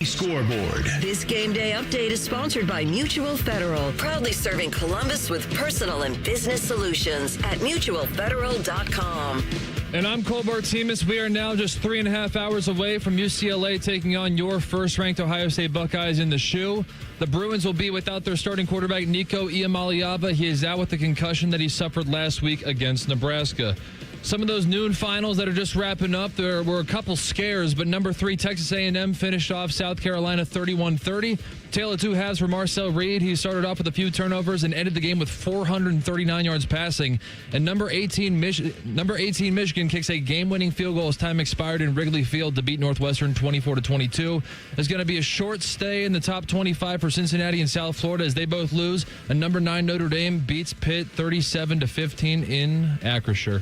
Scoreboard. This game day update is sponsored by Mutual Federal, proudly serving Columbus with personal and business solutions at mutualfederal.com. And I'm Cole Bartimus. We are now just 3.5 hours away from UCLA taking on your first-ranked Ohio State Buckeyes in the shoe. The Bruins will be without their starting quarterback, Nico Iamaleava. He is out with the concussion that he suffered last week against Nebraska. Some of those noon finals that are just wrapping up, there were a couple scares, but number 3, Texas A&M finished off South Carolina 31-30. Tale of two halves for Marcel Reed. He started off with a few turnovers and ended the game with 439 yards passing. And number 18 Michigan kicks a game-winning field goal as time expired in Wrigley Field to beat Northwestern 24-22. There's going to be a short stay in the top 25 for Cincinnati and South Florida as they both lose. And number 9 Notre Dame beats Pitt 37-15 in Acrisure.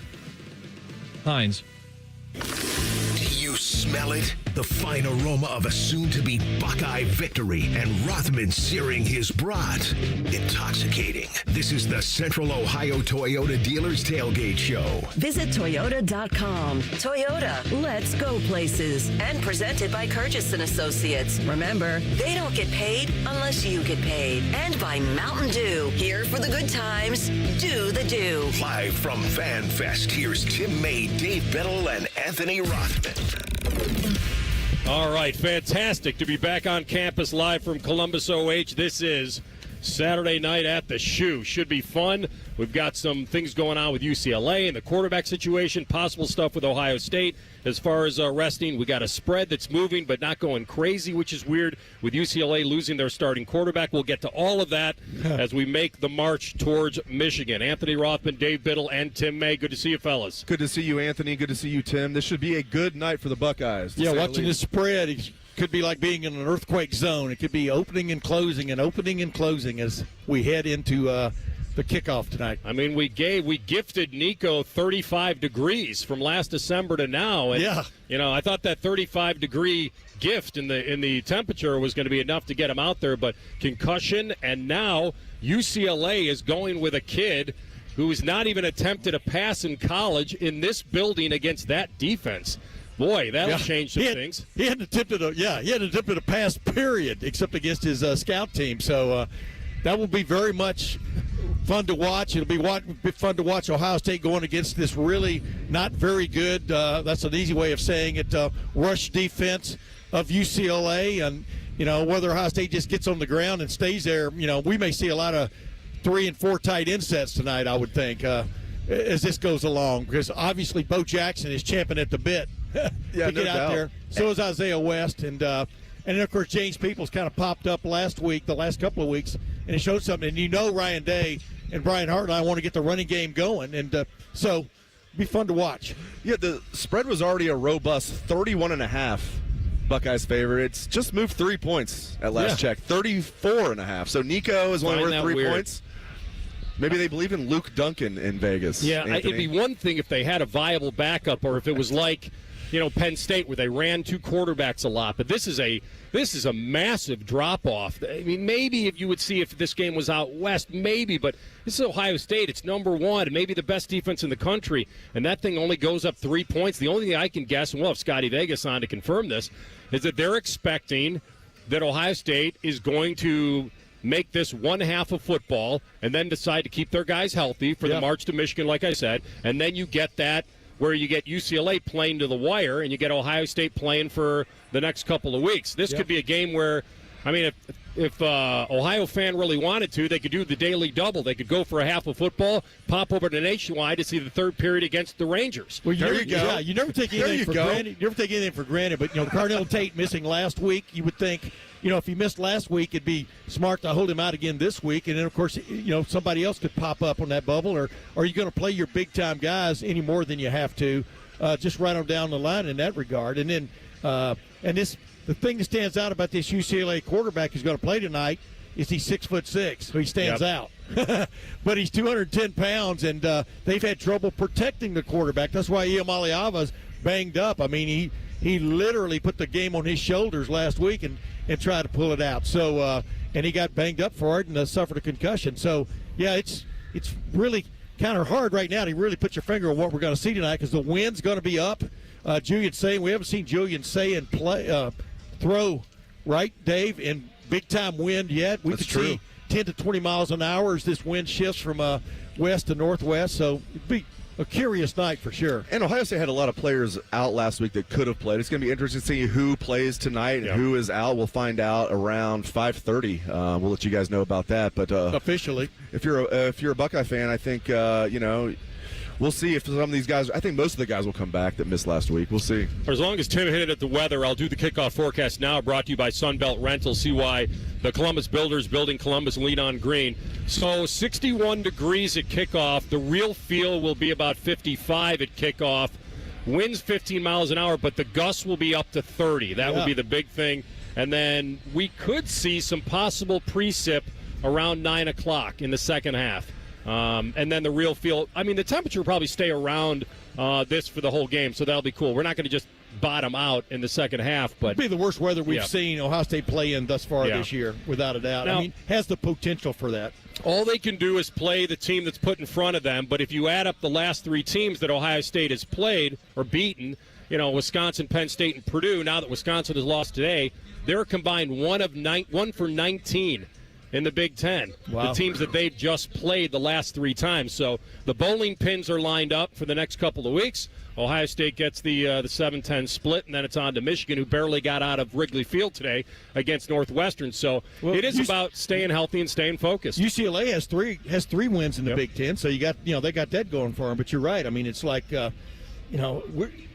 Hines. Do you smell it? The fine aroma of a soon-to-be Buckeye victory and Rothman searing his brat. Intoxicating. This is the Central Ohio Toyota Dealers Tailgate Show. Visit Toyota.com. Toyota, let's go places. And presented by Curtis & Associates. Remember, they don't get paid unless you get paid. And by Mountain Dew. Here for the good times. Do the do. Live from Fan Fest, here's Tim May, Dave Biddle, and Anthony Rothman. All right, fantastic to be back on campus live from Columbus OH. This is Saturday night at the Shoe. Should be fun. We've got some things going on with UCLA and the quarterback situation, possible stuff with Ohio State. As far as resting, we got a spread that's moving but not going crazy, which is weird with UCLA losing their starting quarterback. We'll get to all of that as we make the march towards Michigan. Anthony Rothman, Dave Biddle, and Tim May. Good to see you, fellas. Good to see you, Anthony. Good to see you, Tim. This should be a good night for the Buckeyes. Yeah, watching this spread, it could be like being in an earthquake zone. It could be opening and closing as we head into the kickoff tonight. I mean, we gifted Nico 35 degrees from last December to now. And, yeah. You know, I thought that 35-degree gift in the temperature was going to be enough to get him out there, but concussion, and now UCLA is going with a kid who has not even attempted a pass in college in this building against that defense. Boy, that'll change some things. He hadn't attempted a pass, period, except against his scout team. So that will be very much fun to watch. It'll be fun to watch Ohio State going against this really not very good, that's an easy way of saying it, rush defense of UCLA. And, you know, whether Ohio State just gets on the ground and stays there, you know, we may see a lot of 3 and 4 tight end sets tonight, I would think, as this goes along. Because obviously Bo Jackson is champing at the bit to get out there. So is Isaiah West. And then, of course, James Peoples kind of popped up the last couple of weeks, and he showed something. And you know Ryan Day and Brian Hartline want to get the running game going. And so it'll be fun to watch. Yeah, the spread was already a robust 31.5 Buckeyes favor. It's just moved 3 points at last check, 34.5. So Nico is only worth 3 points. Maybe they believe in Luke Duncan in Vegas. Yeah, Anthony. It'd be one thing if they had a viable backup, or if it was like, you know, Penn State where they ran 2 quarterbacks a lot. But this is a massive drop-off. I mean, maybe if you would see if this game was out west, maybe. But this is Ohio State. It's number 1, maybe the best defense in the country. And that thing only goes up 3 points. The only thing I can guess, and we'll have Scotty Vegas on to confirm this, is that they're expecting that Ohio State is going to make this one half of football and then decide to keep their guys healthy for the march to Michigan, like I said. And then you get that where you get UCLA playing to the wire and you get Ohio State playing for the next couple of weeks. This could be a game where, I mean, if Ohio fan really wanted to, they could do the daily double. They could go for a half of football, pop over to Nationwide to see the third period against the Rangers. Well, there you go. Yeah, you never take anything for granted. You never take anything for granted. But, you know, Cardinal Tate missing last week, you would think, you know, if he missed last week, it'd be smart to hold him out again this week. And then, of course, you know, somebody else could pop up on that bubble. Or are you going to play your big-time guys any more than you have to? Just right on down the line in that regard. And then, the thing that stands out about this UCLA quarterback who's going to play tonight is he's 6'6", so he stands out. But he's 210 pounds, and they've had trouble protecting the quarterback. That's why Iamaleava's banged up. I mean, he literally put the game on his shoulders last week and tried to pull it out. So and he got banged up for it and suffered a concussion. So, yeah, it's really kind of hard right now to really put your finger on what we're going to see tonight because the wind's going to be up. Julian Sayin, we haven't seen Julian Sayin throw right, Dave? And big-time wind yet. We could see 10 to 20 miles an hour as this wind shifts from west to northwest. So it'd be a curious night for sure. And Ohio State had a lot of players out last week that could have played. It's going to be interesting to see who plays tonight and who is out. We'll find out around 5:30. We'll let you guys know about that. But officially, if you're a Buckeye fan, I think we'll see if some of these guys. I think most of the guys will come back that missed last week. We'll see. For as long as Tim hit it at the weather, I'll do the kickoff forecast now. Brought to you by Sunbelt Rentals. See why the Columbus Builders building Columbus lead on green. So 61 degrees at kickoff. The real feel will be about 55 at kickoff. Winds 15 miles an hour, but the gusts will be up to 30. That will be the big thing. And then we could see some possible precip around 9 o'clock in the second half. And then the real feel, I mean, the temperature will probably stay around this for the whole game, so that'll be cool. We're not going to just bottom out in the second half. But it'll be the worst weather we've seen Ohio State play in thus far this year, without a doubt. Now, I mean, has the potential for that. All they can do is play the team that's put in front of them, but if you add up the last three teams that Ohio State has played or beaten, Wisconsin, Penn State, and Purdue, now that Wisconsin has lost today, they're combined 1 for 19 in the Big Ten. Wow. The teams that they've just played the last three times. So the bowling pins are lined up for the next couple of weeks. Ohio State gets the 7-10 split, and then it's on to Michigan, who barely got out of Wrigley Field today against Northwestern. So it is about staying healthy and staying focused. UCLA has three wins in the Big Ten, so they got that going for them. But you're right. I mean, it's like we're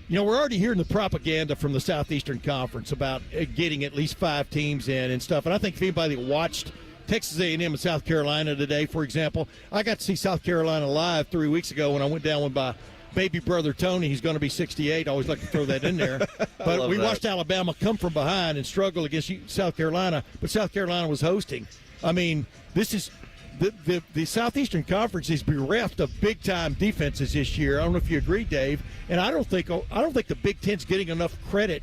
already hearing the propaganda from the Southeastern Conference about getting at least 5 teams in and stuff. And I think if anybody that watched Texas A&M and South Carolina today, for example, I got to see South Carolina live 3 weeks ago when I went down with my baby brother Tony. He's going to be 68. I always like to throw that in there. But we watched Alabama come from behind and struggle against South Carolina, but South Carolina was hosting. I mean, this is the Southeastern Conference is bereft of big-time defenses this year. I don't know if you agree, Dave. And I don't think the Big Ten's getting enough credit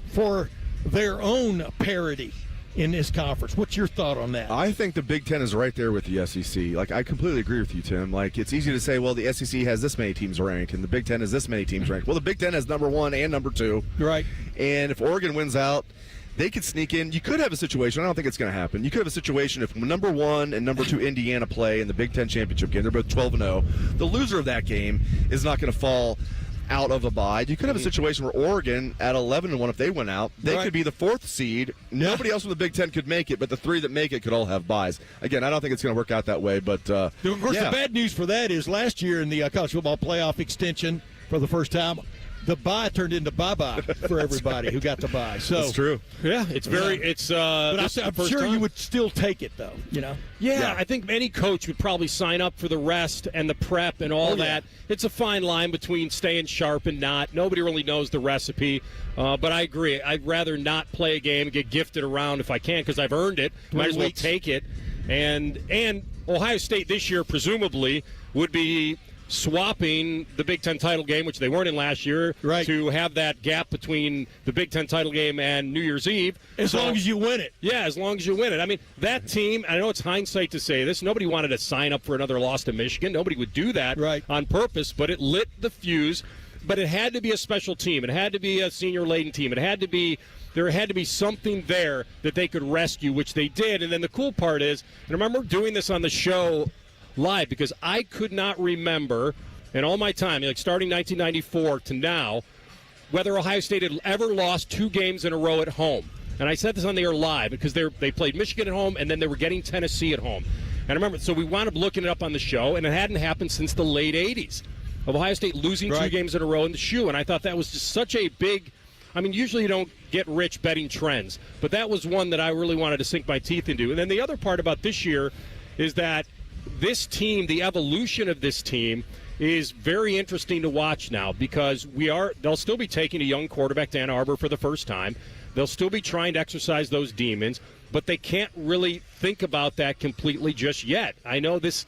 for their own parity in this conference. What's your thought on that? I think the Big Ten is right there with the SEC. Like, I completely agree with you, Tim. Like, it's easy to say, well, the SEC has this many teams ranked, and the Big Ten has this many teams ranked. Well, the Big Ten has number 1 and number 2. Right. And if Oregon wins out, they could sneak in. You could have a situation. I don't think it's going to happen. You could have a situation if number 1 and number 2 Indiana play in the Big Ten championship game. They're both 12-0. The loser of that game is not going to fall out of a bye. You could have a situation where Oregon at 11-1, if they went out, they could be the 4th seed. Nobody else from the Big Ten could make it, but the 3 that make it could all have byes. Again, I don't think it's going to work out that way. But of course, the bad news for that is last year in the college football playoff extension, for the first time, the bye turned into bye-bye for everybody who got the bye. So that's true. Yeah, it's very but I'm sure you would still take it, though. Yeah, I think any coach would probably sign up for the rest and the prep and all that. It's a fine line between staying sharp and not. Nobody really knows the recipe. But I agree. I'd rather not play a game and get gifted around if I can, because I've earned it. Might as well take it. And Ohio State this year presumably would be swapping the Big Ten title game, which they weren't in last year, to have that gap between the Big Ten title game and New Year's Eve. As long as you win it. Yeah, as long as you win it. I mean, that team, I know it's hindsight to say this, nobody wanted to sign up for another loss to Michigan. Nobody would do that on purpose, but it lit the fuse. But it had to be a special team. It had to be a senior-laden team. There had to be something there that they could rescue, which they did. And then the cool part is, and I remember doing this on the show live, because I could not remember in all my time, like starting 1994 to now, whether Ohio State had ever lost 2 games in a row at home. And I said this on the air live because they played Michigan at home and then they were getting Tennessee at home. And I remember, so we wound up looking it up on the show, and it hadn't happened since the late 80s of Ohio State losing 2 games in a row in the shoe. And I thought that was just such a big, I mean, usually you don't get rich betting trends, but that was one that I really wanted to sink my teeth into. And then the other part about this year is that this team, the evolution of this team, is very interesting to watch now, because they'll still be taking a young quarterback to Ann Arbor for the first time. They'll still be trying to exercise those demons, but they can't really think about that completely just yet. I know this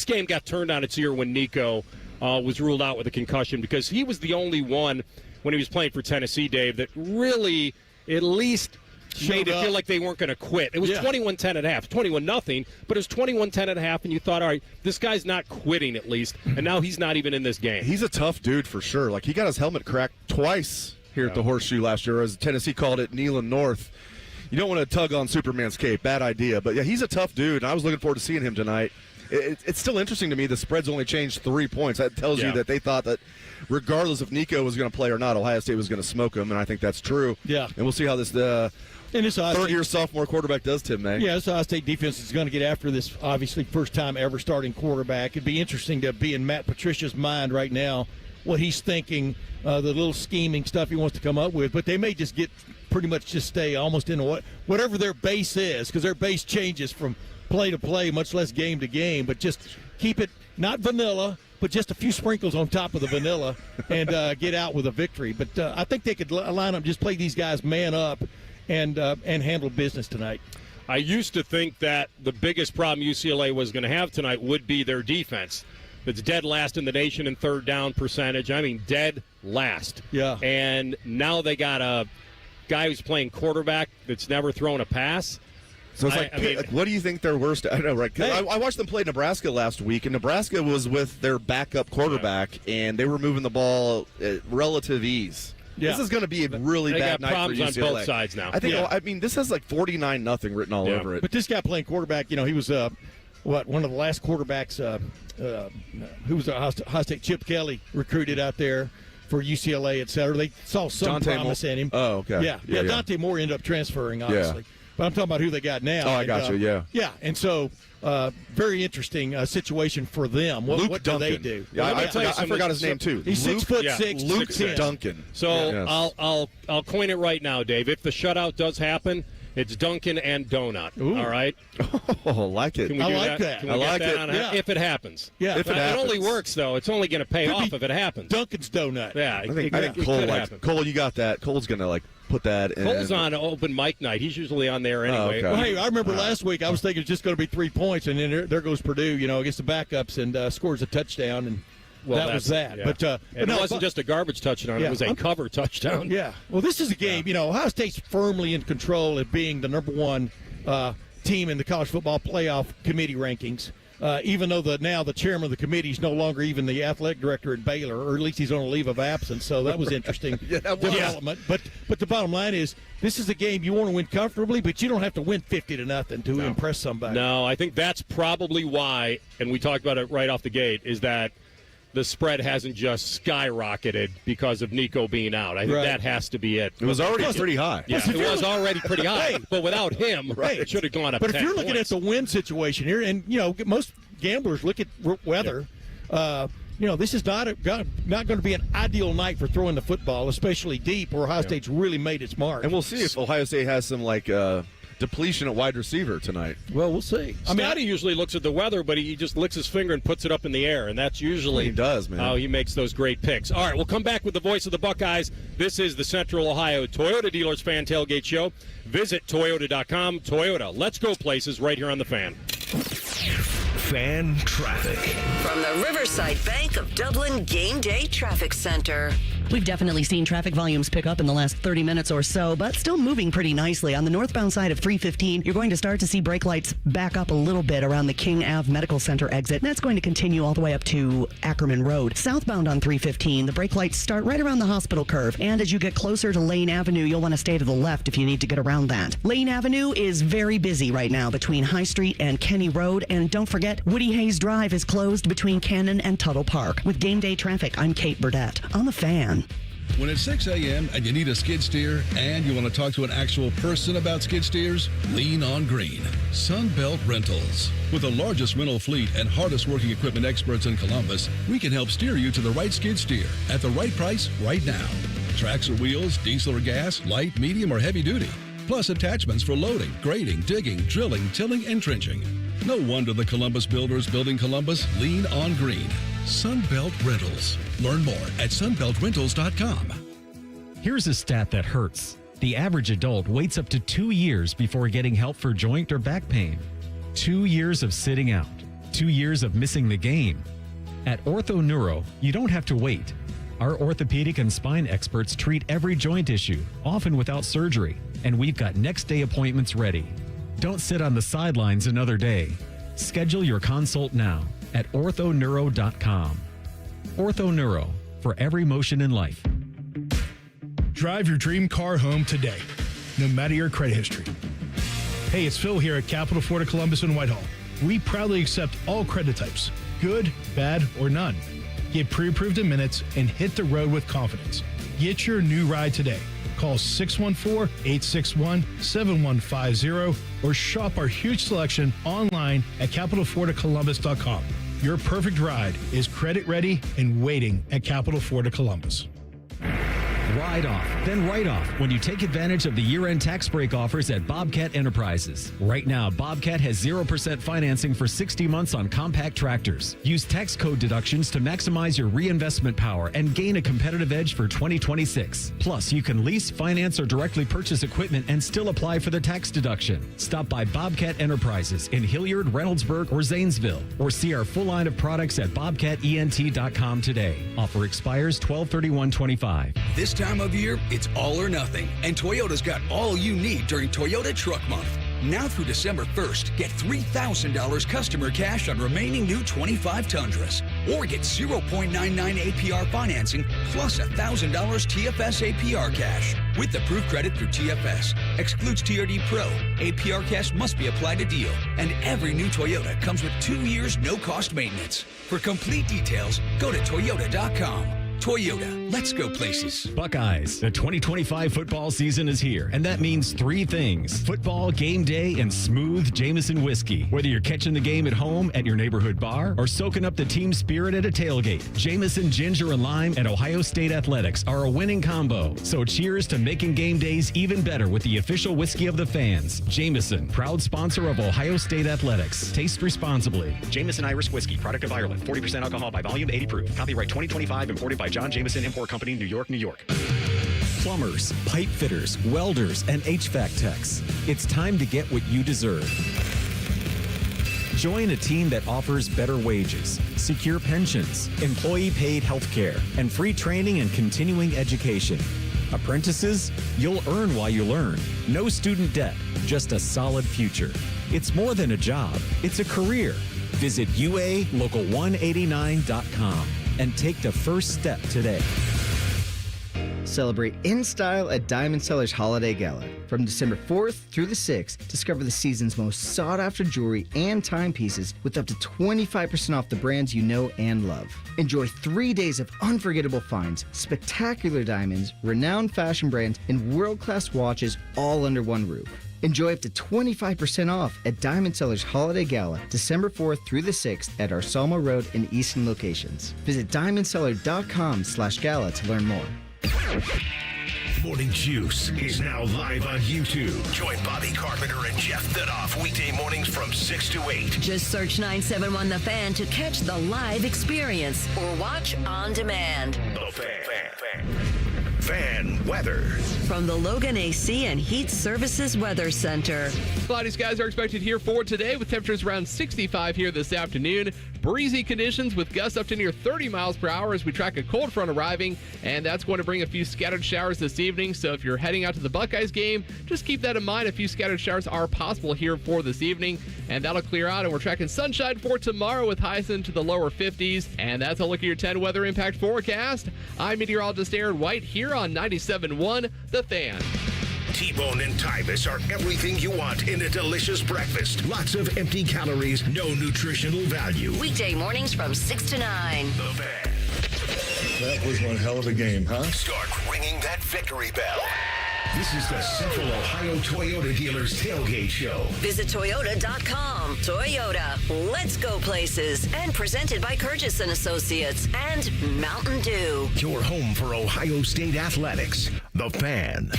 game got turned on its ear when Nico was ruled out with a concussion, because he was the only one when he was playing for Tennessee, Dave, that really at least made it feel like they weren't going to quit. It was 21-10 at half, 21-0, but it was 21-10 at half, and you thought, all right, this guy's not quitting at least, and now he's not even in this game. He's a tough dude for sure. Like, he got his helmet cracked twice here at the Horseshoe last year, as Tennessee called it Neyland North. you don't want to tug on Superman's cape. Bad idea. But, yeah, he's a tough dude, and I was looking forward to seeing him tonight. It's still interesting to me the spread's only changed 3 points. That tells you that they thought that regardless if Nico was going to play or not, Ohio State was going to smoke him, and I think that's true. Yeah. And we'll see how this third-year sophomore quarterback does, Tim May. Yeah, this Ohio State defense is going to get after this, obviously, first-time ever starting quarterback. It'd be interesting to be in Matt Patricia's mind right now, what he's thinking, the little scheming stuff he wants to come up with. But they may just pretty much just stay almost in whatever their base is, because their base changes from play to play, much less game to game, but just keep it not vanilla, but just a few sprinkles on top of the vanilla and get out with a victory. But I think they could line up, just play these guys man up and handle business tonight. I used to think that the biggest problem UCLA was going to have tonight would be their defense. It's dead last in the nation in third down percentage. I mean, dead last. Yeah. And now they got a guy who's playing quarterback that's never thrown a pass. So it's what do you think their worst? I know, right? Hey. I watched them play Nebraska last week, and Nebraska was with their backup quarterback, and they were moving the ball at relative ease. Yeah. This is going to be a really bad night for UCLA. They got problems on both sides now. I think. I mean, this has like 49-0 written all over it. But this guy playing quarterback, he was one of the last quarterbacks who was Ohio State, Chip Kelly, recruited out there for UCLA, et cetera. They saw some promise in him. Oh, okay. Yeah. Dante Moore ended up transferring, obviously. Yeah. But I'm talking about who they got now. Oh, I got you, yeah. Yeah, and so very interesting situation for them. What do they do? Yeah, I forgot his name, too. He's 6'6". Luke 6'10". Duncan. So I'll coin it right now, Dave. If the shutout does happen, it's Duncan and Donut. Ooh. All right? Oh, like it. I like that. Can we get that if it happens. Yeah. If it happens. It only works, though. It's only going to pay off if it happens. Duncan's Donut. Yeah. I think Cole, you got that. Cole's going to, put that in. Cole's on open mic night. He's usually on there anyway. Oh, okay. Well, hey, I remember last week I was thinking it's just going to be 3 points, and then there goes Purdue, against the backups and scores a touchdown, and that was that. Yeah. But it wasn't just a garbage touchdown. Yeah, it was a cover touchdown. Yeah. Well, this is a game, Ohio State's firmly in control of being the number one team in the college football playoff committee rankings. Even though now the chairman of the committee is no longer even the athletic director at Baylor, or at least he's on a leave of absence. So that was interesting development. But the bottom line is, this is a game you want to win comfortably, but you don't have to win 50-0 to impress somebody. No, I think that's probably why, and we talked about it right off the gate, is that the spread hasn't just skyrocketed because of Nico being out. I think that has to be it. It was already pretty high. Yeah, it was already pretty high. But without him, it should have gone up 10 But if you're looking at the win situation here, and, most gamblers look at weather, this is not going to be an ideal night for throwing the football, especially deep, where Ohio State's really made its mark. And we'll see if Ohio State has some, depletion at wide receiver tonight. Well, we'll see. Scotty usually looks at the weather, but he just licks his finger and puts it up in the air, and that's usually he does, man. How he makes those great picks. All right, we'll come back with the voice of the Buckeyes. This is the Central Ohio Toyota Dealers Fan Tailgate Show. Visit Toyota.com. Toyota, let's go places right here on the Fan. Fan traffic. From the Riverside Bank of Dublin Game Day Traffic Center. We've definitely seen traffic volumes pick up in the last 30 minutes or so, but still moving pretty nicely. On the northbound side of 315, you're going to start to see brake lights back up a little bit around the King Ave Medical Center exit. And that's going to continue all the way up to Ackerman Road. Southbound on 315, the brake lights start right around the hospital curve. And as you get closer to Lane Avenue, you'll want to stay to the left if you need to get around that. Lane Avenue is very busy right now between High Street and Kenny Road. And don't forget, Woody Hayes Drive is closed between Cannon and Tuttle Park. With Game Day Traffic, I'm Kate Burdett on The Fan. When it's 6 a.m. and you need a skid steer and you want to talk to an actual person about skid steers, lean on green. Sunbelt Rentals. With the largest rental fleet and hardest working equipment experts in Columbus, we can help steer you to the right skid steer at the right price right now. Tracks or wheels, diesel or gas, light, medium, or heavy duty. Plus attachments for loading, grading, digging, drilling, tilling, and trenching. No wonder the Columbus builders building Columbus lean on green. Sunbelt Rentals. Learn more at sunbeltrentals.com. Here's a stat that hurts. The average adult waits up to 2 years before getting help for joint or back pain. 2 years of sitting out. 2 years of missing the game. At Ortho Neuro, you don't have to wait. Our orthopedic and spine experts treat every joint issue, often without surgery, and we've got next-day appointments ready. Don't sit on the sidelines another day. Schedule your consult now at orthoneuro.com. Ortho Neuro, for every motion in life. Drive your dream car home today. no matter your credit history. Hey, it's Phil here at Capital Florida Columbus in Whitehall. We proudly accept all credit types, good, bad, or none. Get pre-approved in minutes and hit the road with confidence. Get your new ride today. Call 614-861-7150 or shop our huge selection online at CapitalFloridaColumbus.com. Your perfect ride is credit ready and waiting at Capital Florida Columbus. Ride off, then write off when you take advantage of the year-end tax break offers at Bobcat Enterprises. Right now, Bobcat has 0% financing for 60 months on compact tractors. Use tax code deductions to maximize your reinvestment power and gain a competitive edge for 2026. Plus, you can lease, finance, or directly purchase equipment and still apply for the tax deduction. Stop by Bobcat Enterprises in Hilliard, Reynoldsburg, or Zanesville, or see our full line of products at bobcatent.com today. Offer expires 12/31/25. This time of year, it's all or nothing, and Toyota's got all you need during Toyota Truck Month. Now through December 1st, get $3,000 customer cash on remaining new 25 Tundras, or get 0.99 APR financing plus $1,000 TFS APR cash with approved credit through TFS. Excludes TRD Pro. APR cash must be applied to deal, and every new Toyota comes with 2 years no-cost maintenance. For complete details, go to Toyota.com. Toyota, let's go places. Buckeyes, the 2025 football season is here, and that means three things: football, game day, and smooth Jameson whiskey. Whether you're catching the game at home, at your neighborhood bar, or soaking up the team spirit at a tailgate, Jameson Ginger and Lime at Ohio State Athletics are a winning combo. So cheers to making game days even better with the official whiskey of the fans. Jameson, proud sponsor of Ohio State Athletics. Taste responsibly. Jameson Irish Whiskey, product of Ireland. 40% alcohol by volume, 80 proof. Copyright 2025, imported by John Jameson Import Company, New York, New York. Plumbers, pipe fitters, welders, and HVAC techs. It's time to get what you deserve. Join a team that offers better wages, secure pensions, employee-paid health care, and free training and continuing education. Apprentices? You'll earn while you learn. No student debt, just a solid future. It's more than a job, it's a career. Visit UALocal189.com and take the first step today. Celebrate in style at Diamond Seller's Holiday Gala. From December 4th through the 6th, discover the season's most sought-after jewelry and timepieces with up to 25% off the brands you know and love. Enjoy 3 days of unforgettable finds, spectacular diamonds, renowned fashion brands, and world-class watches all under one roof. Enjoy up to 25% off at Diamond Seller's Holiday Gala, December 4th through the 6th at our Salmo Road and Easton locations. Visit diamondseller.com/gala to learn more. Morning Juice is now live on YouTube. Join Bobby Carpenter and Jeff Thidoff weekday mornings from 6 to 8. Just search 971 The Fan to catch the live experience or watch on demand. The Fan weather. From the Logan AC and Heat Services Weather Center. Cloudy skies are expected here for today with temperatures around 65 here this afternoon. Breezy conditions with gusts up to near 30 miles per hour as we track a cold front arriving, and that's going to bring a few scattered showers this evening. So if you're heading out to the Buckeyes game, just keep that in mind. A few scattered showers are possible here for this evening, and that'll clear out. And we're tracking sunshine for tomorrow with highs into the lower 50s. And that's a look at your 10 weather impact forecast. I'm meteorologist Aaron White here on 97.1 The Fan. T-Bone and Tybus are everything you want in a delicious breakfast. Lots of empty calories, no nutritional value. Weekday mornings from 6 to 9. The Fan. That was one hell of a game, huh? Start ringing that victory bell. This is the Central Ohio Toyota Dealers Tailgate Show. Visit Toyota.com. Toyota, let's go places. And presented by Curtis & Associates and Mountain Dew. Your home for Ohio State athletics. The Fan.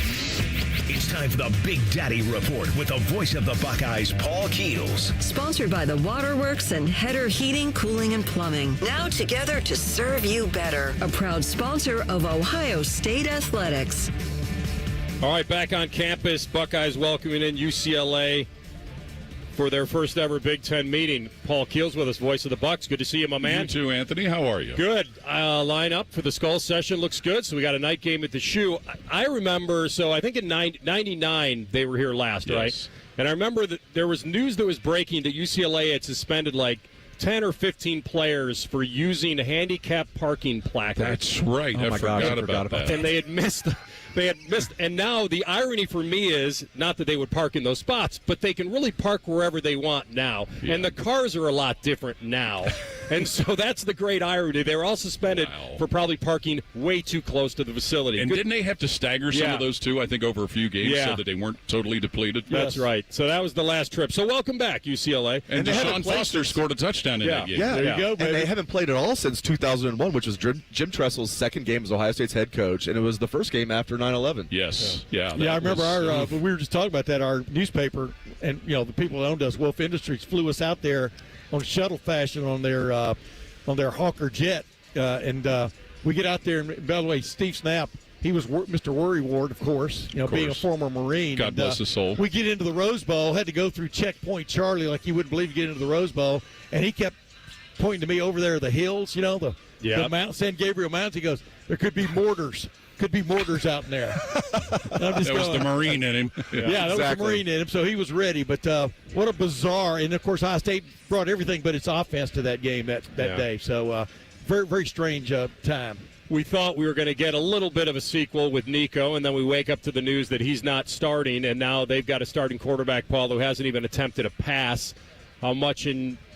It's time for the Big Daddy Report with the voice of the Buckeyes, Paul Keels. Sponsored by the Waterworks and Header Heating, Cooling, and Plumbing. Now together to serve you better. A proud sponsor of Ohio State Athletics. All right, back on campus, Buckeyes welcoming in UCLA for their first ever Big Ten meeting. Paul Keels with us, voice of the Bucks. Good to see you, my man. You too, Anthony. How are you? Good. Line up for the Skull session looks good. So we got a night game at the Shoe. I remember, so I think in 99 they were here last, yes. Right? And I remember that there was news that was breaking that UCLA had suspended like 10 or 15 players for using handicap parking placards. That's right. I forgot about that. And they had missed. And now the irony for me is not that they would park in those spots, but they can really park wherever they want now. Yeah. And the cars are a lot different now. And so that's the great irony. They were all suspended for probably parking way too close to the facility. And didn't they have to stagger some of those too, I think, over a few games so that they weren't totally depleted? That's right. So that was the last trip. So welcome back, UCLA. And Deshaun Foster scored a touchdown in that game. Yeah, there you go, baby. And they haven't played at all since 2001, which was Jim Tressel's second game as Ohio State's head coach, and it was the first game after 9/11. Yes. Yeah, I remember we were just talking about that. Our newspaper and the people that owned us, Wolf Industries, flew us out there on shuttle fashion on their Hawker jet, and we get out there. And by the way, Steve Snap, he was Mr. Worry Ward, of course, being a former Marine. God bless his soul. We get into the Rose Bowl, had to go through Checkpoint Charlie like you wouldn't believe you get into the Rose Bowl, and he kept pointing to me over there, the hills, the Mount San Gabriel Mountains. He goes, there could be mortars. Could be mortars out in there. That was the Marine in him. Yeah, that was the Marine in him, so he was ready. But what a bizarre, and of course Ohio State brought everything but its offense to that game that day. So very, very strange time. We thought we were going to get a little bit of a sequel with Nico, and then we wake up to the news that he's not starting, and now they've got a starting quarterback, Paul, who hasn't even attempted a pass. How much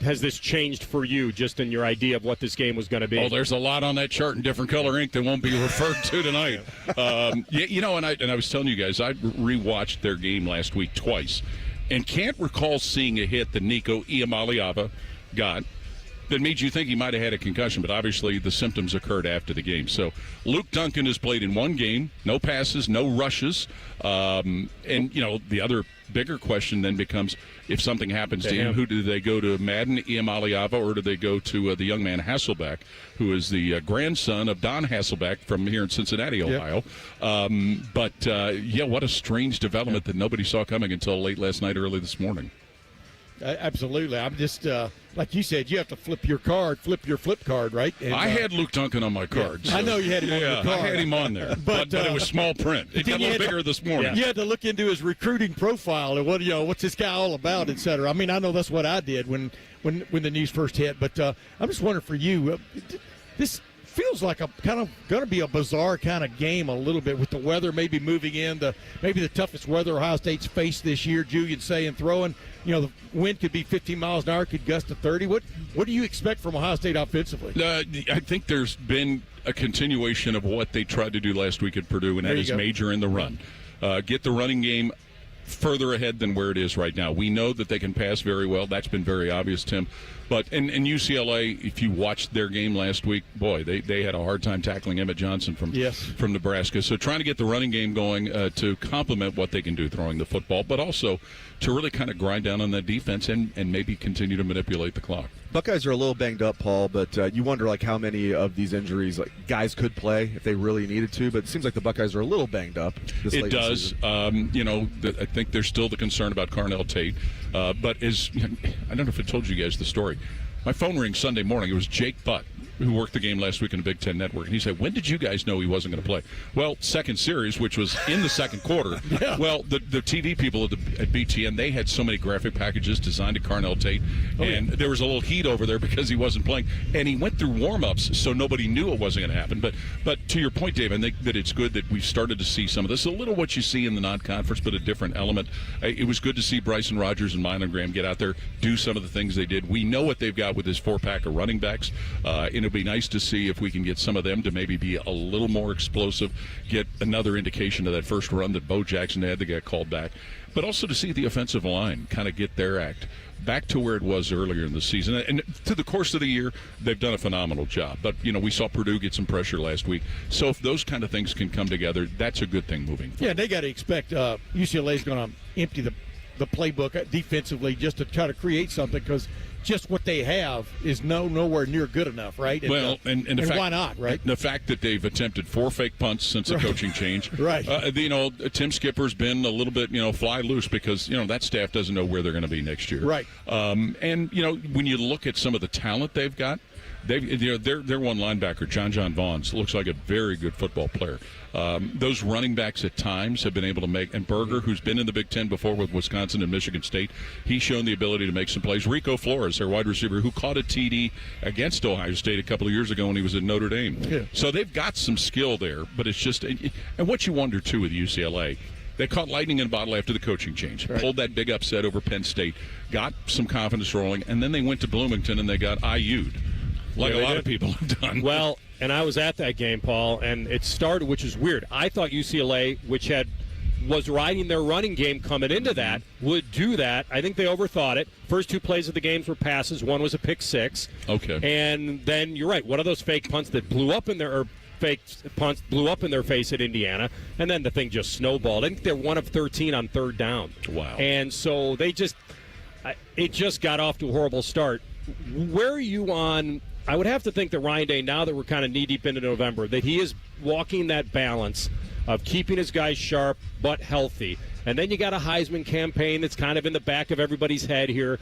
has this changed for you, just in your idea of what this game was going to be? Oh, there's a lot on that chart in different color ink that won't be referred to tonight. And I was telling you guys, I rewatched their game last week twice, and can't recall seeing a hit that Nico Iamaleava got that made you think he might have had a concussion, but obviously the symptoms occurred after the game. So Luke Duncan has played in one game, no passes, no rushes, and the other bigger question then becomes, if something happens to him, who do they go to, Madden, Iamaleava, or do they go to the young man Hasselbeck, who is the grandson of Don Hasselbeck from here in Cincinnati, Ohio? What a strange development that nobody saw coming until late last night, early this morning. Absolutely. I'm just, like you said, you have to flip your flip card, right? And, I had Luke Duncan on my card. Yeah. So. I know you had him on your card. I had him on there, but it was small print. It got a little bigger this morning. You had to look into his recruiting profile and what's this guy all about, et cetera. I mean, I know that's what I did when the news first hit, but I'm just wondering for you, this feels like a kind of going to be a bizarre kind of game a little bit with the weather maybe moving in, maybe the toughest weather Ohio State's faced this year, Julian saying throwing. The wind could be 15 miles an hour, could gust to 30. What do you expect from Ohio State offensively? I think there's been a continuation of what they tried to do last week at Purdue, and that is major in the run. Get the running game further ahead than where it is right now. We know that they can pass very well. That's been very obvious, Tim. But in UCLA, if you watched their game last week, boy, they had a hard time tackling Emmett Johnson from Nebraska. So trying to get the running game going to complement what they can do throwing the football, but also to really kind of grind down on that defense and maybe continue to manipulate the clock. Buckeyes are a little banged up, Paul, but you wonder how many of these injuries guys could play if they really needed to. But it seems like the Buckeyes are a little banged up. It does. I think there's still the concern about Carnell Tate. But I don't know if I told you guys the story. My phone rings Sunday morning. It was Jake Butt, who worked the game last week in the Big Ten Network. And he said, when did you guys know he wasn't going to play? Well, second series, which was in the second quarter. Yeah. Well, the TV people at BTN, they had so many graphic packages designed to Carnell Tate. There was a little heat over there because he wasn't playing. And he went through warm-ups, so nobody knew it wasn't going to happen. But to your point, Dave, I think that it's good that we've started to see some of this. A little what you see in the non-conference, but a different element. It was good to see Bryson Rogers and Milan Graham get out there, do some of the things they did. We know what they've got with this four-pack of running backs. It'll be nice to see if we can get some of them to maybe be a little more explosive, get another indication of that first run that Bo Jackson had to get called back, but also to see the offensive line kind of get their act back to where it was earlier in the season. And through the course of the year, they've done a phenomenal job. But, we saw Purdue get some pressure last week. So if those kind of things can come together, that's a good thing moving forward. Yeah, they got to expect UCLA's going to empty the playbook defensively just to try to create something, because just what they have is nowhere near good enough, right? And why not, right? The fact that they've attempted 4 fake punts since the coaching change. Right. Tim Skipper's been a little bit, fly loose because, that staff doesn't know where they're going to be next year. Right. And when you look at some of the talent they've got, Their one linebacker, John Vaughns, looks like a very good football player. Those running backs at times have been able to make, and Berger, who's been in the Big Ten before with Wisconsin and Michigan State, he's shown the ability to make some plays. Rico Flores, their wide receiver, who caught a TD against Ohio State a couple of years ago when he was at Notre Dame. Yeah. So they've got some skill there, but it's just, and what you wonder too with UCLA, they caught lightning in a bottle after the coaching change, pulled that big upset over Penn State, got some confidence rolling, and then they went to Bloomington and they got IU'd, like a lot of people have done. Well, and I was at that game, Paul, and it started, which is weird. I thought UCLA, which was riding their running game coming into that, would do that. I think they overthought it. First two plays of the games were passes. One was a pick six. Okay. And then, you're right, one of those fake punts that blew up in their fake punts blew up in their face at Indiana, and then the thing just snowballed. I think they're 1 of 13 on third down. Wow. And so it just got off to a horrible start. Where are you on? I would have to think that Ryan Day, now that we're kind of knee-deep into November, that he is walking that balance of keeping his guys sharp but healthy. And then you got a Heisman campaign that's kind of in the back of everybody's head here.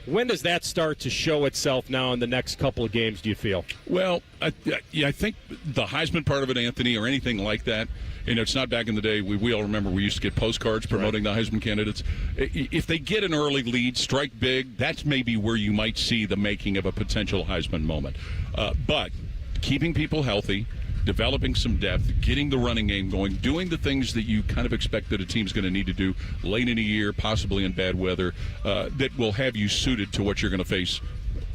When does that start to show itself now in the next couple of games, do you feel? Well, I think the Heisman part of it, Anthony, or anything like that, it's not back in the day. We all remember we used to get postcards promoting the Heisman candidates. If they get an early lead, strike big, that's maybe where you might see the making of a potential Heisman moment. But keeping people healthy, developing some depth, getting the running game going, doing the things that you kind of expect that a team's going to need to do late in a year, possibly in bad weather, that will have you suited to what you're going to face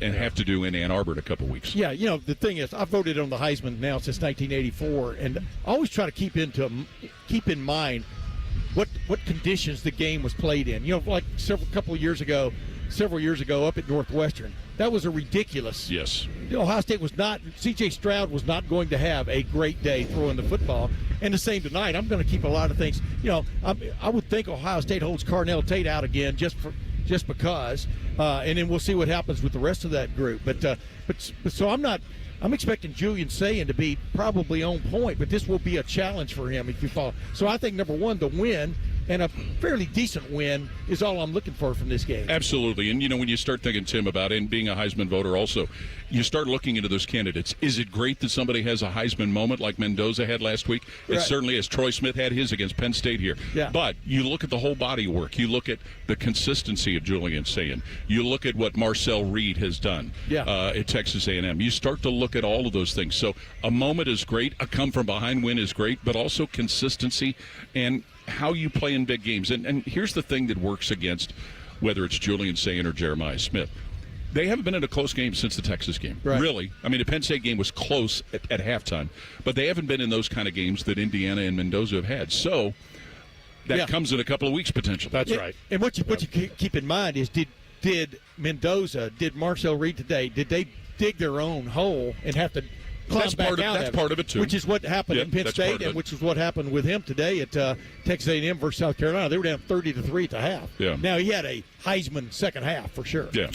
and have to do in Ann Arbor in a couple weeks. Yeah, the thing is, I've voted on the Heisman now since 1984, and I always try to keep in mind what conditions the game was played in. Like several years ago up at Northwestern, that was a ridiculous. Yes. Ohio State was not. C.J. Stroud was not going to have a great day throwing the football. And the same tonight. I'm going to keep a lot of things. I would think Ohio State holds Carnell Tate out again just because, and then we'll see what happens with the rest of that group. But so I'm expecting Julian Sayin to be probably on point, but this will be a challenge for him if you fall. So I think, number one, the win, and a fairly decent win, is all I'm looking for from this game. Absolutely. And, when you start thinking, Tim, about it, and being a Heisman voter also, you start looking into those candidates. Is it great that somebody has a Heisman moment like Mendoza had last week? It certainly is. Troy Smith had his against Penn State here. Yeah. But you look at the whole body of work. You look at the consistency of Julian Sayin. You look at what Marcel Reed has done at Texas A&M. You start to look at all of those things. So a moment is great. A come-from-behind win is great, but also consistency and how you play in big games. And here's the thing that works against whether it's Julian Sayin or Jeremiah Smith. They haven't been in a close game since the Texas game, really. I mean, the Penn State game was close at halftime, but they haven't been in those kind of games that Indiana and Mendoza have had. So that comes in a couple of weeks potentially. That's right. And what you keep in mind is, did Marcel Reed today, did they dig their own hole and have to climb back out That's part of it, too. Which is what happened in Penn State, and which is what happened with him today at Texas A&M versus South Carolina. They were down 30-3 at the half. Yeah. Now, he had a Heisman second half for sure. Yeah.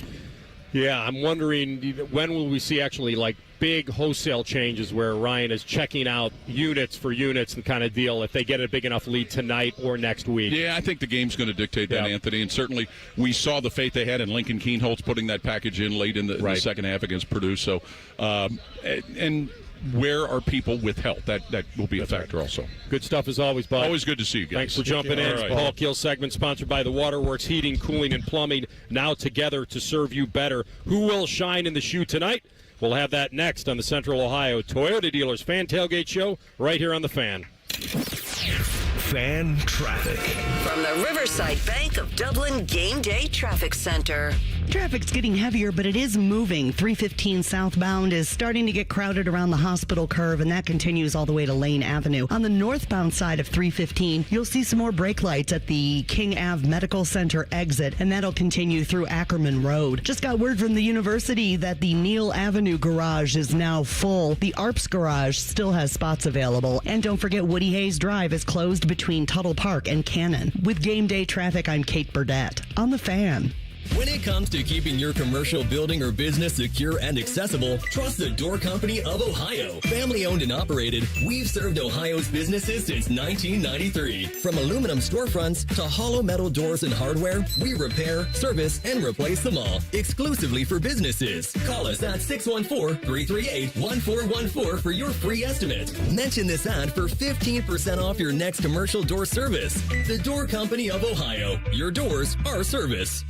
Yeah, I'm wondering, when will we see actually big wholesale changes where Ryan is checking out units for units and kind of deal if they get a big enough lead tonight or next week? Yeah, I think the game's going to dictate that, Anthony. And certainly we saw the faith they had in Lincoln Kienholz putting that package in late in the second half against Purdue. So, and where are people with health? That will be a factor also. Good stuff as always, Bud. Always good to see you guys. Thanks for jumping in. Right. Paul Keel segment sponsored by the Waterworks Heating, Cooling, and Plumbing. Now together to serve you better. Who will shine in the shoe tonight? We'll have that next on the Central Ohio Toyota Dealers Fan Tailgate Show right here on The Fan. Fan traffic. From the Riverside Bank of Dublin Game Day Traffic Center. Traffic's getting heavier, but it is moving. 315 southbound is starting to get crowded around the hospital curve, and that continues all the way to Lane Avenue. On the northbound side of 315, you'll see some more brake lights at the King Ave Medical Center exit, and that'll continue through Ackerman Road. Just got word from the university that the Neal Avenue garage is now full. The ARPS garage still has spots available. And don't forget, Woody Hayes Drive is closed between Tuttle Park and Cannon. With Game Day traffic, I'm Kate Burdett on The Fan. When it comes to keeping your commercial building or business secure and accessible, trust the Door Company of Ohio. Family owned and operated, we've served Ohio's businesses since 1993. From aluminum storefronts to hollow metal doors and hardware, we repair, service, and replace them all exclusively for businesses. Call us at 614-338-1414 for your free estimate. Mention this ad for 15% off your next commercial door service. The Door Company of Ohio. Your doors, our service.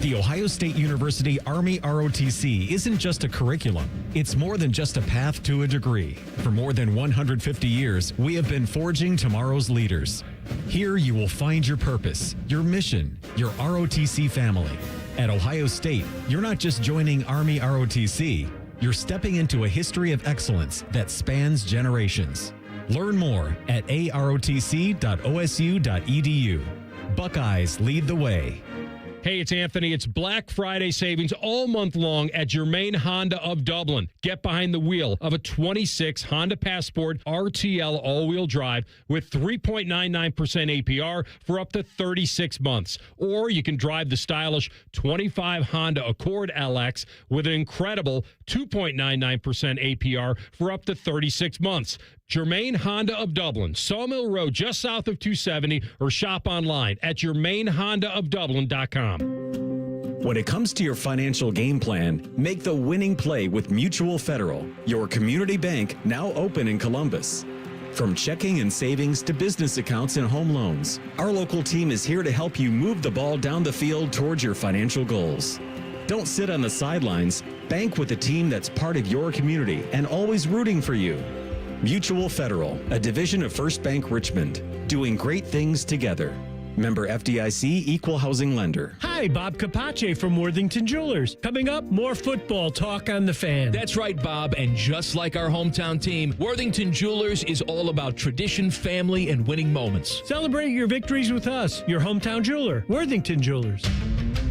The Ohio State University Army ROTC isn't just a curriculum. It's more than just a path to a degree. For more than 150 years, we have been forging tomorrow's leaders. Here you will find your purpose, your mission, your ROTC family. At Ohio State, you're not just joining Army ROTC, you're stepping into a history of excellence that spans generations. Learn more at arotc.osu.edu. Buckeyes lead the way. Hey, it's Anthony. It's Black Friday savings all month long at Germain Honda of Dublin. Get behind the wheel of a 26 Honda Passport RTL all-wheel drive with 3.99% APR for up to 36 months. Or you can drive the stylish 25 Honda Accord LX with an incredible 2.99% APR for up to 36 months. Germain Honda of Dublin, Sawmill Road, just south of 270, or shop online at germainhondaofdublin.com. When it comes to your financial game plan, make the winning play with Mutual Federal, your community bank now open in Columbus. From checking and savings to business accounts and home loans, our local team is here to help you move the ball down the field towards your financial goals. Don't sit on the sidelines. Bank with a team that's part of your community and always rooting for you. Mutual Federal, a division of First Bank Richmond, doing great things together. Member FDIC, Equal Housing Lender. Hi, Bob Capace from Worthington Jewelers. Coming up, more football talk on The Fan. That's right, Bob. And just like our hometown team, Worthington Jewelers is all about tradition, family, and winning moments. Celebrate your victories with us, your hometown jeweler, Worthington Jewelers.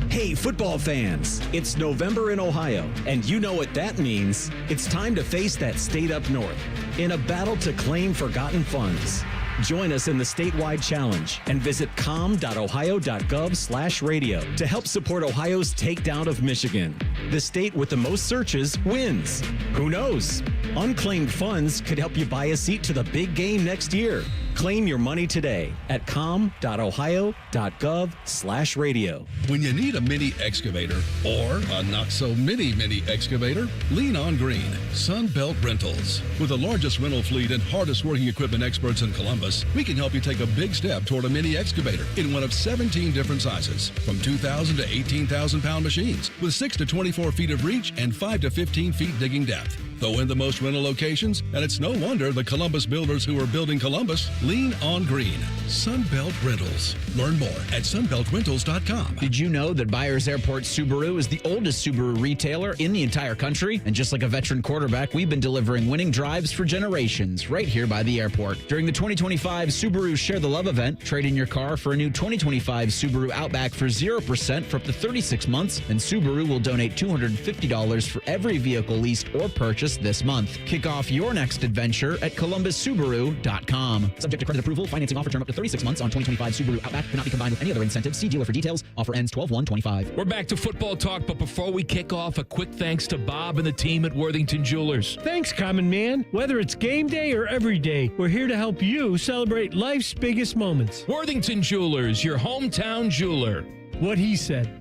Hey, football fans, it's November in Ohio, and you know what that means. It's time to face that state up north in a battle to claim forgotten funds. Join us in the statewide challenge and visit com.ohio.gov/radio to help support Ohio's takedown of Michigan. The state with the most searches wins. Who knows? Unclaimed funds could help you buy a seat to the big game next year. Claim your money today at com.ohio.gov/radio. When you need a mini excavator or a not so mini excavator, lean on green. Sunbelt Rentals. With the largest rental fleet and hardest working equipment experts in Columbus, we can help you take a big step toward a mini excavator in one of 17 different sizes, from 2,000 to 18,000 pound machines with 6 to 24 feet of reach and 5 to 15 feet digging depth. Though in the most rental locations, and it's no wonder the Columbus builders who are building Columbus lean on green. Sunbelt Rentals. Learn more at sunbeltrentals.com. Did you know that Byers Airport Subaru is the oldest Subaru retailer in the entire country? And just like a veteran quarterback, we've been delivering winning drives for generations right here by the airport. During the 2025 Subaru Share the Love event, trade in your car for a new 2025 Subaru Outback for 0% for up to 36 months, and Subaru will donate $250 for every vehicle leased or purchased this month. Kick off your next adventure at columbussubaru.com. Subject to credit approval, financing offer term up to 36 months on 2025 Subaru Outback. Cannot be combined with any other incentives. See dealer for details. Offer ends 12/1/25. We're back to football talk, but before we kick off, a quick thanks to Bob and the team at Worthington Jewelers. Thanks, Common Man. Whether it's game day or every day, we're here to help you celebrate life's biggest moments. Worthington Jewelers, your hometown jeweler. What he said.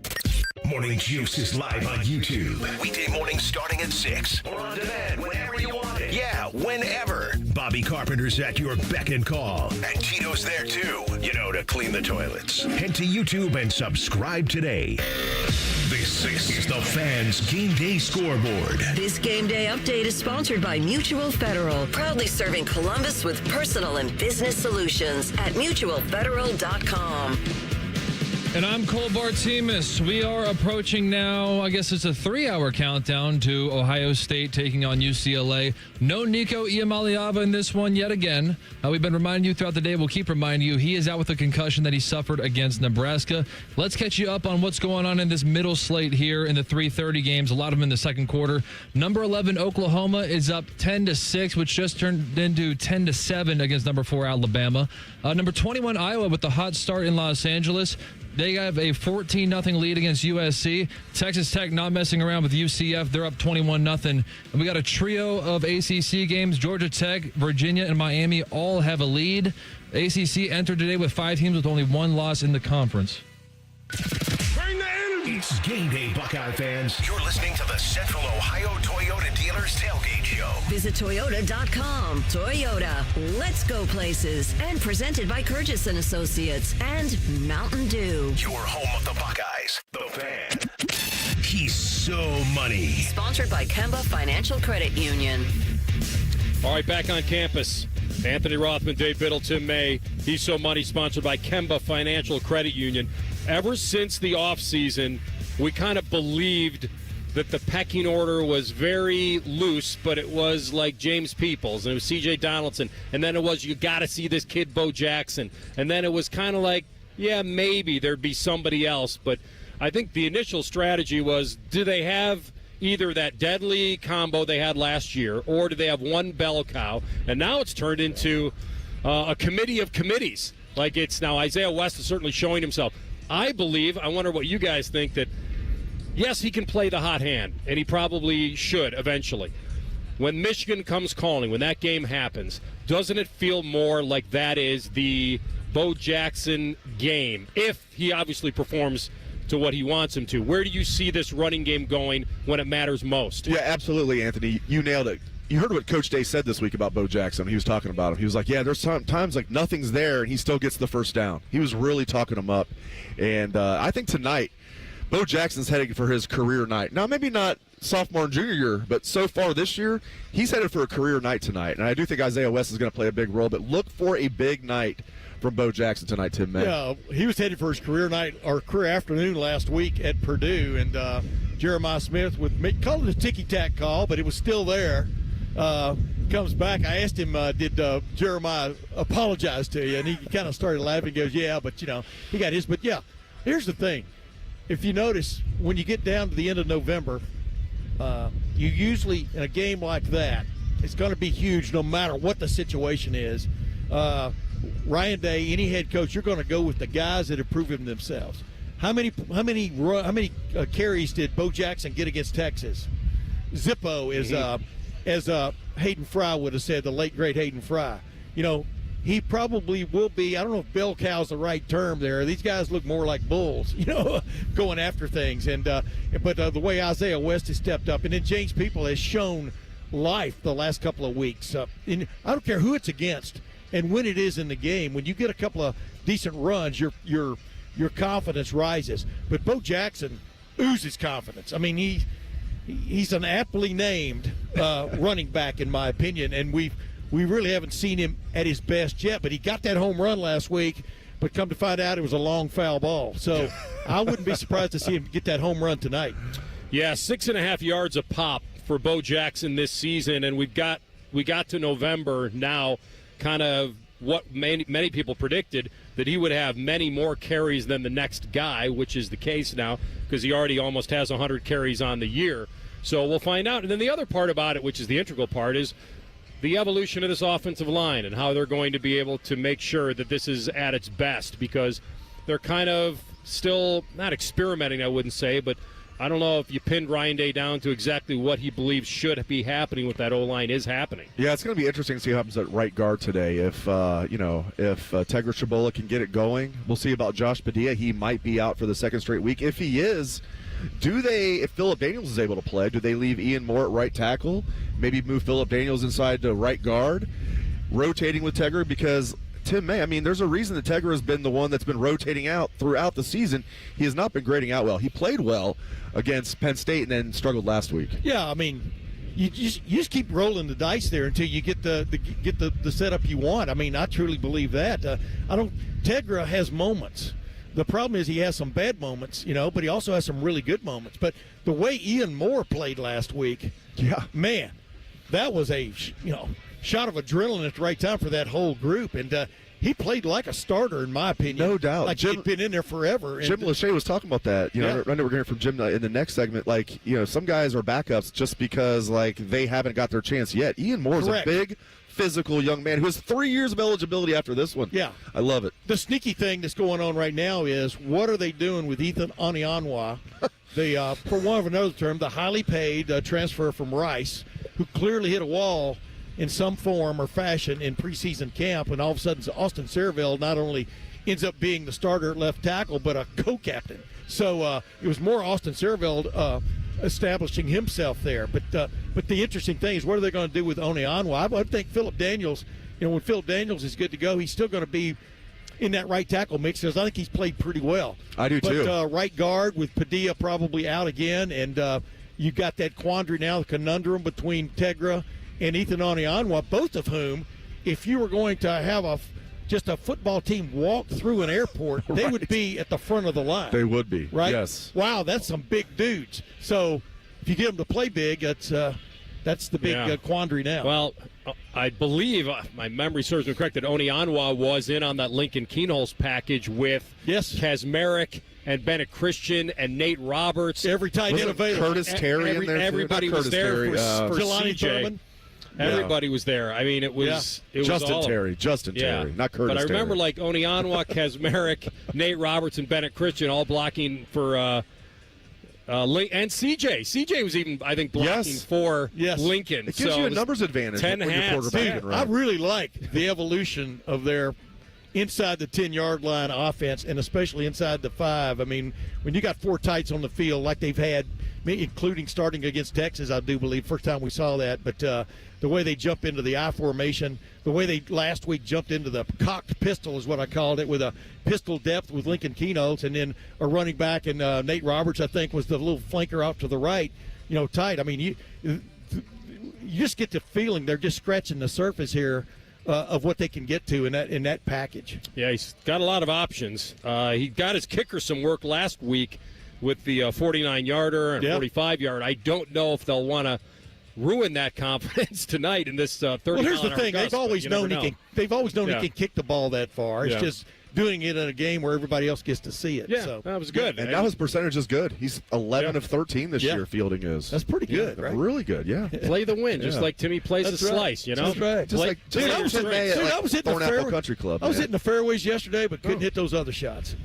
Morning Juice is live on YouTube. Weekday mornings starting at 6. Or on demand whenever you want it. Yeah, whenever. Bobby Carpenter's at your beck and call. And Tito's there too, you know, to clean the toilets. Head to YouTube and subscribe today. This is the Fans Game Day Scoreboard. This Game Day update is sponsored by Mutual Federal, proudly serving Columbus with personal and business solutions at mutualfederal.com. And I'm Cole Bartemus. We are approaching now, I guess it's a 3-hour countdown to Ohio State taking on UCLA. No Nico Iamaleava in this one yet again. We've been reminding you throughout the day. We'll keep reminding you he is out with a concussion that he suffered against Nebraska. Let's catch you up on what's going on in this middle slate here in the 3:30 games. A lot of them in the second quarter. Number 11, Oklahoma is up 10-6, which just turned into 10-7 against number 4, Alabama. Number 21, Iowa with the hot start in Los Angeles. They have a 14-0 lead against USC. Texas Tech not messing around with UCF. They're up 21-0. And we got a trio of ACC games. Georgia Tech, Virginia, and Miami all have a lead. ACC entered today with 5 teams with only 1 loss in the conference. Bring the energy. It's game day, Buckeye fans. You're listening to the Central Ohio Toyota Dealers Tailgate Show. Visit Toyota.com. Toyota, let's go places. And presented by Curtis & Associates and Mountain Dew. Your home of the Buckeyes, the Fan. He's so money. Sponsored by Kemba Financial Credit Union. All right, back on campus. Anthony Rothman, Dave Biddle, Tim May. He's So Money, sponsored by Kemba Financial Credit Union. Ever since the offseason, we kind of believed that the pecking order was very loose, but it was like James Peoples, and it was C.J. Donaldson, and then it was, you got to see this kid Bo Jackson, and then it was kind of like, yeah, maybe there'd be somebody else, but I think the initial strategy was, do they have either that deadly combo they had last year, or do they have one bell cow? And now it's turned into a committee of committees. Like, it's now Isaiah West is certainly showing himself. I believe, I wonder what you guys think, that yes, he can play the hot hand, and he probably should eventually. When Michigan comes calling, when that game happens, doesn't it feel more like that is the Bo Jackson game, if he obviously performs to what he wants him to? Where do you see this running game going when it matters most? Yeah, absolutely, Anthony. You nailed it. You heard what Coach Day said this week about Bo Jackson. He was talking about him. He was like, yeah, there's times like nothing's there, and he still gets the first down. He was really talking him up. And I think tonight, Bo Jackson's heading for his career night. Now, maybe not sophomore and junior year, but so far this year, he's headed for a career night tonight. And I do think Isaiah West is going to play a big role, but look for a big night from Bo Jackson tonight, Tim May. Yeah, he was headed for his career night or career afternoon last week at Purdue, and Jeremiah Smith called it a ticky-tack call, but it was still there. Comes back. I asked him, did Jeremiah apologize to you? And he kind of started laughing. He goes, yeah, but, he got his. But, yeah, here's the thing. If you notice, when you get down to the end of November, you usually, in a game like that, it's going to be huge no matter what the situation is. Ryan Day, any head coach, you're going to go with the guys that have proven themselves. How many carries did Bo Jackson get against Texas? Zippo is, as Hayden Fry would have said, the late great Hayden Fry. He probably will be. I don't know if bell cow's the right term there. These guys look more like bulls, going after things. And but the way Isaiah West has stepped up, and then James People has shown life the last couple of weeks. And I don't care who it's against and when it is in the game. When you get a couple of decent runs, your confidence rises. But Bo Jackson oozes confidence. I mean, he's an aptly named running back, in my opinion, and we really haven't seen him at his best yet. But he got that home run last week, but come to find out it was a long foul ball. So I wouldn't be surprised to see him get that home run tonight. Yeah, 6.5 yards a pop for Bo Jackson this season, and we got to November now, kind of what many people predicted, that he would have many more carries than the next guy, which is the case now because he already almost has 100 carries on the year. So we'll find out. And then the other part about it, which is the integral part, is the evolution of this offensive line and how they're going to be able to make sure that this is at its best, because they're kind of still not experimenting, I wouldn't say, but I don't know if you pinned Ryan Day down to exactly what he believes should be happening with that O-line is happening. Yeah, it's going to be interesting to see what happens at right guard today. If Tegra Chabola can get it going, we'll see about Josh Padilla. He might be out for the second straight week. If he is, if Phillip Daniels is able to play, do they leave Ian Moore at right tackle? Maybe move Phillip Daniels inside to right guard, rotating with Tegra, because Tim May, I mean, there's a reason that Tegra has been the one that's been rotating out throughout the season. He has not been grading out well. He played well against Penn State and then struggled last week. Yeah, I mean, you just keep rolling the dice there until you get the setup you want. I mean, I truly believe that. Tegra has moments. The problem is he has some bad moments, but he also has some really good moments. But the way Ian Moore played last week, yeah, man, that was a shot of adrenaline at the right time for that whole group. And he played like a starter, in my opinion. No doubt. Like he'd been in there forever. Jim Lachey was talking about that. I know we're going to hear from Jim in the next segment. Some guys are backups just because, they haven't got their chance yet. Ian Moore's a big physical young man who has 3 years of eligibility after this one. Yeah. I love it. The sneaky thing that's going on right now is what are they doing with Ethan Onianwa, the, for one of another term, the highly paid transfer from Rice, who clearly hit a wall in some form or fashion in preseason camp, and all of a sudden Austin Saraville not only ends up being the starter at left tackle, but a co-captain. So it was more Austin Saraville establishing himself there. But the interesting thing is, what are they going to do with Onianwa? I think Philip Daniels, when Philip Daniels is good to go, he's still going to be in that right tackle mix, because I think he's played pretty well. I do too. But right guard with Padilla probably out again, and you got that quandary now, the conundrum between Tegra and Ethan Onianwa, both of whom, if you were going to have just a football team walk through an airport, they would be at the front of the line. They would be, right? Yes. Wow, that's some big dudes. So if you get them to play big, that's the big quandary now. Well, I believe, my memory serves me correct, that Onianwa was in on that Lincoln Keenholz package with Kazmarek and Bennett Christian and Nate Roberts. Every tight end available. Curtis Terry in there, everybody was there for Jelani CJ. Thurman. Everybody was there. I mean, it was Justin all Terry, not Curtis. But I remember Terry. like Onianwa, Kazmarek, Nate Roberts, and Bennett Christian all blocking for and CJ. CJ was even, I think, blocking for Lincoln. It gives you a numbers advantage. 10 when you're hats. quarterbacking, right? I really like the evolution of their inside the 10-yard line offense, and especially inside the 5. I mean, when you got 4 tights on the field like they've had, including starting against Texas, I do believe, first time we saw that. But the way they jump into the I formation, the way they last week jumped into the cocked pistol is what I called it, with a pistol depth with Lincoln Keenholz, and then a running back, and Nate Roberts, I think, was the little flanker off to the right, tight. I mean, you just get the feeling they're just scratching the surface here of what they can get to in that package. Yeah, he's got a lot of options. He got his kicker some work last week with the 49-yarder and 45-yard. I don't know if they'll want to ruin that confidence tonight in this 30-mile-an-hour Well, here's the thing: they've always known he can kick the ball that far. It's just doing it in a game where everybody else gets to see it. Yeah, so. that was good. And now his percentage is good. He's 11 of 13 this year. Fielding is. That's pretty good, right? Really good. Yeah. Play the win, just like Timmy plays the slice. That's right. I was hitting the fairway. Country Club. I was hitting the fairways yesterday, but couldn't hit those other shots.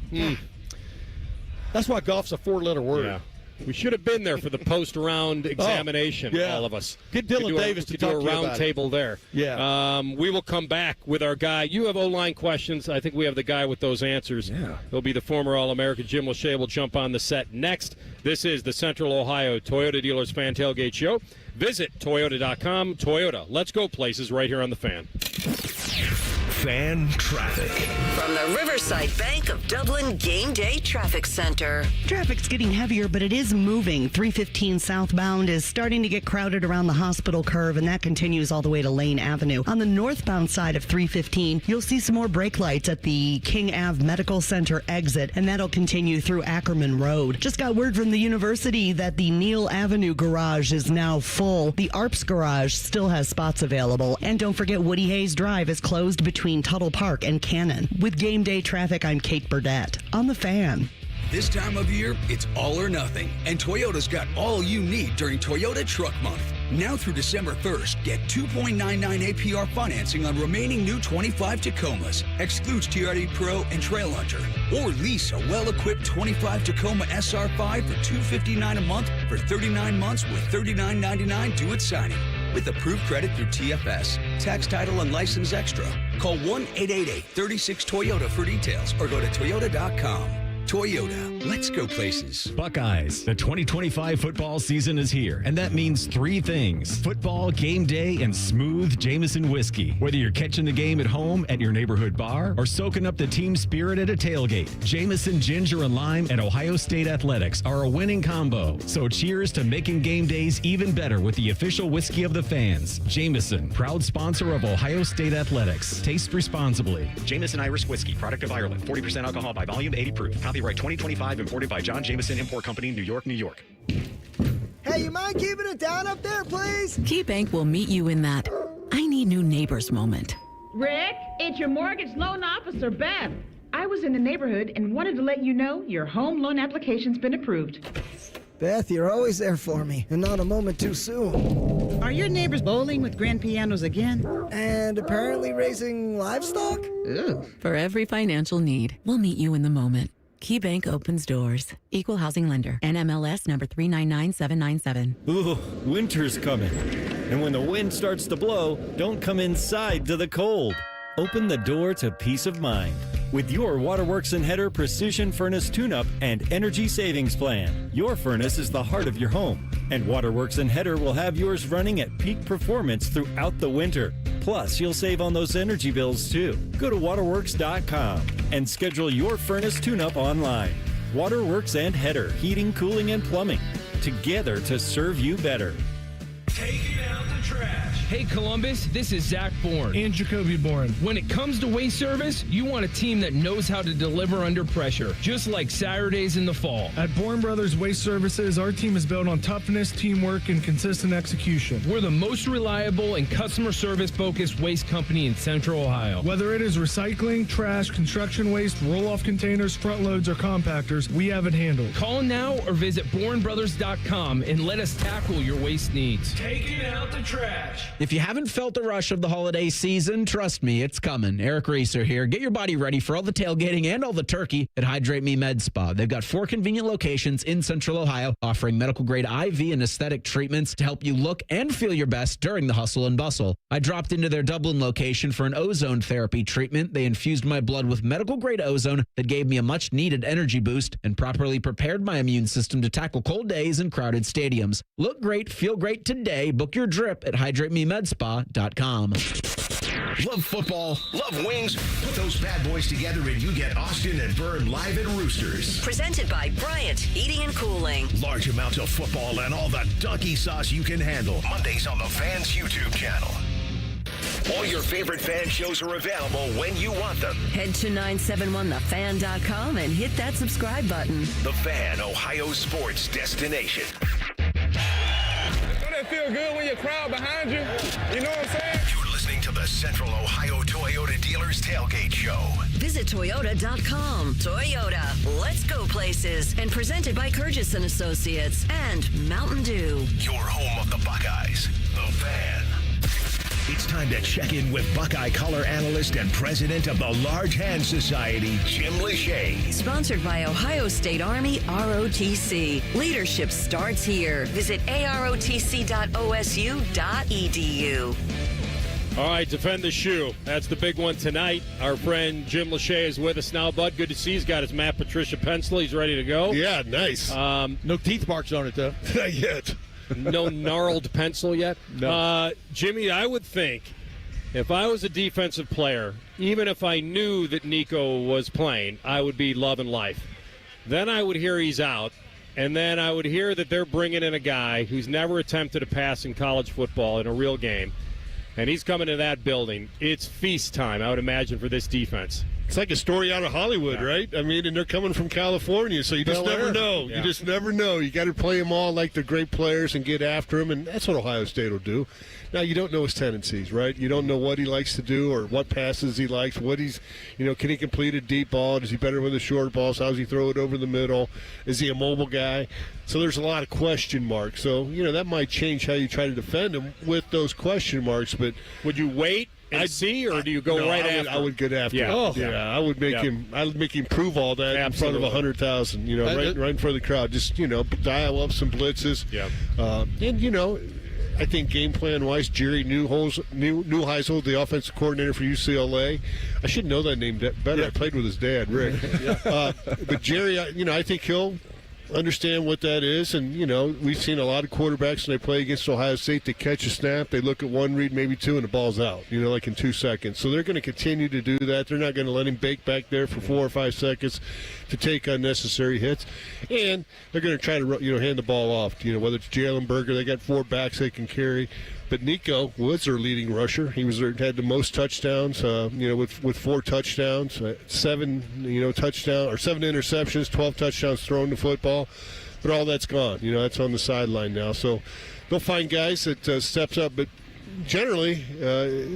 That's why golf's a 4-letter word. Yeah. We should have been there for the post-round examination, all of us. Get Dylan Davis to talk to you about it. do a round table there. Yeah. We will come back with our guy. You have O-line questions. I think we have the guy with those answers. Yeah. He'll be the former All-American. Jim Lachey will jump on the set next. This is the Central Ohio Toyota Dealers Fan Tailgate Show. Visit Toyota.com. Toyota, let's go places right here on the Fan. Fan traffic. From the Riverside Bank of Dublin Game Day Traffic Center. Traffic's getting heavier, but it is moving. 315 southbound is starting to get crowded around the hospital curve, and that continues all the way to Lane Avenue. On the northbound side of 315, you'll see some more brake lights at the King Ave Medical Center exit, and that'll continue through Ackerman Road. Just got word from the university that the Neal Avenue garage is now full. The ARPS garage still has spots available. And don't forget, Woody Hayes Drive is closed between Tuttle Park and Cannon. With Game Day Traffic, I'm Kate Burdett on The Fan. This time of year, it's all or nothing, and Toyota's got all you need during Toyota Truck Month. Now through December 1st, get 2.99 APR financing on remaining new 25 Tacomas, excludes TRD Pro and Trail Hunter, or lease a well-equipped 25 Tacoma SR5 for $259 a month for 39 months with $39.99 due at signing. With approved credit through TFS, tax title and license extra. Call 1-888-36-TOYOTA for details or go to toyota.com. Toyota, let's go places. Buckeyes, the 2025 football season is here, and that means 3 things: football, game day, and smooth Jameson whiskey. Whether you're catching the game at home, at your neighborhood bar, or soaking up the team spirit at a tailgate, Jameson Ginger and Lime and Ohio State Athletics are a winning combo. So cheers to making game days even better with the official whiskey of the fans. Jameson, proud sponsor of Ohio State Athletics. Taste responsibly. Jameson Irish Whiskey, product of Ireland, 40% alcohol by volume, 80 proof. Copyright 2025, imported by John Jameson Import Company, New York, New York. Hey, you mind keeping it down up there, please? KeyBank will meet you in that I need new neighbors moment. Rick, it's your mortgage loan officer, Beth. I was in the neighborhood and wanted to let you know your home loan application's been approved. Beth, you're always there for me, and not a moment too soon. Are your neighbors bowling with grand pianos again? And apparently raising livestock? Ooh. For every financial need, we'll meet you in the moment. KeyBank opens doors. Equal housing lender. NMLS number 399797. Ooh, winter's coming. And when the wind starts to blow, don't come inside to the cold. Open the door to peace of mind with your Waterworks and Header Precision Furnace Tune-Up and Energy Savings Plan. Your furnace is the heart of your home, and Waterworks and Header will have yours running at peak performance throughout the winter. Plus, you'll save on those energy bills too. Go to waterworks.com and schedule your furnace tune-up online. Waterworks and Header, heating, cooling, and plumbing, together to serve you better. Taking out the trash. Hey, Columbus, this is Zach Bourne. And Jacoby Bourne. When it comes to waste service, you want a team that knows how to deliver under pressure, just like Saturdays in the fall. At Bourne Brothers Waste Services, our team is built on toughness, teamwork, and consistent execution. We're the most reliable and customer service-focused waste company in Central Ohio. Whether it is recycling, trash, construction waste, roll-off containers, front loads, or compactors, we have it handled. Call now or visit BourneBrothers.com and let us tackle your waste needs. Taking out the trash. If you haven't felt the rush of the holiday season, trust me, it's coming. Eric Reeser here. Get your body ready for all the tailgating and all the turkey at Hydrate Me Med Spa. They've got 4 convenient locations in Central Ohio offering medical-grade IV and aesthetic treatments to help you look and feel your best during the hustle and bustle. I dropped into their Dublin location for an ozone therapy treatment. They infused my blood with medical-grade ozone that gave me a much-needed energy boost and properly prepared my immune system to tackle cold days and crowded stadiums. Look great, feel great today. Book your drip at HydrateMeMedSpa.com. Love football, love wings? Put those bad boys together and you get Austin and Vern live at Roosters. Presented by Bryant Heating and Cooling. Large amounts of football and all the donkey sauce you can handle. Mondays on the Fans YouTube channel. All your favorite fan shows are available when you want them. Head to 971thefan.com and hit that subscribe button. The Fan, Ohio sports destination. Don't it feel good when your crowd behind you? You know what I'm saying? You're listening to the Central Ohio Toyota Dealers Tailgate Show. Visit Toyota.com. Toyota, let's go places. And presented by Curtis & Associates and Mountain Dew. Your home of the Buckeyes, The Fan. It's time to check in with Buckeye color analyst and president of the Large Hand Society, Jim Lachey. Sponsored by Ohio State Army ROTC. Leadership starts here. Visit arotc.osu.edu. All right, defend the shoe. That's the big one tonight. Our friend Jim Lachey is with us now, Bud. Good to see you. He's got his Matt Patricia pencil. He's ready to go. Yeah, nice. No teeth marks on it, though. Not yet. No gnarled pencil yet? No. Jimmy, I would think if I was a defensive player, even if I knew that Nico was playing, I would be loving life. Then I would hear he's out, and then I would hear that they're bringing in a guy who's never attempted a pass in college football in a real game, and he's coming to that building. It's feast time, I would imagine, for this defense. It's like a story out of Hollywood, right? I mean, and they're coming from California, so you just never know. Yeah. You just never know. You got to play them all like they're great players and get after them, and that's what Ohio State will do. Now, you don't know his tendencies, right? You don't know what he likes to do or what passes he likes, what he's, can he complete a deep ball? Is he better with a short ball? So how does he throw it over the middle? Is he a mobile guy? So there's a lot of question marks. So, that might change how you try to defend him with those question marks. But would you wait and see, or do you go after? I would get after him. Yeah. I would make him. I would make him prove all that in front of 100,000. Right in front of the crowd. Just dial up some blitzes. Yeah. I think game plan wise, Jerry Neuheisel, the offensive coordinator for UCLA. I should know that name better. I played with his dad, Rick. But Jerry, I think he'll understand what that is, and we've seen a lot of quarterbacks when they play against Ohio State. They catch a snap, they look at one read, maybe two, and the ball's out. Like in 2 seconds. So they're going to continue to do that. They're not going to let him bake back there for 4 or 5 seconds to take unnecessary hits, and they're going to try to hand the ball off. Whether it's Jalen Berger, they got 4 backs they can carry. But Nico was their leading rusher. He had the most touchdowns, with 4 touchdowns, 7 interceptions, 12 touchdowns thrown the football. But all that's gone. That's on the sideline now. So they'll find guys that steps up. But generally,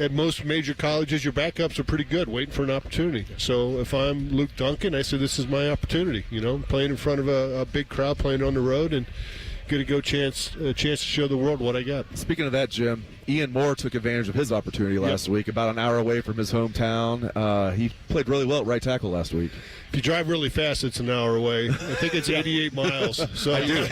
at most major colleges, your backups are pretty good, waiting for an opportunity. So if I'm Luke Duncan, I say this is my opportunity. Playing in front of a big crowd, playing on the road, and get a chance to show the world what I got. Speaking of that, Jim, Ian Moore took advantage of his opportunity last week, about an hour away from his hometown. He played really well at right tackle last week. If you drive really fast, it's an hour away. I think it's 88 miles. So I do.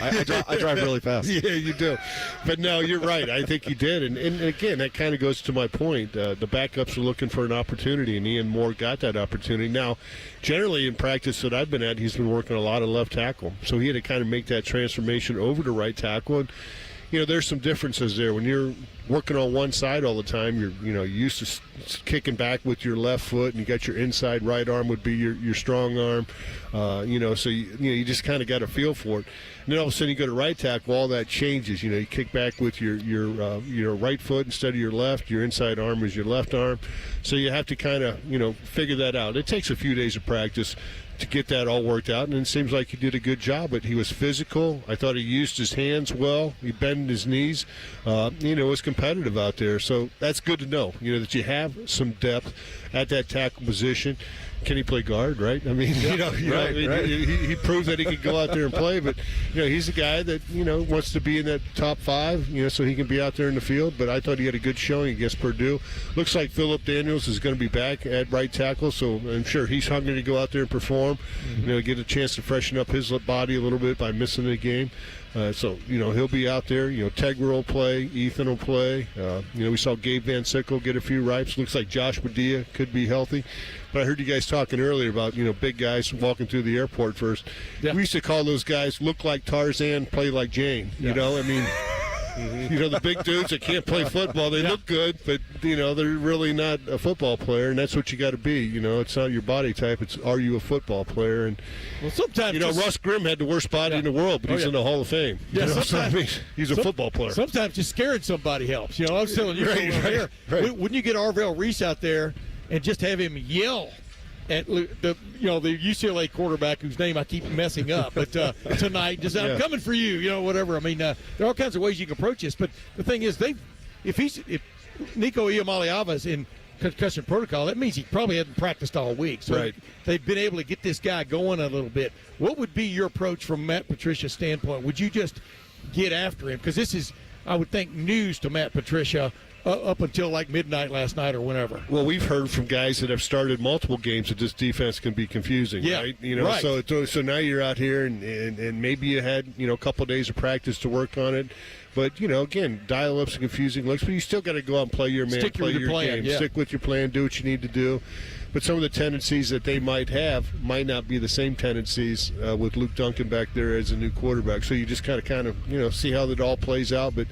I drive really fast. Yeah, you do. But no, you're right. I think he did. And again, that kind of goes to my point. The backups are looking for an opportunity, and Ian Moore got that opportunity. Now, generally in practice that I've been at, he's been working a lot of left tackle. So he had to kind of make that transformation over to right tackle. And there's some differences there. When you're working on one side all the time, you're used to kicking back with your left foot, and you got your inside right arm would be your strong arm. So you just kind of got a feel for it. And then all of a sudden you go to right tackle, all that changes. You kick back with your right foot instead of your left. Your inside arm is your left arm. So you have to kind of figure that out. It takes a few days of practice to get that all worked out, and it seems like he did a good job. But he was physical. I thought he used his hands well. He bent his knees. Was competitive out there. So that's good to know. That you have some depth at that tackle position. Can he play guard? Right? I mean, right. He proved that he could go out there and play. But he's a guy that wants to be in that top 5. So he can be out there in the field. But I thought he had a good showing against Purdue. Looks like Phillip Daniels is going to be back at right tackle. So I'm sure he's hungry to go out there and perform. Get a chance to freshen up his body a little bit by missing the game. So he'll be out there. Tegra will play. Ethan will play. We saw Gabe Van Sickle get a few reps. Looks like Josh Padilla could be healthy. But I heard you guys talking earlier about, big guys walking through the airport first. Yeah. We used to call those guys look like Tarzan, play like Jane. The big dudes that can't play football, they look good, but, they're really not a football player, and that's what you got to be. It's not your body type. It's, are you a football player? And, sometimes Russ Grimm had the worst body in the world, but he's in the Hall of Fame. Yeah, he's a football player. Sometimes just scaring somebody helps. I was telling you here, wouldn't you get Arvell Reese out there and just have him yell at the UCLA quarterback whose name I keep messing up, but tonight, just I'm coming for you, whatever. I mean, there are all kinds of ways you can approach this, but the thing is, if Nico Iamaleava is in concussion protocol, that means he probably hasn't practiced all week. So they've been able to get this guy going a little bit. What would be your approach from Matt Patricia's standpoint? Would you just get after him? Because this is, I would think, news to Matt Patricia. Up until like midnight last night or whenever. Well, we've heard from guys that have started multiple games that this defense can be confusing, right? Right. So now you're out here and maybe you had, a couple of days of practice to work on it. But, again, dial up some confusing looks, but you still got to go out and play your man, play your game. Yeah. Stick with your plan, do what you need to do. But some of the tendencies that they might have might not be the same tendencies with Luke Duncan back there as a new quarterback. So you just kind of see how that all plays out. But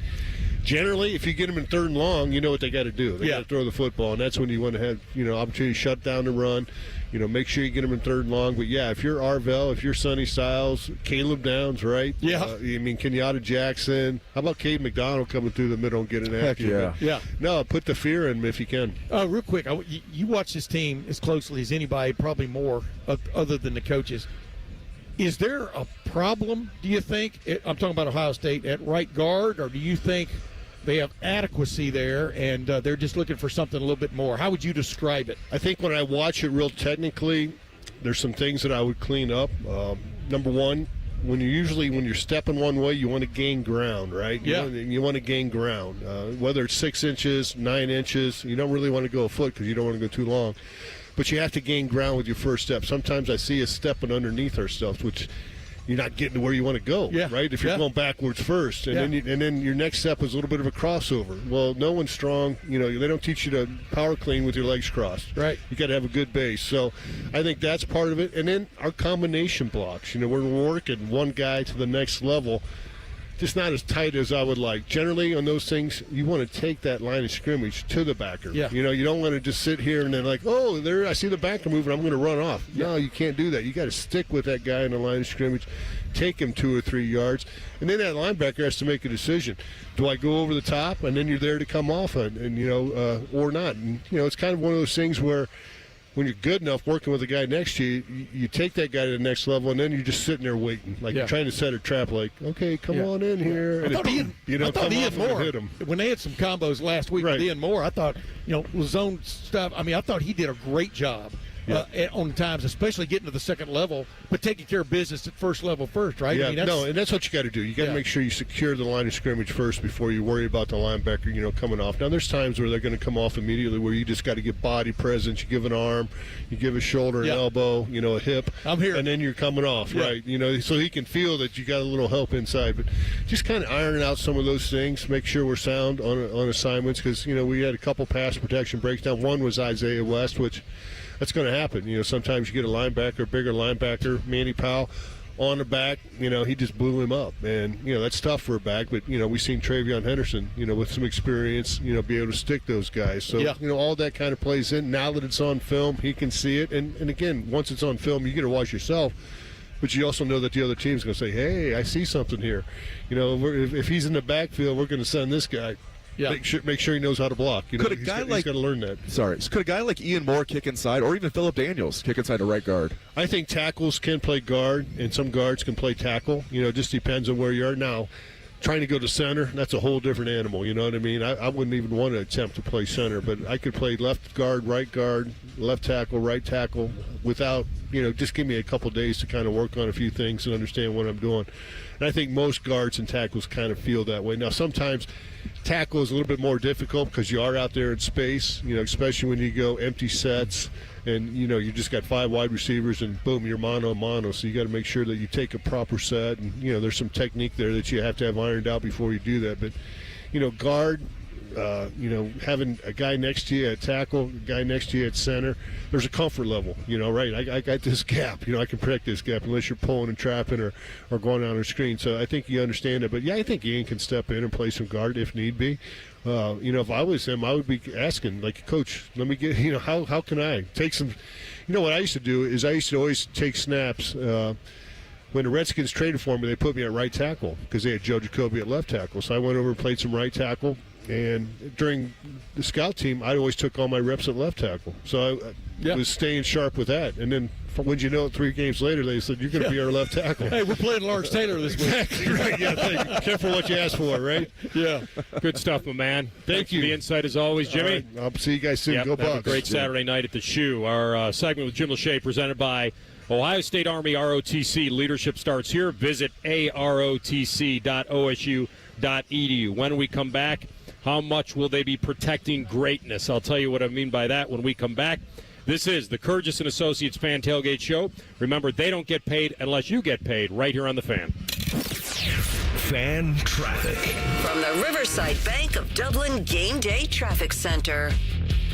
generally, if you get them in 3rd and long, you know what they got to do. They got to throw the football, and that's when you want to have opportunity to shut down the run. Make sure you get them in 3rd and long. But if you're Arvell, if you're Sonny Styles, Caleb Downs, right? Yeah. Kenyatta Jackson. How about Cade McDonald coming through the middle and getting after you? Yeah. No, put the fear in them if you can. Real quick, you watch this team as closely as anybody, probably more, other than the coaches. Is there a problem, do you think? I'm talking about Ohio State at right guard, or do you think they have adequacy there and they're just looking for something a little bit more? How would you describe it? I think when I watch it real technically, there's some things that I would clean up. Number one, when you're stepping one way, you want to gain ground, right? You want to gain ground. Whether it's 6 inches, 9 inches, you don't really want to go a foot because you don't want to go too long. But you have to gain ground with your first step. Sometimes I see us stepping underneath ourselves, which you're not getting to where you want to go, right? If you're going backwards first, and then your next step is a little bit of a crossover. Well, no one's strong. They don't teach you to power clean with your legs crossed. Right. You got to have a good base. So I think that's part of it. And then our combination blocks. We're working one guy to the next level. Just not as tight as I would like. Generally, on those things, you want to take that line of scrimmage to the backer. Yeah. You don't want to just sit here and then there, I see the backer moving, I'm going to run off. Yeah. No, you can't do that. You got to stick with that guy in the line of scrimmage, take him 2 or 3 yards, and then that linebacker has to make a decision. Do I go over the top, and then you're there to come off, or not? And, it's kind of one of those things where when you're good enough working with the guy next to you, you take that guy to the next level, and then you're just sitting there waiting. Like you're trying to set a trap, like, okay, come on in here. And Ian Moore, hit him. when they had some combos last week with Ian Moore, I thought, zone stuff, I thought he did a great job. On times, especially getting to the second level, but taking care of business at first level first, right? Yeah, and that's what you got to do. You got to make sure you secure the line of scrimmage first before you worry about the linebacker, coming off. Now, there's times where they're going to come off immediately where you just got to get body presence. You give an arm, you give a shoulder, an elbow, a hip. I'm here. And then you're coming off, right? So he can feel that you got a little help inside. But just kind of ironing out some of those things, make sure we're sound on assignments because, we had a couple pass protection breakdown. One was Isaiah West, which – that's going to happen. Sometimes you get a linebacker, bigger linebacker, Manny Powell, on the back. He just blew him up. And, that's tough for a back. But, we've seen Travion Henderson, with some experience, be able to stick those guys. So, all that kind of plays in. Now that it's on film, he can see it. And again, once it's on film, you get to watch yourself. But you also know that the other team's going to say, hey, I see something here. If he's in the backfield, we're going to send this guy. Yeah. Make sure he knows how to block. He's got to learn that. Could a guy like Ian Moore kick inside, or even Phillip Daniels kick inside to right guard? I think tackles can play guard, and some guards can play tackle. It just depends on where you are. Now, trying to go to center, that's a whole different animal. You know what I mean? I wouldn't even want to attempt to play center, but I could play left guard, left tackle, right tackle without, just give me a couple days to kind of work on a few things and understand what I'm doing. And I think most guards and tackles kind of feel that way. Now, sometimes tackle is a little bit more difficult because you are out there in space, especially when you go empty sets and, you just got 5 wide receivers and, boom, you're mano-a-mano. So you got to make sure that you take a proper set. And, there's some technique there that you have to have ironed out before you do that. But, guard, having a guy next to you at tackle, a guy next to you at center, there's a comfort level, right? I got this gap, I can protect this gap unless you're pulling and trapping or going on a screen. So I think you understand it. But, I think Ian can step in and play some guard if need be. If I was him, I would be asking, like, Coach, let me get, how can I take some, what I used to do is I used to always take snaps. When the Redskins traded for me, they put me at right tackle because they had Joe Jacoby at left tackle. So I went over and played some right tackle. And during the scout team, I always took all my reps at left tackle. So I was staying sharp with that. And then, when 3 games later, they said, you're going to be our left tackle. Hey, we're playing Lawrence Taylor this week. Exactly right. Yeah, careful what you ask for, right? Yeah. Good stuff, my man. Thank you. For the insight as always, Jimmy. Right. I'll see you guys soon. Go Bucs. Have a great Saturday night at the Shoe. Our segment with Jim Lachey presented by Ohio State Army ROTC. Leadership starts here. Visit arotc.osu.edu. When we come back, how much will they be protecting greatness? I'll tell you what I mean by that when we come back. This is the Curtis & Associates Fan Tailgate Show. Remember, they don't get paid unless you get paid right here on The Fan. Fan traffic. From the Riverside Bank of Dublin Game Day Traffic Center.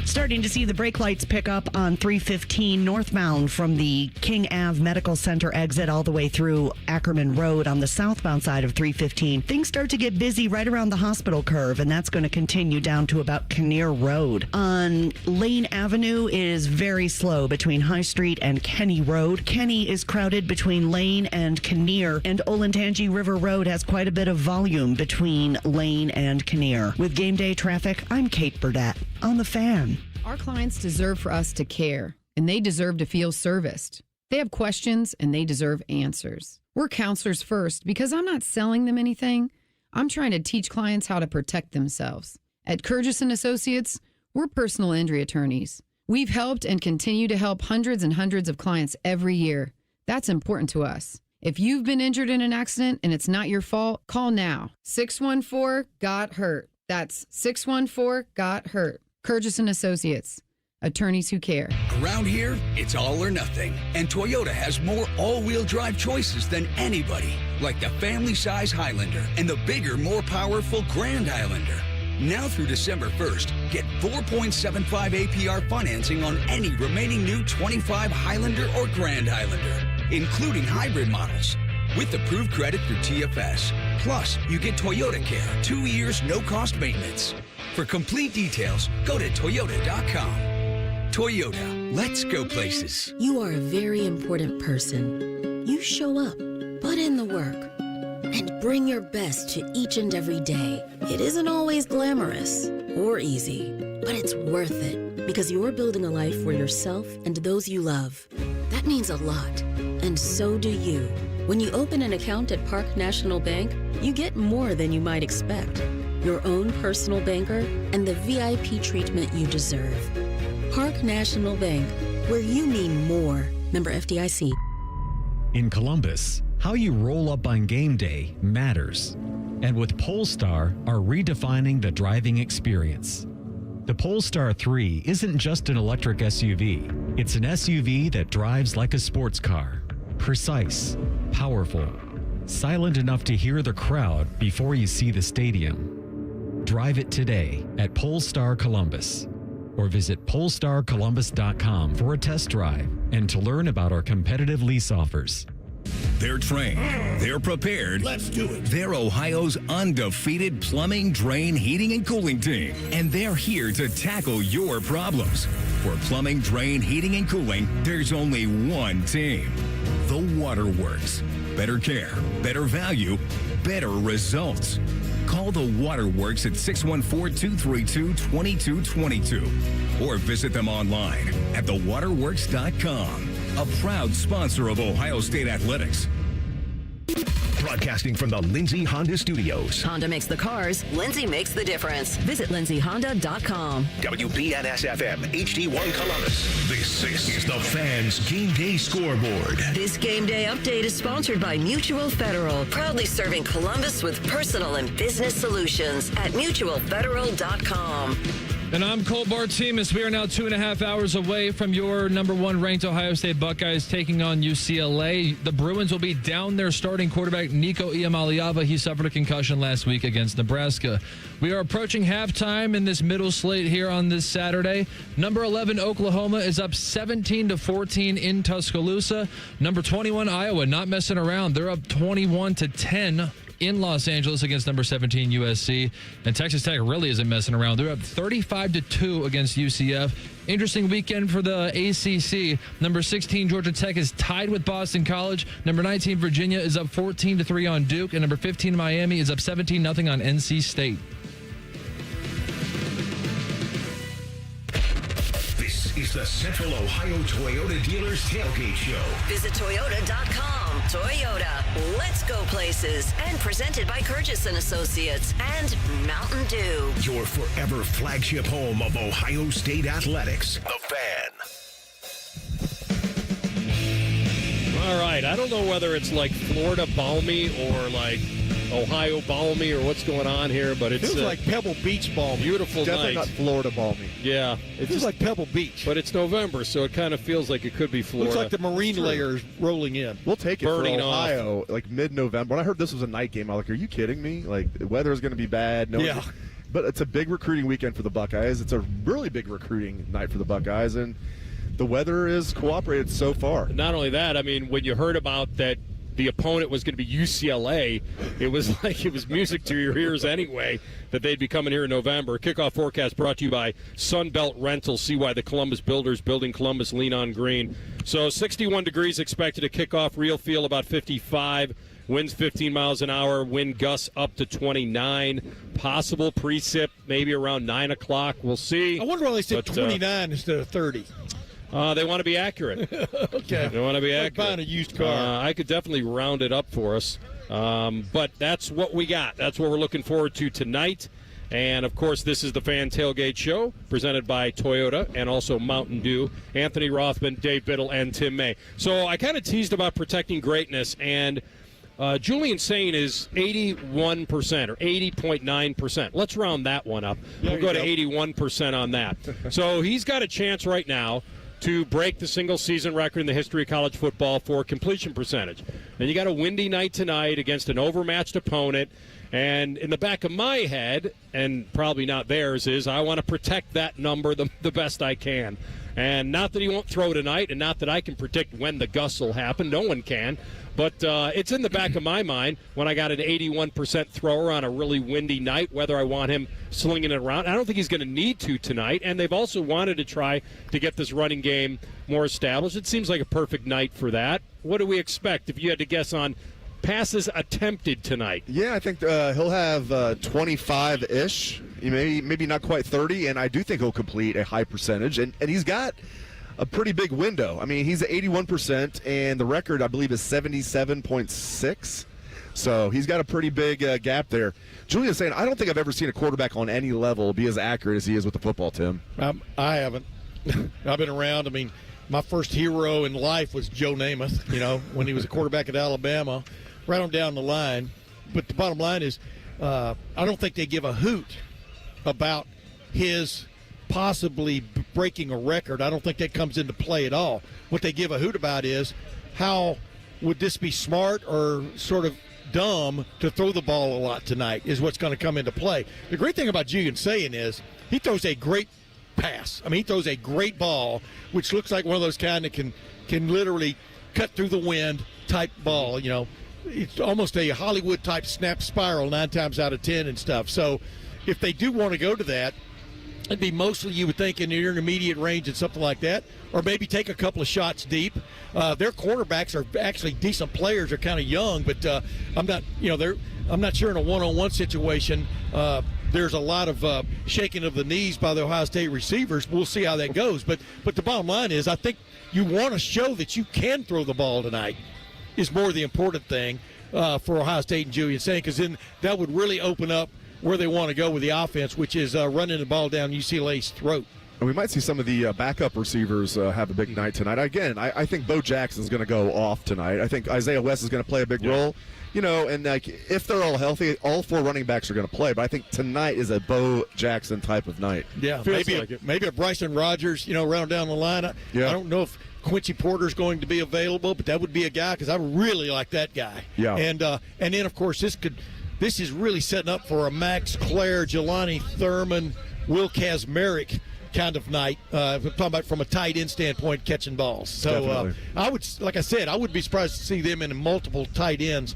Starting to see the brake lights pick up on 315 northbound from the King Ave Medical Center exit all the way through Ackerman Road on the southbound side of 315. Things start to get busy right around the hospital curve, and that's going to continue down to about Kinnear Road. On Lane Avenue, it is very slow between High Street and Kenny Road. Kenny is crowded between Lane and Kinnear, and Olentangy River Road has quite a bit of volume between Lane and Kinnear. With Game Day Traffic, I'm Kate Burdett on The Fan. Our clients deserve for us to care, and they deserve to feel serviced. They have questions, and they deserve answers. We're counselors first because I'm not selling them anything. I'm trying to teach clients how to protect themselves. At Curtis & Associates, we're personal injury attorneys. We've helped and continue to help hundreds and hundreds of clients every year. That's important to us. If you've been injured in an accident and it's not your fault, call now. 614-GOT-HURT. That's 614-GOT-HURT. Curtis & Associates, attorneys who care. Around here, it's all or nothing. And Toyota has more all-wheel drive choices than anybody. Like the family-size Highlander and the bigger, more powerful Grand Highlander. Now through December 1st, get 4.75 APR financing on any remaining new 25 Highlander or Grand Highlander, including hybrid models. With approved credit through TFS. Plus, you get Toyota Care, 2 years, no-cost maintenance. For complete details, go to Toyota.com. Toyota, let's go places. You are a very important person. You show up, put in the work, and bring your best to each and every day. It isn't always glamorous or easy. But it's worth it because you're building a life for yourself and those you love. That means a lot, and so do you. When you open an account at Park National Bank, you get more than you might expect. Your own personal banker and the VIP treatment you deserve. Park National Bank, where you mean more. Member FDIC. In Columbus, how you roll up on game day matters. And with Polestar are redefining the driving experience. The Polestar 3 isn't just an electric SUV. It's an SUV that drives like a sports car. Precise, powerful, silent enough to hear the crowd before you see the stadium. Drive it today at Polestar Columbus or visit polestarcolumbus.com for a test drive and to learn about our competitive lease offers. They're trained. They're prepared. Let's do it. They're Ohio's undefeated plumbing, drain, heating, and cooling team. And they're here to tackle your problems. For plumbing, drain, heating, and cooling, there's only one team. The Waterworks. Better care, better value, better results. Call the Waterworks at 614-232-2222 or visit them online at thewaterworks.com. A proud sponsor of Ohio State Athletics. Broadcasting from the Lindsay Honda Studios. Honda makes the cars. Lindsay makes the difference. Visit lindsayhonda.com. WBNS-FM, HD1 Columbus. This is the Fans Game Day Scoreboard. This game day update is sponsored by Mutual Federal, proudly serving Columbus with personal and business solutions at mutualfederal.com. And I'm Cole Bartemus. We are now 2.5 hours away from your number one ranked Ohio State Buckeyes taking on UCLA. The Bruins will be down their starting quarterback, Nico Iamaleava. He suffered a concussion last week against Nebraska. We are approaching halftime in this middle slate here on this Saturday. Number 11, Oklahoma, is up 17-14 in Tuscaloosa. Number 21, Iowa, not messing around. They're up 21-10 in Los Angeles against number 17 USC. And Texas Tech really isn't messing around. They're up 35-2 against UCF. Interesting weekend for the ACC. Number 16 Georgia Tech is tied with Boston College. Number 19 Virginia is up 14-3 on Duke, and number 15 Miami is up 17-0 on NC State. This is the Central Ohio Toyota Dealers Tailgate Show. Visit Toyota.com. Toyota, let's go places. And presented by Curtis & Associates and Mountain Dew. Your forever flagship home of Ohio State Athletics. The Fan. All right. I don't know whether it's like Florida balmy or like Ohio balmy or what's going on here, but it feels like Pebble Beach balmy. Beautiful Definitely night. not Florida balmy. Yeah. It feels like Pebble Beach. But it's November, so it kind of feels like it could be Florida. Looks like the marine layers rolling in. We'll take it Burning for Ohio, like mid-November. When I heard this was a night game, I was like, are you kidding me? Like, the weather is going to be bad. Yeah. But it's a big recruiting weekend for the Buckeyes. It's a really big recruiting night for the Buckeyes, and the weather is cooperated so far. Not only that, I mean, when you heard about that the opponent was going to be UCLA, it was like it was music to your ears anyway that they'd be coming here in November. Kickoff forecast brought to you by Sunbelt Rental. See why the Columbus Builders building Columbus lean on green. So 61 degrees expected to kick off. Real feel about 55. Winds 15 miles an hour. Wind gusts up to 29. Possible precip maybe around 9 o'clock. We'll see. I wonder why they said 29 instead of 30. They want to be accurate. Okay. They want to be like accurate. buying a used car. I could definitely round it up for us. But that's what we got. That's what we're looking forward to tonight. And, of course, this is the Fan Tailgate Show presented by Toyota and also Mountain Dew. Anthony Rothman, Dave Biddle, and Tim May. So I kind of teased about protecting greatness, and Julian Sain is 81% or 80.9%. Let's round that one up. We'll go to 81% on that. So he's got a chance right now to break the single-season record in the history of college football for completion percentage. And you got a windy night tonight against an overmatched opponent. And in the back of my head, and probably not theirs, is I want to protect that number the best I can. And not that he won't throw tonight, and not that I can predict when the gusts will happen. No one can. But it's in the back of my mind when I got an 81% thrower on a really windy night, whether I want him slinging it around. I don't think he's going to need to tonight. And they've also wanted to try to get this running game more established. It seems like a perfect night for that. What do we expect if you had to guess on passes attempted tonight? Yeah, I think he'll have 25-ish. maybe not quite 30, and I do think he'll complete a high percentage. And he's got a pretty big window. I mean, he's at 81%, and the record, I believe, is 77.6. So he's got a pretty big gap there. Julian's saying, I don't think I've ever seen a quarterback on any level be as accurate as he is with the football, Tim. I haven't. I've been around. I mean, my first hero in life was Joe Namath, when he was a quarterback at Alabama, right on down the line. But the bottom line is, I don't think they give a hoot about his possibly breaking a record. I don't think that comes into play at all. What they give a hoot about is how would this be smart or sort of dumb to throw the ball a lot tonight is what's going to come into play. The great thing about Julian saying is he throws a great pass. I mean, he throws a great ball, which looks like one of those kind that can literally cut through the wind type ball. It's almost a Hollywood type snap spiral 9 times out of 10 and stuff. So if they do want to go to that, it'd be mostly, you would think, in the intermediate range and something like that, or maybe take a couple of shots deep. Their quarterbacks are actually decent players. They're kind of young, but I'm not sure in a one-on-one situation. There's a lot of shaking of the knees by the Ohio State receivers. We'll see how that goes. But the bottom line is, I think you want to show that you can throw the ball tonight is more the important thing for Ohio State and Julian saying, because then that would really open up where they want to go with the offense, which is running the ball down UCLA's throat. And we might see some of the backup receivers have a big night tonight. Again, I think Bo Jackson's going to go off tonight. I think Isaiah West is going to play a big role. And if they're all healthy, all 4 running backs are going to play. But I think tonight is a Bo Jackson type of night. Yeah, maybe a Bryson Rogers, round down the line. I don't know if Quincy Porter's going to be available, but that would be a guy because I really like that guy. Yeah. And then, of course, this is really setting up for a Max Clare, Jelani Thurman, Will Kazmarek kind of night. We're talking about from a tight end standpoint, catching balls. So I would be surprised to see them in multiple tight ends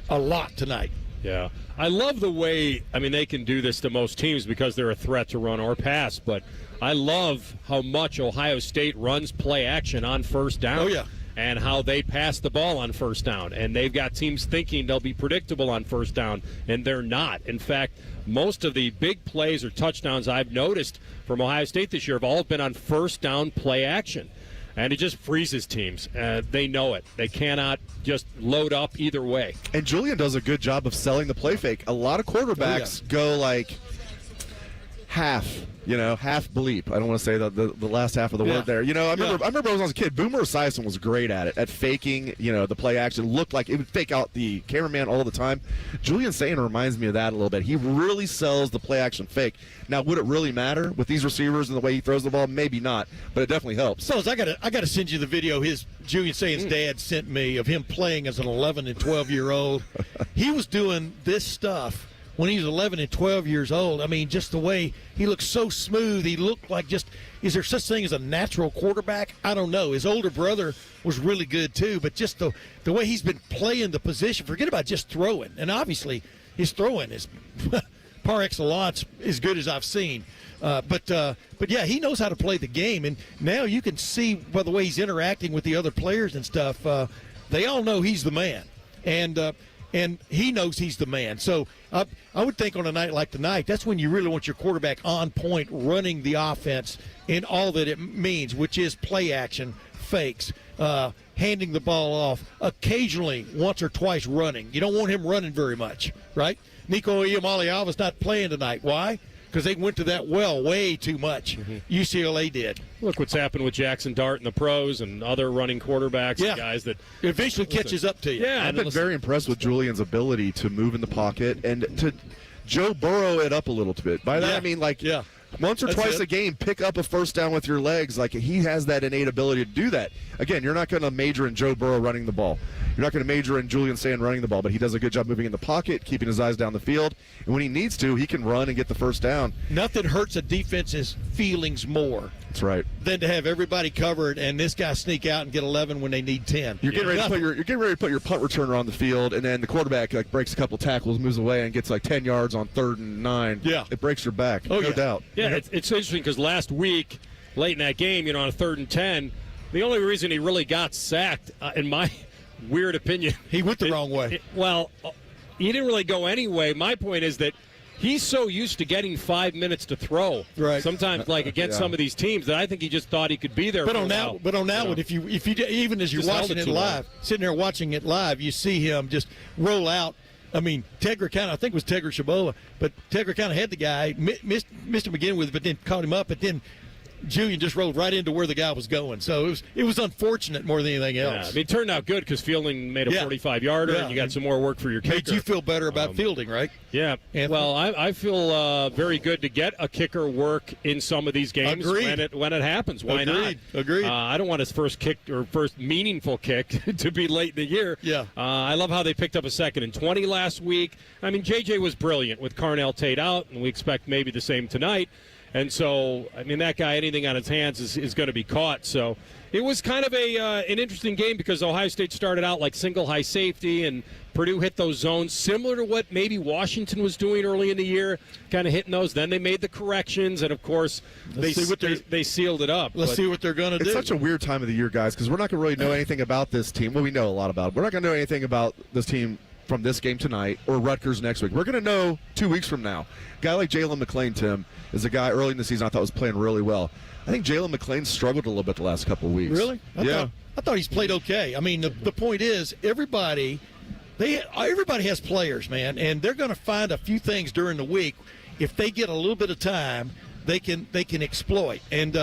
a lot tonight. Yeah. I love the way, they can do this to most teams because they're a threat to run or pass, but I love how much Ohio State runs play action on first down. Oh, yeah. And how they pass the ball on first down. And they've got teams thinking they'll be predictable on first down, and they're not. In fact, most of the big plays or touchdowns I've noticed from Ohio State this year have all been on first down play action. And it just freezes teams. They know it. They cannot just load up either way. And Julian does a good job of selling the play fake. A lot of quarterbacks go like half bleep. I don't want to say the last half of the word there. I remember when I was a kid, Boomer Esiason was great at it, at faking, the play action. Looked like it would fake out the cameraman all the time. Julian Sayin reminds me of that a little bit. He really sells the play action fake. Now, would it really matter with these receivers and the way he throws the ball? Maybe not, but it definitely helps. So I got to send you the video Julian Sayin's dad sent me of him playing as an 11 and 12-year-old. He was doing this stuff when he was 11 and 12 years old. Just the way he looked so smooth. He looked like is there such thing as a natural quarterback? I don't know. His older brother was really good too, but just the way he's been playing the position, forget about just throwing. And obviously his throwing is par excellence as good as I've seen. But yeah, he knows how to play the game. And now you can see by the way he's interacting with the other players and stuff, they all know he's the man. And he knows he's the man. So I would think on a night like tonight, that's when you really want your quarterback on point, running the offense in all that it means, which is play action, fakes, handing the ball off, occasionally once or twice running. You don't want him running very much, right? Nico Iamaleava's not playing tonight. Why? Because they went to that well way too much. UCLA did. Look what's happened with Jackson Dart in the pros and other running quarterbacks, and guys that it eventually catches up to you. Yeah, I've been very impressed with Julian's ability to move in the pocket and to Joe Burrow it up a little bit. By that I mean once or twice a game, pick up a first down with your legs. Like he has that innate ability to do that. Again, you're not going to major in Joe Burrow running the ball. You're not going to major in Julian Sayin running the ball, but he does a good job moving in the pocket, keeping his eyes down the field. And when he needs to, he can run and get the first down. Nothing hurts a defense's feelings more. That's right. Than to have everybody covered and this guy sneak out and get 11 when they need 10. You're getting ready to put your punt returner on the field, and then the quarterback breaks a couple tackles, moves away, and gets 10 yards on 3rd and 9. Yeah, it breaks your back. No doubt. Yeah, it's interesting because last week, late in that game, on a 3rd and 10, the only reason he really got sacked, in my weird opinion, he went the wrong way. He didn't really go anyway. My point is that he's so used to getting 5 minutes to throw. Right. Sometimes, like against some of these teams, that I think he just thought he could be there. But on that one, if you even as you're watching it live, sitting there watching it live, you see him just roll out. I mean, Tegra I think it was Tegra Shabola, but Tegra kind of had the guy, missed him again with it, but then caught him up, but then Julian just rolled right into where the guy was going. So it was unfortunate more than anything else. Yeah, I mean, it turned out good because Fielding made a 45-yarder, and you got some more work for your kicker. Made you feel better about Fielding, right? Yeah. Anthony? Well, I feel very good to get a kicker work in some of these games when it happens. Why not? Agreed. I don't want his first kick or first meaningful kick to be late in the year. Yeah. I love how they picked up a 2nd and 20 last week. I mean, JJ was brilliant with Carnell Tate out, and we expect maybe the same tonight. And so, I mean, that guy, anything on his hands is going to be caught. So it was kind of an interesting game because Ohio State started out like single high safety, and Purdue hit those zones similar to what maybe Washington was doing early in the year, kind of hitting those. Then they made the corrections, and, of course, they sealed it up. Let's see what they're going to do. It's such a weird time of the year, guys, because we're not going to really know anything about this team. Well, we know a lot about it. We're not going to know anything about this team from this game tonight or Rutgers next week. We're going to know 2 weeks from now. A guy like Jalen McClain, Tim, is a guy early in the season I thought was playing really well. I think Jalen McClain struggled a little bit the last couple of weeks. Really? I thought he's played okay. I mean, the point is, everybody has players, man, and they're going to find a few things during the week. If they get a little bit of time, they can exploit. And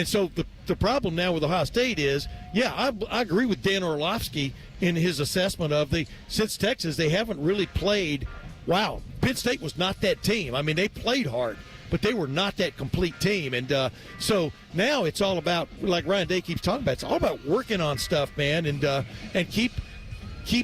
so the problem now with Ohio State is, I agree with Dan Orlovsky in his assessment of since Texas, they haven't really played. Wow, Penn State was not that team. I mean, they played hard, but they were not that complete team. And so now it's all about, like Ryan Day keeps talking about, it's all about working on stuff, man, and keep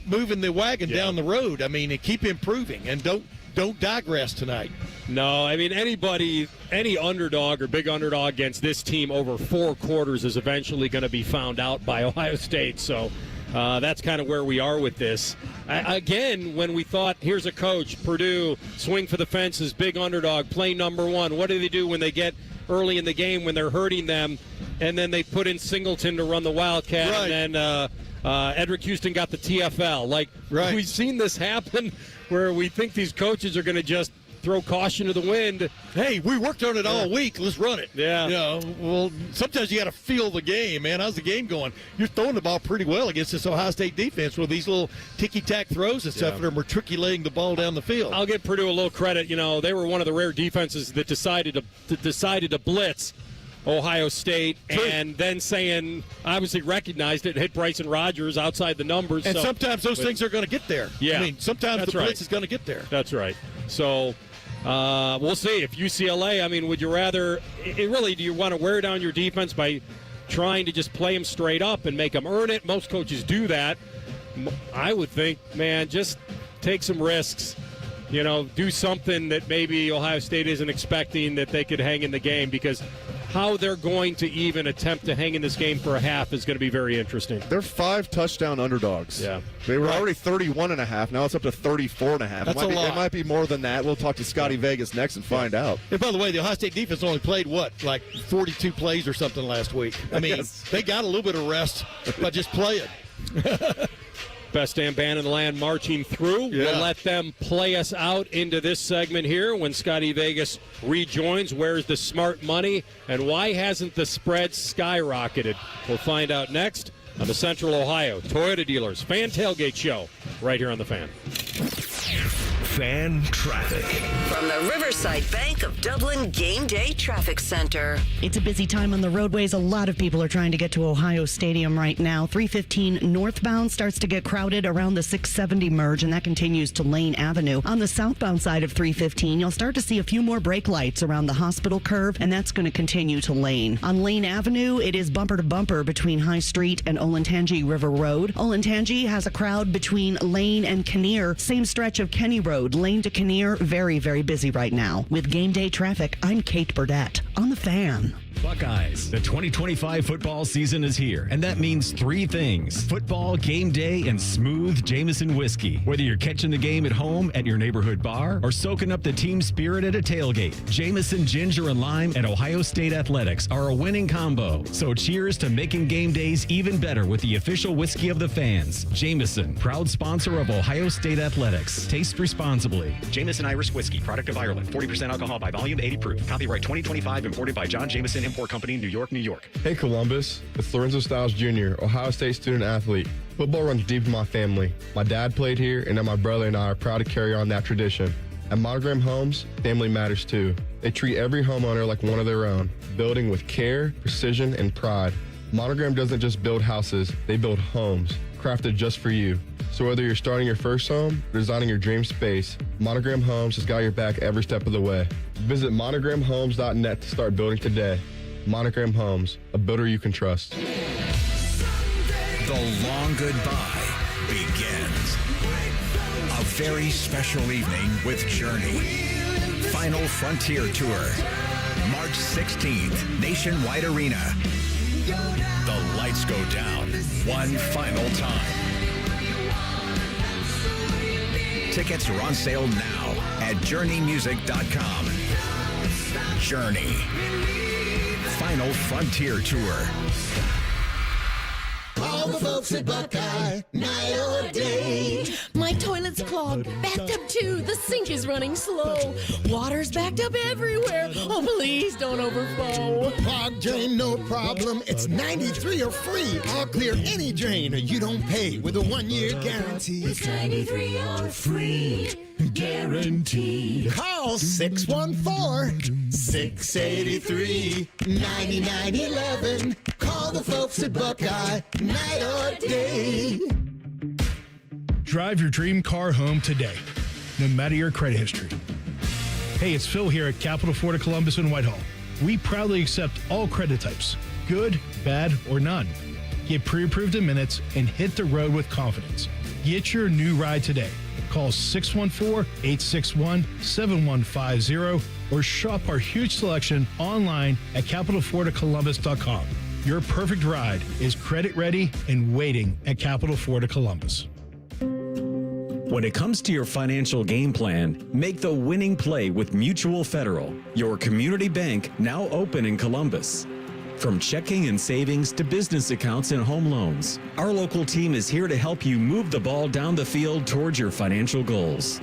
moving the wagon down the road. I mean, and keep improving, and don't digress tonight. No, I mean, any underdog or big underdog against this team over 4 quarters is eventually going to be found out by Ohio State. So that's kind of where we are with this. Again, when we thought, here's a coach, Purdue, swing for the fences, big underdog, play number 1. What do they do when they get early in the game when they're hurting them, and then they put in Singleton to run the Wildcat, right. And then Edric Houston got the TFL. We've seen this happen where we think these coaches are going to just throw caution to the wind. Hey, we worked on it all week. Let's run it. Yeah. Well, sometimes you got to feel the game, man. How's the game going? You're throwing the ball pretty well against this Ohio State defense with these little ticky-tack throws and stuff, and they're matriculating the ball down the field. I'll give Purdue a little credit. They were one of the rare defenses that decided to blitz Ohio State, and then obviously recognized it, hit Bryson Rogers outside the numbers. And sometimes those things are going to get there. Yeah. I mean, sometimes the blitz is going to get there. That's right. So we'll see. If UCLA, I mean, would you rather do you want to wear down your defense by trying to just play them straight up and make them earn it? Most coaches do that. I would think, man, just take some risks. Do something that maybe Ohio State isn't expecting that they could hang in the game, because how they're going to even attempt to hang in this game for a half is going to be very interesting. They're 5 touchdown underdogs. Yeah. They were already 31.5. Now it's up to 34.5. That's a lot. It might be more than that. We'll talk to Scotty Vegas next and find out. And by the way, the Ohio State defense only played, 42 plays or something last week. I mean, They got a little bit of rest by just playing. Best damn band in the land marching through. Yeah. We'll let them play us out into this segment here when Scotty Vegas rejoins. Where's the smart money, and why hasn't the spread skyrocketed? We'll find out next on the Central Ohio Toyota Dealers Fan Tailgate Show right here on The Fan. Fan traffic. From the Riverside Bank of Dublin Game Day Traffic Center. It's a busy time on the roadways. A lot of people are trying to get to Ohio Stadium right now. 315 northbound starts to get crowded around the 670 merge, and that continues to Lane Avenue. On the southbound side of 315, you'll start to see a few more brake lights around the hospital curve, and that's going to continue to Lane. On Lane Avenue, it is bumper to bumper between High Street and Olentangy River Road. Olentangy has a crowd between Lane and Kinnear. Same stretch of Kenny Road, Lane to Kinnear, very, very busy right now. With Game Day traffic, I'm Kate Burdett on The Fan. Buckeyes, the 2025 football season is here, and that means three things: football, game day, and smooth Jameson whiskey. Whether you're catching the game at home, at your neighborhood bar, or soaking up the team spirit at a tailgate, Jameson Ginger and Lime and Ohio State Athletics are a winning combo. So cheers to making game days even better with the official whiskey of the fans. Jameson, proud sponsor of Ohio State Athletics. Taste responsibly. Jameson Irish Whiskey, product of Ireland. 40% alcohol by volume, 80 proof. Copyright 2025, imported by John Jameson Import Company, New York, New York. Hey Columbus, it's Lorenzo Stiles Jr., Ohio State student athlete. Football runs deep in my family. My dad played here, and now my brother and I are proud to carry on that tradition. At Monogram Homes, family matters too. They treat every homeowner like one of their own, building with care, precision, and pride. Monogram doesn't just build houses, they build homes, crafted just for you. So whether you're starting your first home or designing your dream space, Monogram Homes has got your back every step of the way. Visit monogramhomes.net to start building today. Monogram Homes, a builder you can trust. The long goodbye begins. A very special evening with Journey. Final Frontier Tour. March 16th, Nationwide Arena. The lights go down one final time. Tickets are on sale now at JourneyMusic.com. Journey. Final Frontier Tour. All the folks at Buckeye, night or day. My toilet's clogged, backed up too. The sink is running slow. Water's backed up everywhere. Oh, please don't overflow. Clogged drain, no problem. It's 93 or free. I'll clear any drain, or you don't pay with a 1-year guarantee. It's 93 or free. Guaranteed. Call 614-683-9911. Call the folks at Buckeye, night or day. Drive your dream car home today, no matter your credit history. Hey, it's Phil here at Capital Ford of Columbus and Whitehall. We proudly accept all credit types, good, bad, or none. Get pre-approved in minutes and hit the road with confidence. Get your new ride today. Call 614-861-7150 or shop our huge selection online at capitalfordofcolumbus.com. Your perfect ride is credit ready and waiting at Capital Ford of Columbus. When it comes to your financial game plan, make the winning play with Mutual Federal, your community bank now open in Columbus. From checking and savings to business accounts and home loans, our local team is here to help you move the ball down the field towards your financial goals.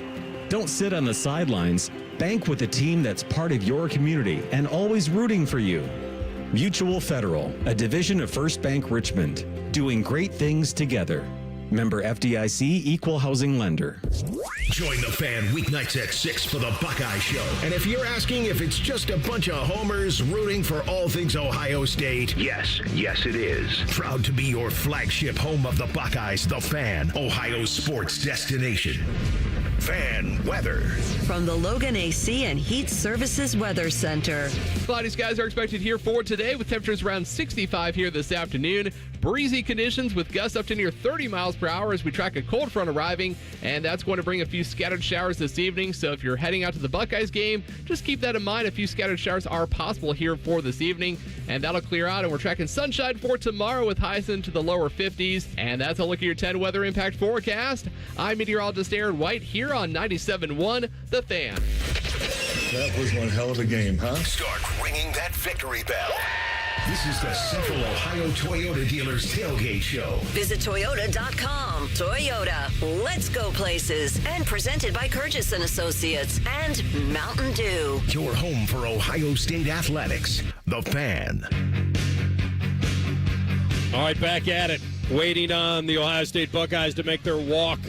Don't sit on the sidelines. Bank with a team that's part of your community and always rooting for you. Mutual Federal, a division of First Bank Richmond, doing great things together. Member FDIC, Equal Housing Lender. Join the Fan weeknights at 6 for the Buckeye Show. And if you're asking if it's just a bunch of homers rooting for all things Ohio State, yes it is. Proud to be your flagship home of the Buckeyes, the Fan, Ohio sports destination. Fan weather. From the Logan AC and Heat Services Weather Center. Cloudy skies are expected here for today with temperatures around 65 here this afternoon. Breezy conditions with gusts up to near 30 miles per hour as we track a cold front arriving, and that's going to bring a few scattered showers this evening. So if you're heading out to the Buckeyes game, just keep that in mind. A few scattered showers are possible here for this evening, and that'll clear out. And we're tracking sunshine for tomorrow with highs into the lower 50s. And that's a look at your 10 weather impact forecast. I'm meteorologist Aaron White here on 97.1 The Fan. That was one hell of a game, huh? Start ringing that victory bell. This is the Central Ohio Toyota Dealers Tailgate Show. Visit Toyota.com. Toyota, let's go places. And presented by Curtis & Associates and Mountain Dew. Your home for Ohio State athletics, the Fan. All right, back at it. Waiting on the Ohio State Buckeyes to make their walk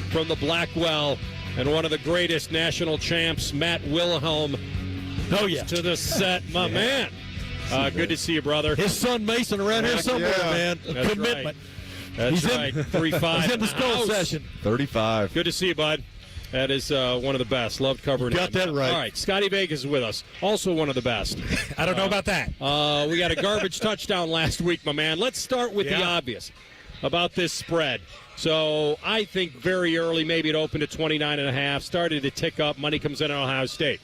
from the Blackwell. And one of the greatest national champs, Matt Wilhelm. Oh, yeah. To the set, my man. Good to see you, brother. His son Mason around here somewhere, man. That's Commitment. Right. That's He's right. In, 3-5. He's in the skull session. 35. Good to see you, bud. That is one of the best. Loved covering Got that right. All right, Scotty Vegas is with us. Also one of the best. I don't know about that. We got a garbage touchdown last week, my man. Let's start with the obvious about this spread. So I think very early, maybe it opened at 29.5, started to tick up. Money comes in on Ohio State.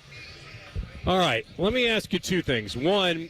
All right, let me ask you two things. One,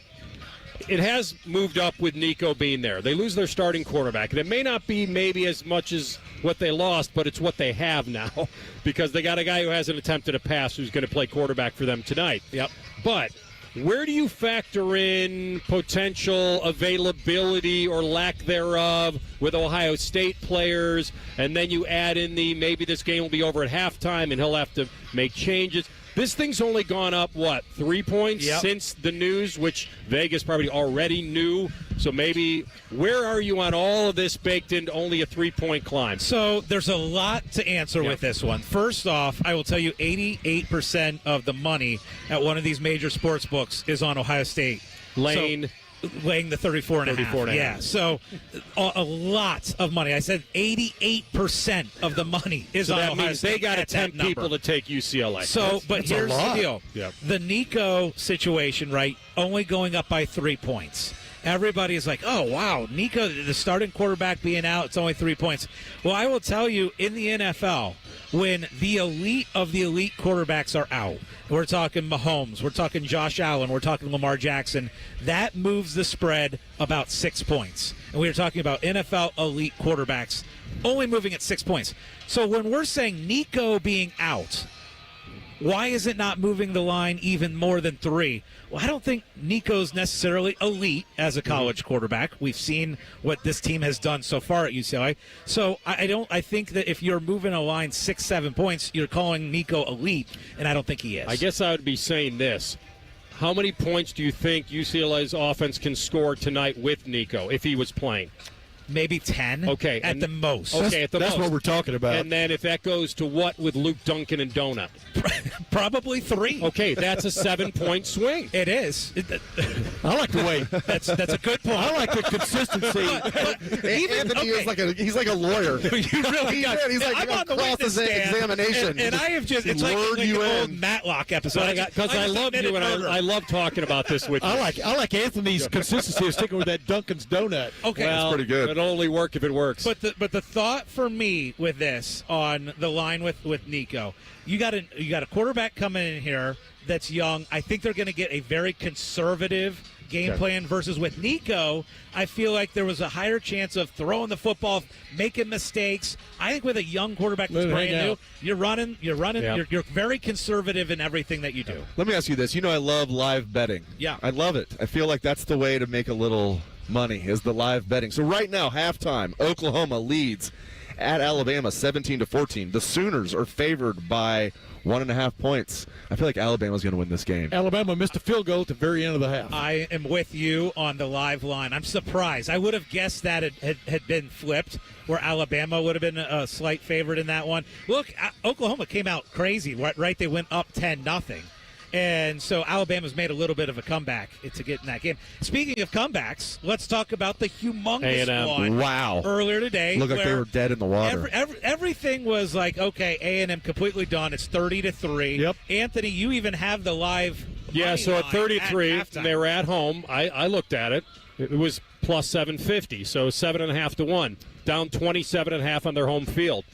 it has moved up with Nico being there. They lose their starting quarterback, and it may not be maybe as much as what they lost, but it's what they have now because they got a guy who hasn't attempted a pass who's going to play quarterback for them tonight. Yep. But where do you factor in potential availability or lack thereof with Ohio State players, and then you add in maybe this game will be over at halftime and he'll have to make changes? This thing's only gone up, 3 points since the news, which Vegas probably already knew. So maybe where are you on all of this baked into only a 3-point climb? So there's a lot to answer with this one. First off, I will tell you 88% of the money at one of these major sports books is on Ohio State. Laying the 34 and a half. Yeah, so a lot of money. I said 88% of the money is on Ohio State. They got to tempt people to take UCLA. So, but here's the deal. Yep. The Nico situation, right, only going up by 3 points. Everybody is like, oh, wow, Nico, the starting quarterback being out, it's only 3 points. Well, I will tell you, in the NFL, when the elite of the elite quarterbacks are out, we're talking Mahomes, we're talking Josh Allen, we're talking Lamar Jackson, that moves the spread about 6 points. And we are talking about NFL elite quarterbacks only moving at 6 points. So when we're saying Nico being out, why is it not moving the line even more than 3? Well, I don't think Nico's necessarily elite as a college quarterback. We've seen what this team has done so far at UCLA. So I think that if you're moving a line 6-7 points, you're calling Nico elite, and I don't think he is. I guess I would be saying this. How many points do you think UCLA's offense can score tonight with Nico if he was playing? Maybe 10 okay, at the most. Okay, at the most. That's what we're talking about. And then if that goes to what with Luke Duncan and Donut? Probably 3. Okay, that's a 7-point swing. It is. I like the way. That's a good point. I like the consistency. Anthony is he's like a lawyer. You really he's like I'm on the witness stand, examination. And I have just it's like an old Matlock episode. Because I love you and I love talking about this with you. I like Anthony's consistency of sticking with that Duncan's donut. Okay, that's pretty good. It'll only work if it works. But the thought for me with this on the line with Nico, you got a quarterback coming in here that's young. I think they're going to get a very conservative game plan versus with Nico, I feel like there was a higher chance of throwing the football, making mistakes. I think with a young quarterback that's brand new, you're running, you're very conservative in everything that you do. Let me ask you this. I love live betting. Yeah. I love it. I feel like that's the way to make a little money is the live betting. So right now, halftime, Oklahoma leads at Alabama 17-14. The Sooners are favored by 1.5 points. I feel like Alabama's going to win this game. Alabama missed a field goal at the very end of the half. I am with you on the live line. I'm surprised. I would have guessed that it had been flipped, where Alabama would have been a slight favorite in that one. Look, Oklahoma came out crazy, right? They went up 10-0. And so Alabama's made a little bit of a comeback to get in that game. Speaking of comebacks, let's talk about the humongous one. Wow. Earlier today. Looked like they were dead in the water. Everything was like, okay, A&M completely done. It's 30-3. Yep. Anthony, you even have the live so at 33, at they were at home. I looked at it. It was plus 750, so 7.5 to 1. Down 27.5 on their home field.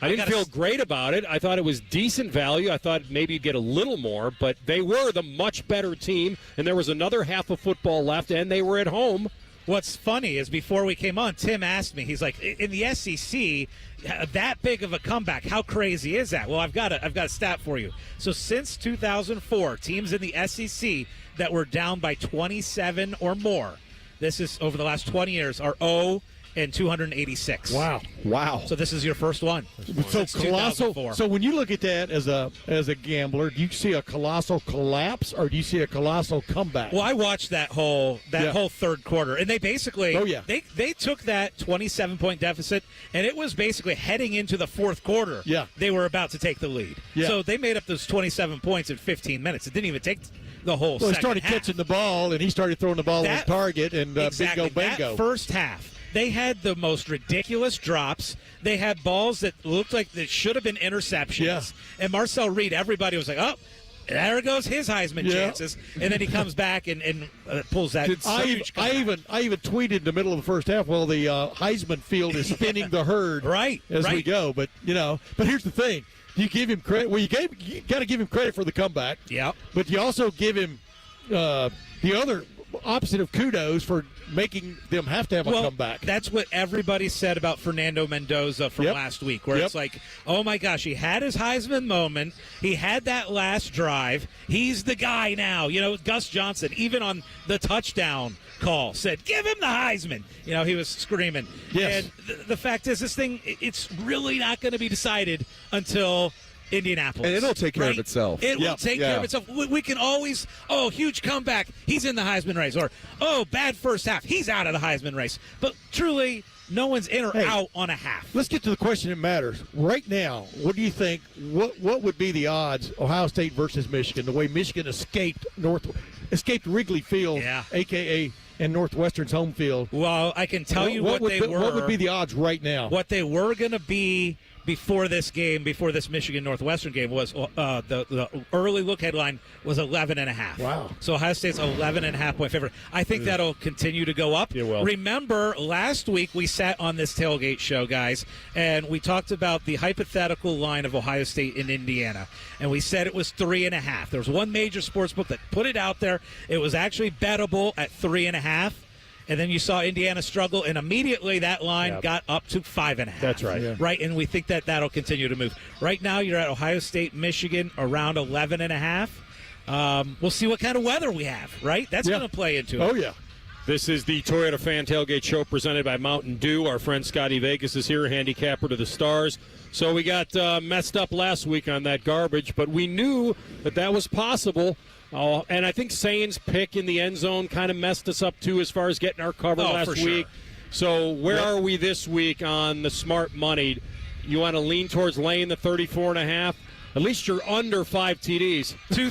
I didn't feel great about it. I thought it was decent value. I thought maybe you'd get a little more, but they were the much better team, and there was another half of football left, and they were at home. What's funny is before we came on, Tim asked me, he's like, in the SEC, that big of a comeback, how crazy is that? Well, I've got a stat for you. So since 2004, teams in the SEC that were down by 27 or more, this is over the last 20 years, are 0-286. Wow. So this is your first one. So colossal. So when you look at that as a gambler, do you see a colossal collapse or do you see a colossal comeback? Well, I watched that whole third quarter, and they basically they took that 27-point deficit, and it was basically heading into the fourth quarter. Yeah. They were about to take the lead. Yeah. So they made up those 27 points in 15 minutes. It didn't even take the whole Well, he second started half. catching the ball, and he started throwing the ball on target, and exactly. bingo. That first half, they had the most ridiculous drops. They had balls that looked like they should have been interceptions. Yeah. And Marcel Reed, everybody was like, oh, there goes his Heisman chances. And then he comes back and pulls that. I even tweeted in the middle of the first half, well, the Heisman field is spinning the herd as we go. But, but here's the thing. You give him credit. Well, you got to give him credit for the comeback. Yeah. But you also give him the other opposite of kudos for making them have to have a comeback. That's what everybody said about Fernando Mendoza from last week, where it's like, oh my gosh, he had his Heisman moment. He had that last drive. He's the guy now. Gus Johnson, even on the touchdown call, said, give him the Heisman. He was screaming. Yes. And the fact is, this thing, it's really not going to be decided until Indianapolis. And it'll take care of itself. It will take care of itself. We can always, huge comeback, he's in the Heisman race. Or, bad first half, he's out of the Heisman race. But truly, no one's in or out on a half. Let's get to the question that matters. Right now, what do you think, what would be the odds, Ohio State versus Michigan, the way Michigan escaped Wrigley Field, a.k.a. and Northwestern's home field? Well, I can tell you what they were. What would be the odds right now? What they were going to be before this game, before this Michigan-Northwestern game, was the early look headline was 11.5. Wow. So Ohio State's 11.5 point favorite. I think that'll continue to go up. It will. Remember, last week we sat on this tailgate show, guys, and we talked about the hypothetical line of Ohio State and Indiana, and we said it was 3.5. There was one major sports book that put it out there. It was actually bettable at 3.5. And then you saw Indiana struggle, and immediately that line got up to 5.5. That's right. Yeah. Right, and we think that'll continue to move. Right now, you're at Ohio State, Michigan, around 11.5. We'll see what kind of weather we have, right? That's going to play into it. Oh, yeah. This is the Toyota Fan Tailgate Show presented by Mountain Dew. Our friend Scotty Vegas is here, handicapper to the stars. So we got messed up last week on that garbage, but we knew that was possible. And I think Sain's pick in the end zone kind of messed us up, too, as far as getting our cover last week. So where are we this week on the smart money? You want to lean towards laying the 34.5? At least you're under 5 TDs. Two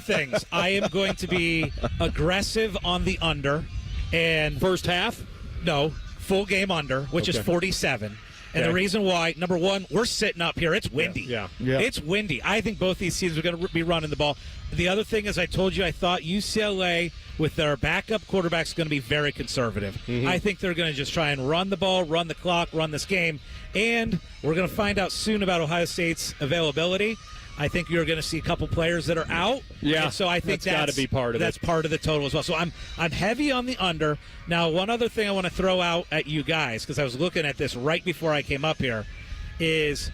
things. I am going to be aggressive on the under. And first half? No, full game under, which is 47. And the reason why, number one, we're sitting up here. It's windy. Yeah. It's windy. I think both these teams are going to be running the ball. The other thing is, I told you, I thought UCLA, with their backup quarterback, is going to be very conservative. Mm-hmm. I think they're going to just try and run the ball, run the clock, run this game. And we're going to find out soon about Ohio State's availability. I think you're going to see a couple players that are out. Yeah, and so I think that's got to be part of it. That's part of the total as well. So I'm heavy on the under. Now, one other thing I want to throw out at you guys, because I was looking at this right before I came up here, is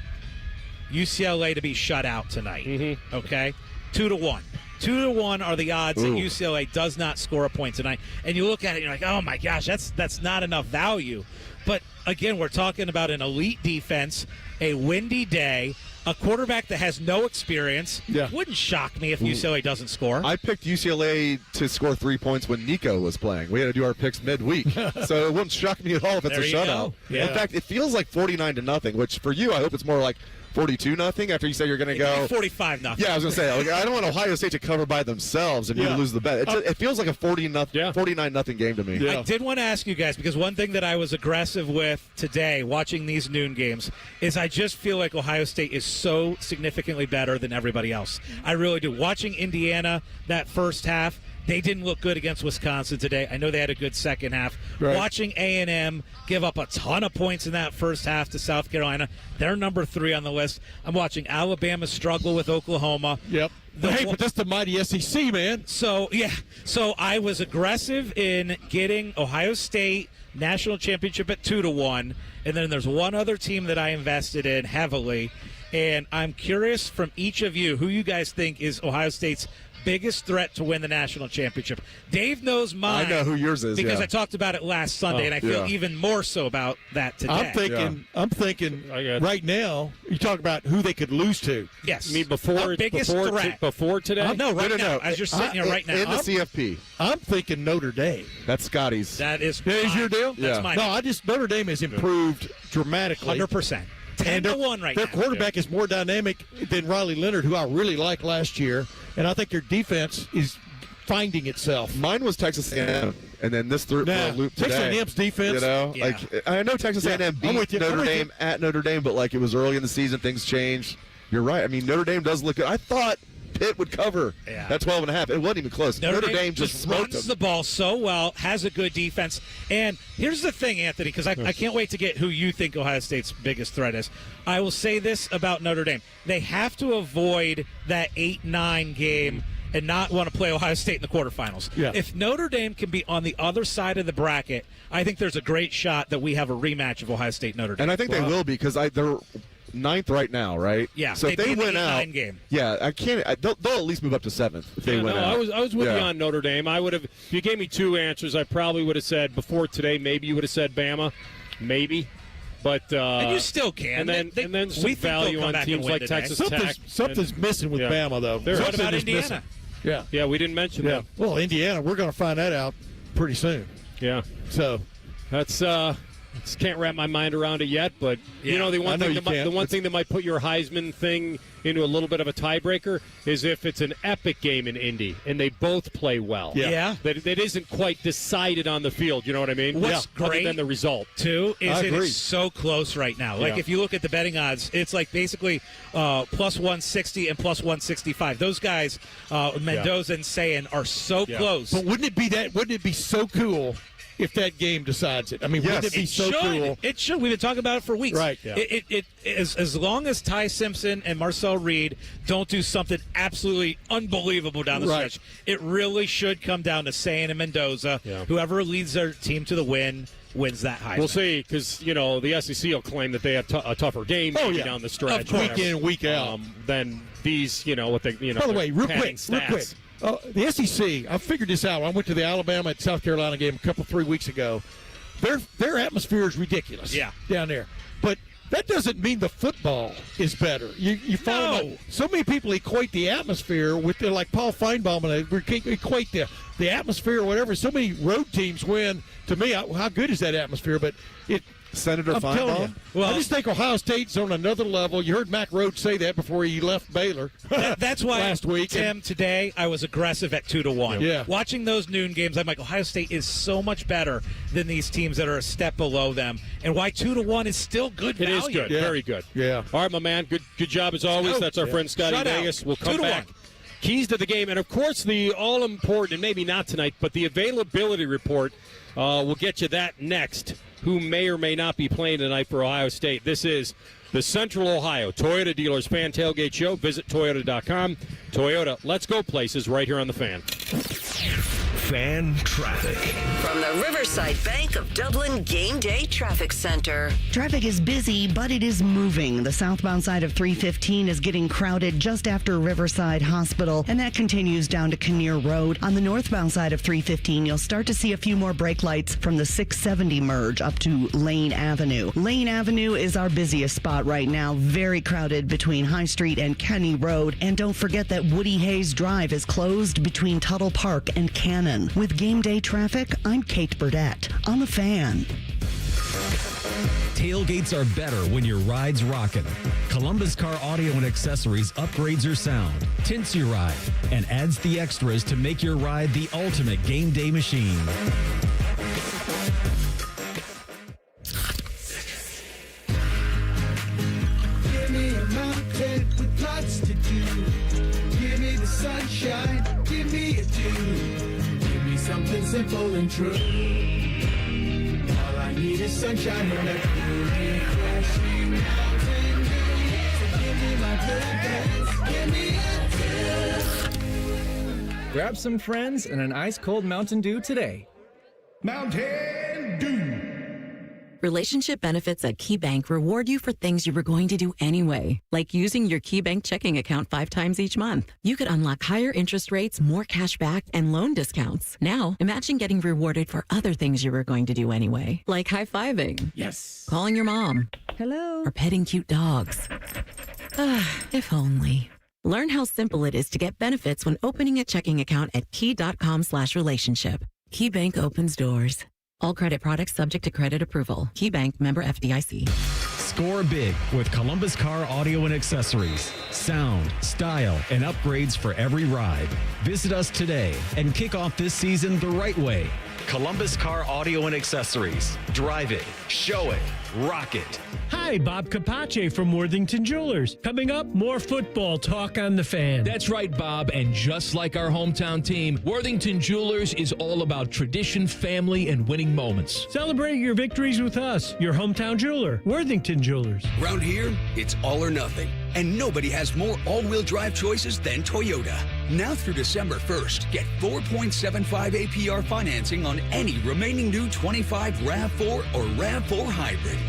UCLA to be shut out tonight. Mm-hmm. Okay? 2-1. 2-1 are the odds that UCLA does not score a point tonight. And you look at it and you're like, oh my gosh, that's not enough value. But again, we're talking about an elite defense, a windy day, a quarterback that has no experience. Yeah. Wouldn't shock me if UCLA doesn't score. I picked UCLA to score 3 points when Nico was playing. We had to do our picks midweek. So it wouldn't shock me at all if it's a shutout. Yeah. In fact, it feels like 49-0, which for you, I hope it's more like 42-0 after you say you're going to go 45-0. Yeah, I was going to say, I don't want Ohio State to cover by themselves and you lose the bet. It feels like a 49-0 game to me. Yeah. I did want to ask you guys, because one thing that I was aggressive with today, watching these noon games, is I just feel like Ohio State is so significantly better than everybody else. I really do. Watching Indiana that first half, they didn't look good against Wisconsin today. I know they had a good second half. Right. Watching A&M give up a ton of points in that first half to South Carolina. They're number 3 on the list. I'm watching Alabama struggle with Oklahoma. Yep. But that's the mighty SEC, man. So I was aggressive in getting Ohio State national championship at 2-1. And then there's one other team that I invested in heavily. And I'm curious from each of you who you guys think is Ohio State's biggest threat to win the national championship. Dave knows mine. I know who yours is, because I talked about it last Sunday, and I feel even more so about that today. I'm thinking right now. You talk about who they could lose to. Yes, I mean before today. No, right now. As you're sitting here right now, in the CFP. I'm thinking Notre Dame. That's Scotty's. That is your deal. That's mine. No, Notre Dame has improved dramatically. 100%. 10-1 right now. Their quarterback is more dynamic than Riley Leonard, who I really liked last year, and I think their defense is finding itself. Mine was Texas A&M, and then this threw a loop today. Texas A&M's defense. I know Texas A&M beat Notre Dame at Notre Dame, but it was early in the season, things changed. You're right. I mean, Notre Dame does look good. I thought Pitt would cover that 12.5. It wasn't even close. Notre Dame just runs the ball so well, has a good defense. And here's the thing, Anthony, because I can't wait to get who you think Ohio State's biggest threat is. I will say this about Notre Dame. They have to avoid that 8-9 game and not want to play Ohio State in the quarterfinals. Yeah. If Notre Dame can be on the other side of the bracket, I think there's a great shot that we have a rematch of Ohio State-Notre Dame. And I think they will because they're 9th right now, right? Yeah. So if they win out, game. yeah, I can't. They'll at least move up to 7th if they win out. I was with you on Notre Dame. I would have. If you gave me 2 answers, I probably would have said before today. Maybe you would have said Bama, maybe. But and you still can. And then some value on teams like Texas Tech. Something's missing with Bama, though. What about Indiana? Yeah, we didn't mention that. Well, Indiana, we're going to find that out pretty soon. Yeah. So that's. Just can't wrap my mind around it yet, but the one thing that might put your Heisman thing into a little bit of a tiebreaker is if it's an epic game in Indy and they both play well. Yeah. That isn't quite decided on the field. You know what I mean? What's great other than the result too is it is so close right now. Like if you look at the betting odds, it's like basically plus 160 and plus 165. Those guys, Mendoza and Sayin, are so close. But wouldn't it be so cool if that game decides it? I mean, wouldn't it be so cool? It should. We've been talking about it for weeks. Right. Yeah. It as long as Ty Simpson and Marcel Reed don't do something absolutely unbelievable down the stretch, it really should come down to Sayin and Mendoza. Yeah. Whoever leads their team to the win wins that Heisman. We'll see, because the SEC will claim that they have a tougher game down the stretch, week in, week out, than these. What they By the way, real quick. The SEC, I figured this out. I went to the Alabama and South Carolina game a 3 weeks ago. Their atmosphere is ridiculous down there. But that doesn't mean the football is better. You follow me? So many people equate the atmosphere with, like Paul Feinbaum, and equate the atmosphere or whatever. So many road teams win. To me, how good is that atmosphere? But Senator Feinbaum? I just think Ohio State's on another level. You heard Mack Rhodes say that before he left Baylor. That's why last week. Tim, today I was aggressive at 2-1. Yeah. Watching those noon games, I'm like, Ohio State is so much better than these teams that are a step below them. And why 2-1 is still good value. It is good. Yeah. Very good. Yeah. All right, my man. Good job as always. That's our friend Scotty Vegas. We'll come back. Keys to the game. And, of course, the all-important, and maybe not tonight, but the availability report. We'll get you that next. Who may or may not be playing tonight for Ohio State. This is the Central Ohio Toyota Dealers Fan Tailgate Show. Visit Toyota.com. Toyota, let's go places right here on the Fan. Fan traffic. From the Riverside Bank of Dublin Game Day Traffic Center. Traffic is busy, but it is moving. The southbound side of 315 is getting crowded just after Riverside Hospital, and that continues down to Kinnear Road. On the northbound side of 315, you'll start to see a few more brake lights from the 670 merge up to Lane Avenue. Lane Avenue is our busiest spot right now, very crowded between High Street and Kenny Road. And don't forget that Woody Hayes Drive is closed between Tuttle Park and Cannon. With Game Day Traffic, I'm Kate Burdett on the Fan. Tailgates are better when your ride's rocking. Columbus Car Audio and Accessories upgrades your sound, tints your ride, and adds the extras to make your ride the ultimate game day machine. Give me a mountain with lots to do. Give me the sunshine, give me a dew. Something simple and true. All I need is sunshine and a beauty crashing mountain dew. So give me my good days, give me a dew. Grab some friends and an ice-cold Mountain Dew today. Mountain Dew. Relationship benefits at KeyBank reward you for things you were going to do anyway, like using your KeyBank checking account 5 times each month. You could unlock higher interest rates, more cash back, and loan discounts. Now, imagine getting rewarded for other things you were going to do anyway, like high-fiving. Yes. Calling your mom. Hello. Or petting cute dogs. If only. Learn how simple it is to get benefits when opening a checking account at key.com/relationship. KeyBank opens doors. All credit products subject to credit approval. KeyBank, member FDIC. Score big with Columbus Car Audio and Accessories. Sound, style, and upgrades for every ride. Visit us today and kick off this season the right way. Columbus Car Audio and Accessories. Drive it, show it, rock it. Hi, Bob Capace from Worthington Jewelers. Coming up, more football talk on the Fan. That's right, Bob. And just like our hometown team, Worthington Jewelers is all about tradition, family, and winning moments. Celebrate your victories with us, your hometown jeweler, Worthington Jewelers. Around here, it's all or nothing. And nobody has more all-wheel drive choices than Toyota. Now through December 1st, get 4.75 APR financing on any remaining new 25 RAV4 or RAV4 Hybrid.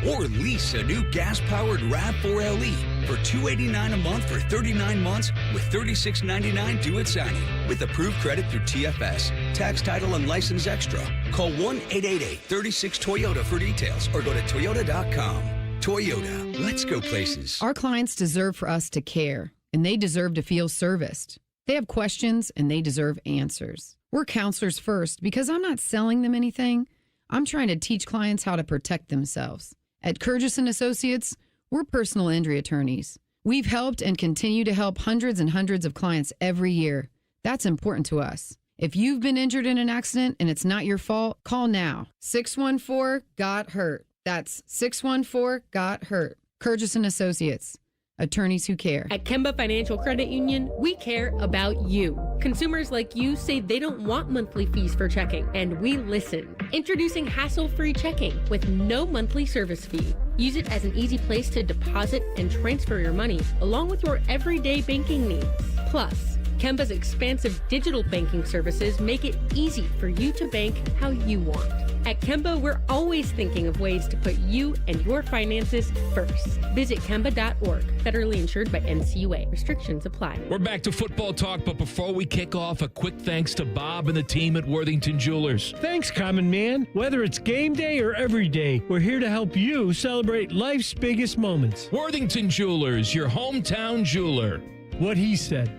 Or lease a new gas-powered RAV4 LE for $289 a month for 39 months with $36.99 due at signing. With approved credit through TFS. Tax, title, and license extra. Call 1-888-36-TOYOTA for details or go to Toyota.com. Toyota, let's go places. Our clients deserve for us to care, and they deserve to feel serviced. They have questions, and they deserve answers. We're counselors first because I'm not selling them anything. I'm trying to teach clients how to protect themselves. At Curtis & Associates, we're personal injury attorneys. We've helped and continue to help hundreds and hundreds of clients every year. That's important to us. If you've been injured in an accident and it's not your fault, call now. 614-GOT-HURT. That's 614-GOT-HURT. Curtis & Associates. Attorneys who care. At Kemba Financial Credit Union, we care about you. Consumers like you say they don't want monthly fees for checking, and we listen. Introducing hassle-free checking with no monthly service fee. Use it as an easy place to deposit and transfer your money, along with your everyday banking needs. Plus, Kemba's expansive digital banking services make it easy for you to bank how you want. At Kemba, we're always thinking of ways to put you and your finances first. Visit Kemba.org. Federally insured by NCUA. Restrictions apply. We're back to football talk, but before we kick off, a quick thanks to Bob and the team at Worthington Jewelers. Thanks, Common Man. Whether it's game day or every day, we're here to help you celebrate life's biggest moments. Worthington Jewelers, your hometown jeweler. What he said.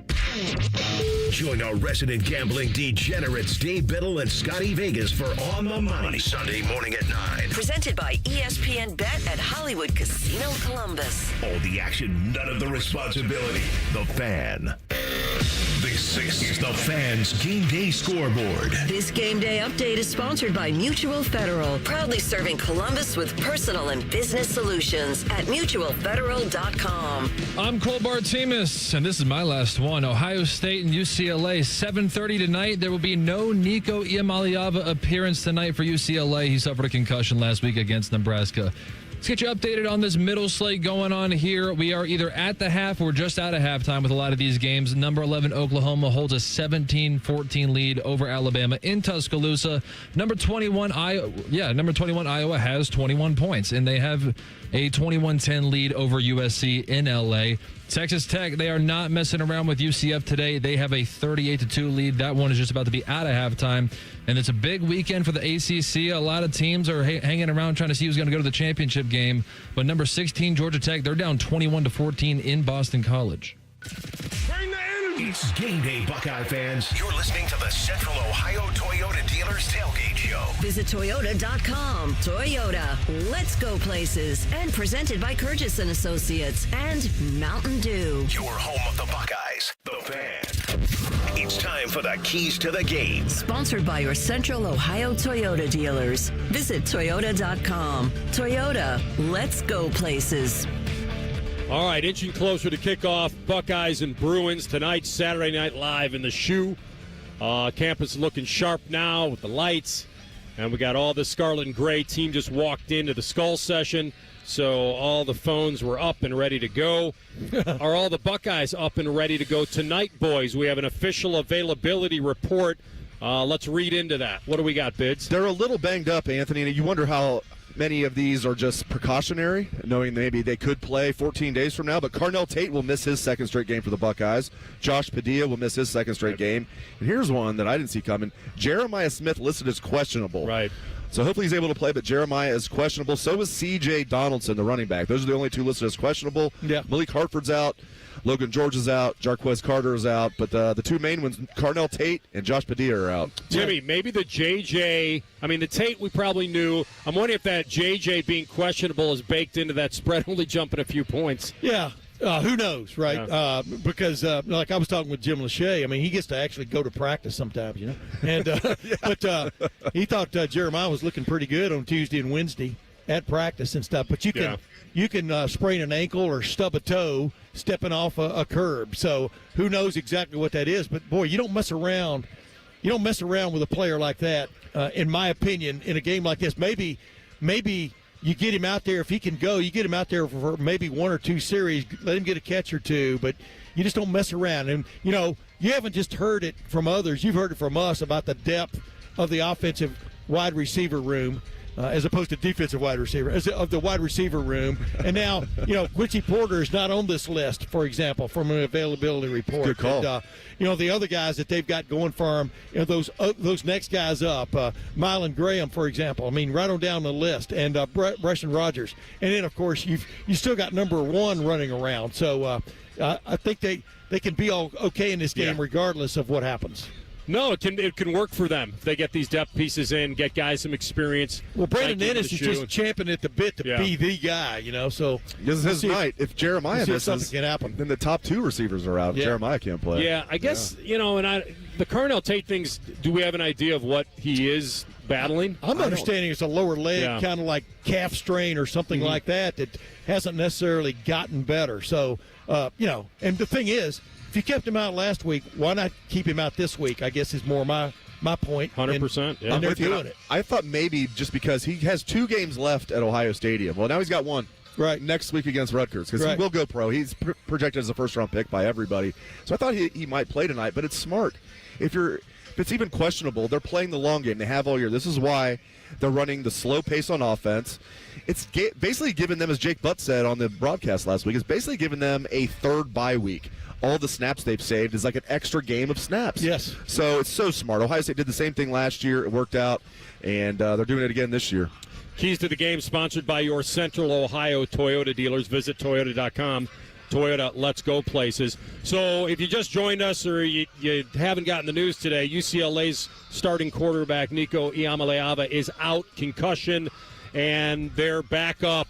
Join our resident gambling degenerates Dave Biddle and Scotty Vegas for On the Money Sunday morning at 9. Presented by ESPN Bet at Hollywood Casino Columbus. All the action, none of the responsibility. The Fan. This is the Fan's Game Day Scoreboard. This Game Day update is sponsored by Mutual Federal, proudly serving Columbus with personal and business solutions at mutualfederal.com. I'm Cole Bartemus, and this is my last one. Ohio State and UCLA, 7:30 tonight. There will be no Nico Iamaleava appearance tonight for UCLA. He suffered a concussion last week against Nebraska. Let's get you updated on this middle slate going on here. We are either at the half or just out of halftime with a lot of these games. Number 11, Oklahoma holds a 17-14 lead over Alabama in Tuscaloosa. Number 21, Iowa has 21 points, and they have a 21-10 lead over USC in L.A. Texas Tech, they are not messing around with UCF today. They have a 38-2 lead. That one is just about to be out of halftime. And it's a big weekend for the ACC. A lot of teams are hanging around trying to see who's going to go to the championship game. But number 16, Georgia Tech, they're down 21-14 in Boston College. Bring the energy. It's Game Day, Buckeye fans. You're listening to the Central Ohio Toyota Dealers Tailgate Show. Visit Toyota.com. Toyota, let's go places. And presented by Curtis & Associates and Mountain Dew. Your home of the Buckeyes, the Fan. It's time for the keys to the game. Sponsored by your Central Ohio Toyota dealers. Visit Toyota.com. Toyota, let's go places. All right, inching closer to kickoff, Buckeyes and Bruins tonight, Saturday Night Live in the Shoe. Campus looking sharp now with the lights, and we got all the scarlet and gray. Team just walked into the Skull session, so all the phones were up and ready to go. Are all the Buckeyes up and ready to go tonight, boys? We have an official availability report. Let's read into that. What do we got, Bids? They're a little banged up, Anthony, and you wonder how many of these are just precautionary, knowing maybe they could play 14 days from now. But Carnell Tate will miss his second straight game for the Buckeyes. Josh Padilla will miss his second straight game. And here's one that I didn't see coming. Jeremiah Smith listed as questionable. Right. So hopefully he's able to play, but Jeremiah is questionable. So is C.J. Donaldson, the running back. Those are the only two listed as questionable. Yeah. Malik Hartford's out. Logan George is out. Jarquez Carter is out. But the two main ones, Carnell Tate and Josh Padilla, are out. Jimmy, maybe the the Tate we probably knew. I'm wondering if that J.J. being questionable is baked into that spread, only jumping a few points. Yeah. Who knows, right? Yeah. Because, like I was talking with Jim Lachey, I mean, he gets to actually go to practice sometimes, you know. And But he thought Jeremiah was looking pretty good on Tuesday and Wednesday. at practice and stuff. But you can sprain an ankle or stub a toe stepping off a curb. So who knows exactly what that is? But boy, you don't mess around. You don't mess around with a player like that, in my opinion, in a game like this. Maybe you get him out there if he can go. You get him out there for maybe 1 or 2 series. Let him get a catch or two, but you just don't mess around. And you haven't just heard it from others. You've heard it from us about the depth of the offensive wide receiver room. As opposed to defensive wide receiver, of the wide receiver room. And now, Quincy Porter is not on this list, for example, from an availability report. Good call. And, the other guys that they've got going for them, those next guys up, Mylan Graham, for example. I mean, right on down the list, and Bresson Rogers. And then, of course, you still got number 1 running around. So I think they can be all okay in this game regardless of what happens. No, it can work for them if they get these depth pieces in, get guys some experience. Well, Brandon Ennis is just champing at the bit to be the guy, So this is his night. If Jeremiah misses, something can happen. Then the top 2 receivers are out. Jeremiah can't play. Yeah, I guess the Carnell Tate things. Do we have an idea of what he is battling? I'm understanding it's a lower leg, kind of like calf strain or something like that hasn't necessarily gotten better. So and the thing is, if you kept him out last week, why not keep him out this week? I guess is more my point. 100%. Yeah. And they're doing it. I thought maybe just because he has 2 games left at Ohio Stadium. Well, now he's got 1. Right. Next week against Rutgers because he will go pro. He's projected as a first-round pick by everybody. So I thought he might play tonight, but it's smart. If it's even questionable, they're playing the long game. They have all year. This is why they're running the slow pace on offense. It's basically giving them, as Jake Butt said on the broadcast last week, it's basically giving them a 3rd bye week. All the snaps they've saved is like an extra game of snaps. Yes. So it's so smart. Ohio State did the same thing last year. It worked out, and they're doing it again this year. Keys to the game sponsored by your Central Ohio Toyota dealers. Visit Toyota.com. Toyota, let's go places. So if you just joined us or you haven't gotten the news today, UCLA's starting quarterback Nico Iamaleava is out, concussion, and their backup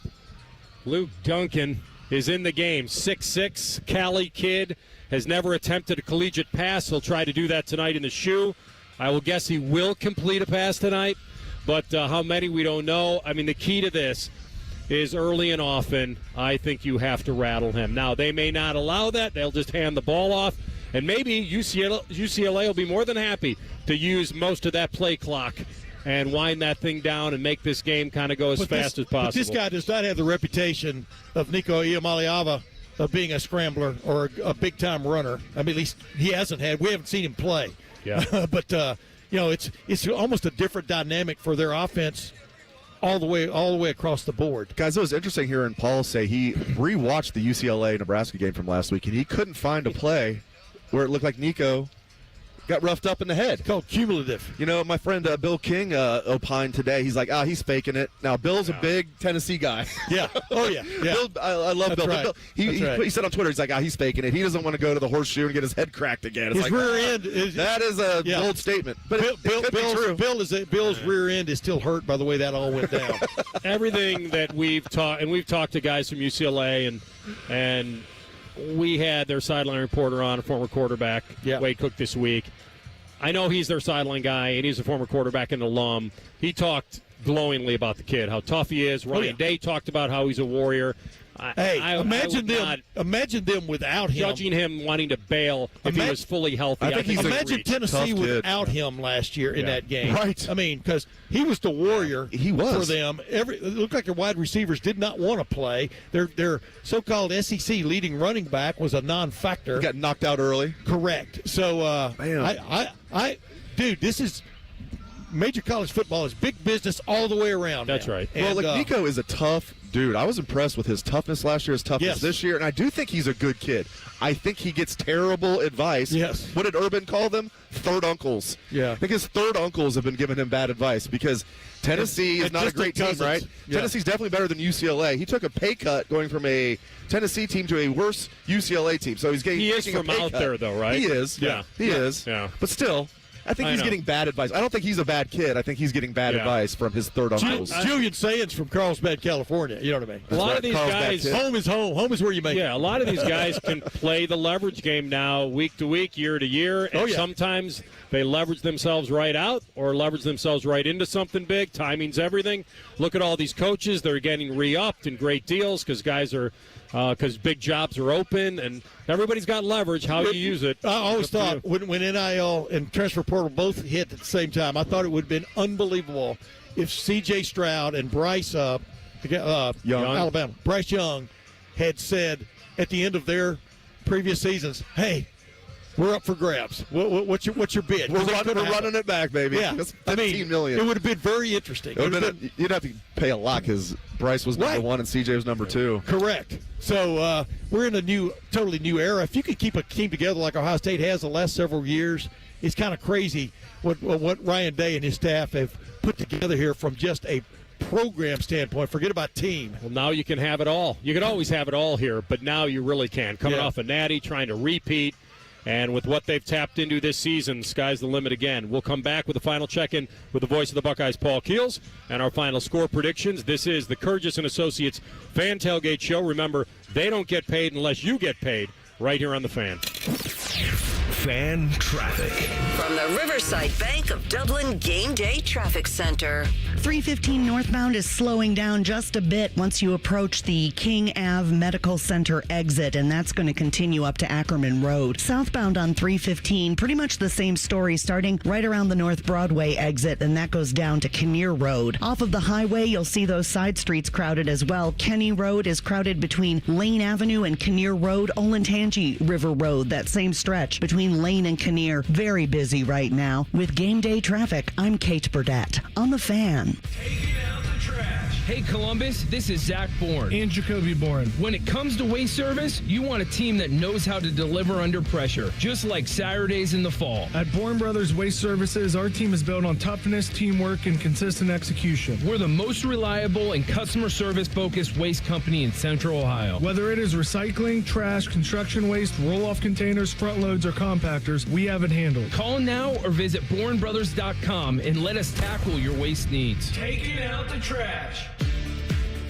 Luke Duncan is in the game. 6'6", Cali kid, has never attempted a collegiate pass. He'll try to do that tonight in the shoe. I will guess he will complete a pass tonight, but how many we don't know. I mean, the key to this is early and often, I think you have to rattle him. Now, they may not allow that. They'll just hand the ball off, and maybe UCLA will be more than happy to use most of that play clock and wind that thing down and make this game kind of go as fast as possible. But this guy does not have the reputation of Nico Iamaleava of being a scrambler or a big-time runner. I mean, at least he hasn't had. We haven't seen him play. Yeah. But, it's almost a different dynamic for their offense all the way across the board. Guys, it was interesting hearing Paul say he rewatched the UCLA-Nebraska game from last week, and he couldn't find a play where it looked like Nico got roughed up in the head. Called cumulative. My friend Bill King opined today. He's like, he's faking it. Now, Bill's a big Tennessee guy. Yeah. Oh, yeah. Bill, I love Bill. Right. Bill he said on Twitter, he's like, he's faking it. He doesn't want to go to the horseshoe and get his head cracked again. It's his rear end is... That is a bold statement. But it could be true. Bill's rear end is still hurt by the way that all went down. Everything that we've talked to guys from UCLA, and we had their sideline reporter on, a former quarterback, Wade Cook, this week. I know he's their sideline guy, and he's a former quarterback and alum. He talked glowingly about the kid, how tough he is. Ryan Day talked about how he's a warrior. Imagine them without him. Judging him wanting to bail if he was fully healthy. Imagine Tennessee without him last year in that game. Right. I mean, because he was the warrior for them. It looked like their wide receivers did not want to play. Their so-called SEC leading running back was a non-factor. He got knocked out early. Correct. So, dude, this is... Major college football is big business all the way around. That's right. And, Nico is a tough dude. I was impressed with his toughness last year, his toughness this year, and I do think he's a good kid. I think he gets terrible advice. Yes. What did Urban call them? Third uncles. Yeah. I think his third uncles have been giving him bad advice because Tennessee is not a great team, right? Yeah. Tennessee's definitely better than UCLA. He took a pay cut going from a Tennessee team to a worse UCLA team. So he's getting He is from out there, though, right? He is. Yeah. He is. Yeah. But still, I think he's getting bad advice. I don't think he's a bad kid. I think he's getting bad advice from his third uncles. Julian Sands from Carlsbad, California. You know what I mean? A lot of these guys, home is home. Home is where you make it. Yeah, a lot of these guys can play the leverage game now, week to week, year to year. And sometimes they leverage themselves right out or leverage themselves right into something big. Timing's everything. Look at all these coaches. They're getting re-upped in great deals because guys are because big jobs are open and everybody's got leverage. How you use it. I always thought when NIL and transfer portal both hit at the same time, I thought it would have been unbelievable if C.J. Stroud and Bryce Young, Alabama, Bryce Young had said at the end of their previous seasons, hey, we're up for grabs. What's your bid? We're running it back, baby. Yeah. It's $15 million. It would have been very interesting. You'd have to pay a lot because Bryce was number 1 and CJ was number 2. Correct. So we're in a totally new era. If you could keep a team together like Ohio State has the last several years, it's kind of crazy what Ryan Day and his staff have put together here from just a program standpoint. Forget about team. Well, now you can have it all. You can always have it all here, but now you really can. Coming off a natty, trying to repeat. And with what they've tapped into this season, sky's the limit again. We'll come back with a final check-in with the voice of the Buckeyes, Paul Keels, and our final score predictions. This is the Kurgis & Associates Fan Tailgate Show. Remember, they don't get paid unless you get paid right here on The Fan. Fan traffic. From the Riverside Bank of Dublin Game Day Traffic Center. 315 northbound is slowing down just a bit once you approach the King Ave Medical Center exit, and that's going to continue up to Ackerman Road. Southbound on 315, pretty much the same story, starting right around the North Broadway exit, and that goes down to Kinnear Road. Off of the highway, you'll see those side streets crowded as well. Kenny Road is crowded between Lane Avenue and Kinnear Road. Olentangy River Road, that same stretch between Lane and Kinnear, very busy right now. With Game Day traffic, I'm Kate Burdett on The Fan. Hey Columbus, this is Zach Bourne. And Jacoby Bourne. When it comes to waste service, you want a team that knows how to deliver under pressure, just like Saturdays in the fall. At Bourne Brothers Waste Services, our team is built on toughness, teamwork, and consistent execution. We're the most reliable and customer service-focused waste company in Central Ohio. Whether it is recycling, trash, construction waste, roll-off containers, front loads, or compactors, we have it handled. Call now or visit BourneBrothers.com and let us tackle your waste needs. Taking out the trash.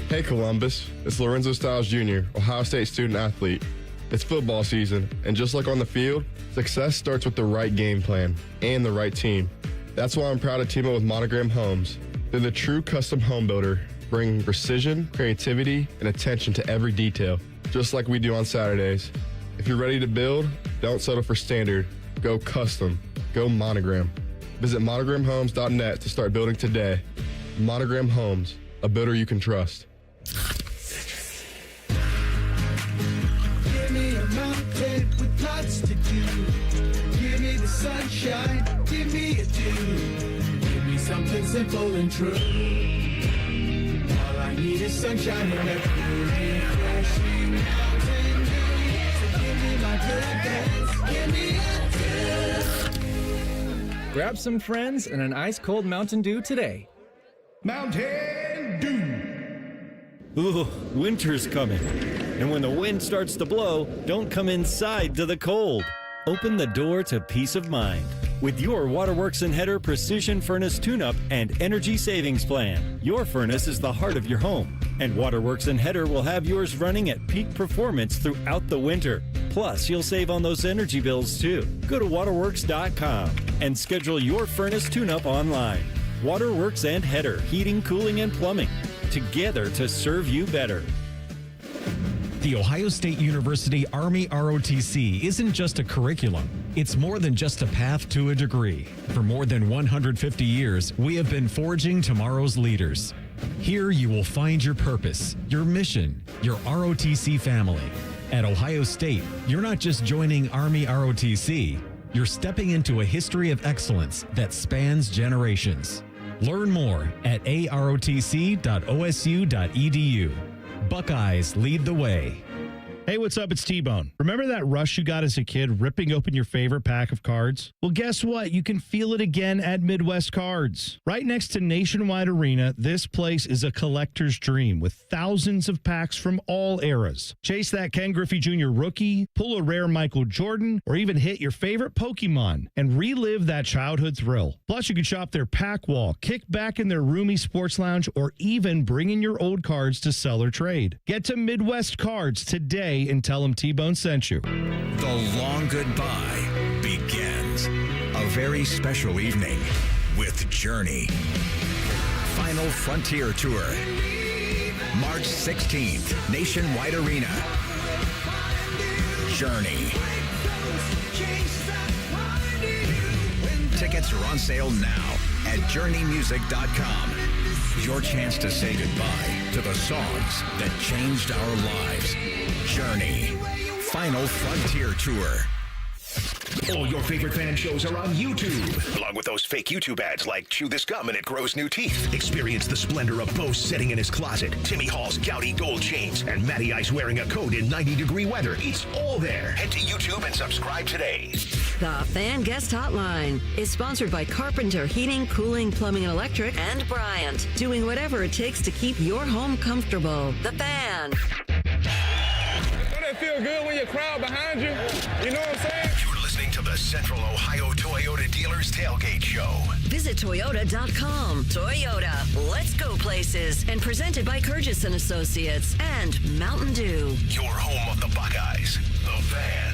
Hey Columbus, it's Lorenzo Stiles Jr., Ohio State student athlete. It's football season, and just like on the field, success starts with the right game plan and the right team. That's why I'm proud to team up with Monogram Homes. They're the true custom home builder, bringing precision, creativity, and attention to every detail, just like we do on Saturdays. If you're ready to build, don't settle for standard. Go custom. Go Monogram. Visit monogramhomes.net to start building today. Monogram Homes, a builder you can trust. Give me a mountain with lots to do. Give me the sunshine, give me a dew. Give me something simple and true. All I need is sunshine and a refreshing mountain dew. So give me my good days, give me a dew. Grab some friends and an ice-cold Mountain Dew today. Mountain Dew. Ooh, winter's coming. And when the wind starts to blow, don't come inside to the cold. Open the door to peace of mind with your Waterworks and Header Precision Furnace Tune-Up and Energy Savings Plan. Your furnace is the heart of your home, and Waterworks and Header will have yours running at peak performance throughout the winter. Plus, you'll save on those energy bills too. Go to waterworks.com and schedule your furnace tune-up online. Waterworks and Header, heating, cooling, and plumbing. Together to serve you better. The Ohio State University Army ROTC isn't just a curriculum. It's more than just a path to a degree. For more than 150 years, we have been forging tomorrow's leaders. Here you will find your purpose, your mission, your ROTC family. At Ohio State, you're not just joining Army ROTC, you're stepping into a history of excellence that spans generations. Learn more at arotc.osu.edu. Buckeyes lead the way. Hey, what's up? It's T-Bone. Remember that rush you got as a kid ripping open your favorite pack of cards? Well, guess what? You can feel it again at Midwest Cards. Right next to Nationwide Arena, this place is a collector's dream with thousands of packs from all eras. Chase that Ken Griffey Jr. rookie, pull a rare Michael Jordan, or even hit your favorite Pokemon and relive that childhood thrill. Plus, you can shop their pack wall, kick back in their roomy sports lounge, or even bring in your old cards to sell or trade. Get to Midwest Cards today and tell them T-Bone sent you. The long goodbye begins. A very special evening with Journey. Final Frontier Tour. March 16th, Nationwide Arena. Journey. Tickets are on sale now at journeymusic.com. Your chance to say goodbye to the songs that changed our lives. Journey. Final Frontier Tour. All your favorite fan shows are on YouTube, along with those fake YouTube ads like Chew This Gum and It Grows New Teeth. Experience the splendor of Bo sitting in his closet, Timmy Hall's gouty gold chains, and Matty Ice wearing a coat in 90-degree weather. It's all there. Head to YouTube and subscribe today. The Fan Guest Hotline is sponsored by Carpenter Heating, Cooling, Plumbing, and Electric, and Bryant, doing whatever it takes to keep your home comfortable. The Fan. Don't it feel good when your crowd behind you? You know what I'm saying? You're listening to the Central Ohio Toyota Dealers Tailgate Show. Visit Toyota.com. Toyota, let's go places. And presented by Curtis & Associates and Mountain Dew. Your home of the Buckeyes, The Fan.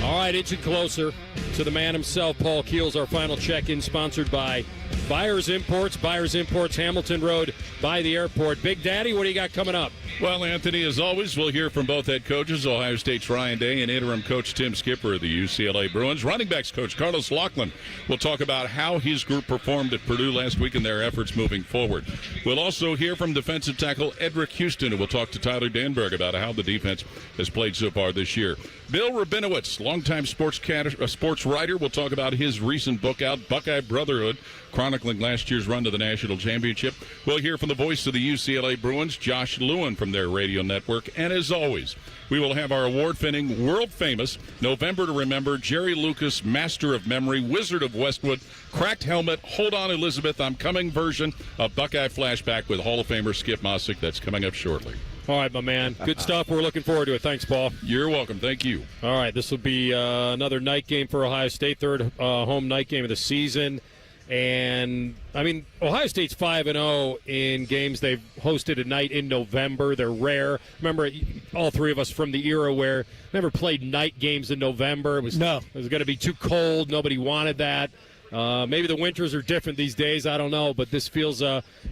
All right, inching closer to the man himself, Paul Keels. Our final check-in sponsored by Byers Imports. Byers Imports, Hamilton Road by the airport. Big Daddy, what do you got coming up? Well, Anthony, as always, we'll hear from both head coaches, Ohio State's Ryan Day and interim coach Tim Skipper of the UCLA Bruins. Running backs coach Carlos Laughlin will talk about how his group performed at Purdue last week and their efforts moving forward. We'll also hear from defensive tackle Edric Houston, who will talk to Tyler Danberg about how the defense has played so far this year. Bill Rabinowitz, longtime sports writer, will talk about his recent book out, Buckeye Brotherhood, chronicling last year's run to the national championship. We'll hear from the voice of the UCLA Bruins, Josh Lewin, from their radio network. And as always, we will have our award-winning, world-famous, November to Remember, Jerry Lucas, Master of Memory, Wizard of Westwood, Cracked Helmet, Hold On Elizabeth, I'm Coming version of Buckeye Flashback with Hall of Famer Skip Mossick. That's coming up shortly. All right, my man. Good stuff. We're looking forward to it. Thanks, Paul. You're welcome. Thank you. All right, this will be another night game for Ohio State, third home night game of the season. And, I mean, Ohio State's 5-0 in games they've hosted at night in November. They're rare. Remember, all three of us from the era where never played night games in November. It was going to be too cold. Nobody wanted that. Maybe the winters are different these days. I don't know, but this feels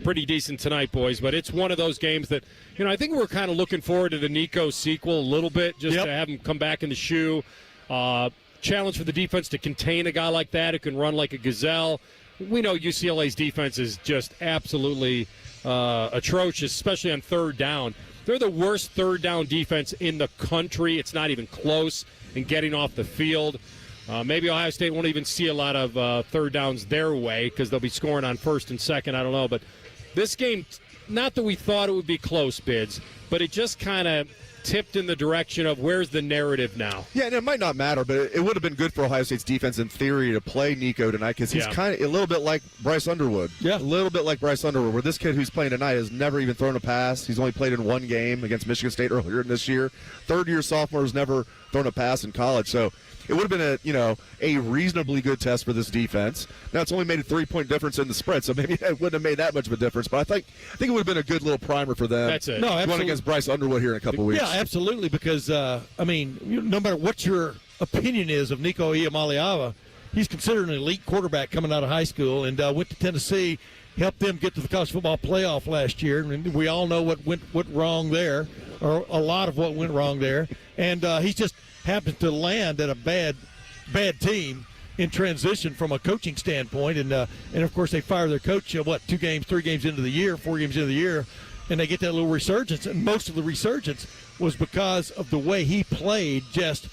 pretty decent tonight, boys. But it's one of those games that, I think we're kind of looking forward to the Nico sequel a little bit, just to have him come back in the shoe. Challenge for the defense to contain a guy like that who can run like a gazelle. We know UCLA's defense is just absolutely atrocious, especially on third down. They're the worst third down defense in the country. It's not even close in getting off the field. Maybe Ohio State won't even see a lot of third downs their way because they'll be scoring on first and second. I don't know. But this game, not that we thought it would be close, Bids, but it just kind of tipped in the direction of where's the narrative now. Yeah, and it might not matter, but it would have been good for Ohio State's defense in theory to play Nico tonight because he's kind of a little bit like Bryce Underwood. Yeah. A little bit like Bryce Underwood, where this kid who's playing tonight has never even thrown a pass. He's only played in one game against Michigan State earlier in this year. Third-year sophomore has never thrown a pass in college. So it would have been a reasonably good test for this defense. Now it's only made a 3-point difference in the spread, so maybe it wouldn't have made that much of a difference. But I think it would have been a good little primer for them. That's it. No, absolutely. Going against Bryce Underwood here in a couple of weeks. Yeah, absolutely. Because no matter what your opinion is of Nico Iamaleava, he's considered an elite quarterback coming out of high school, and went to Tennessee, helped them get to the college football playoff last year. And we all know what went wrong there, or a lot of what went wrong there. And he's just happened to land at a bad team in transition from a coaching standpoint, and of course they fire their coach 3 games into the year, 4 games into the year, and they get that little resurgence, and most of the resurgence was because of the way he played. Just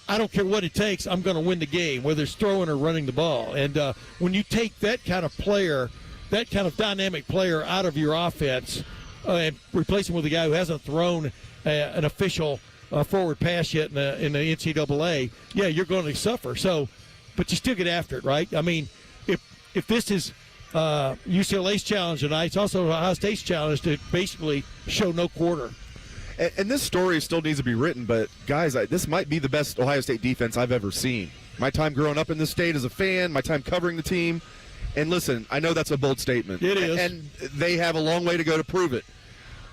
I don't care what it takes, I'm going to win the game, whether it's throwing or running the ball. And when you take that kind of player, that kind of dynamic player out of your offense, and replace him with a guy who hasn't thrown an official forward pass yet in the NCAA, yeah, you're going to suffer. So, but you still get after it, right? I mean, if this is UCLA's challenge tonight, it's also Ohio State's challenge to basically show no quarter. And this story still needs to be written, but guys, this might be the best Ohio State defense I've ever seen. My time growing up in this state as a fan, my time covering the team. And listen, I know that's a bold statement. It is. And they have a long way to go to prove it.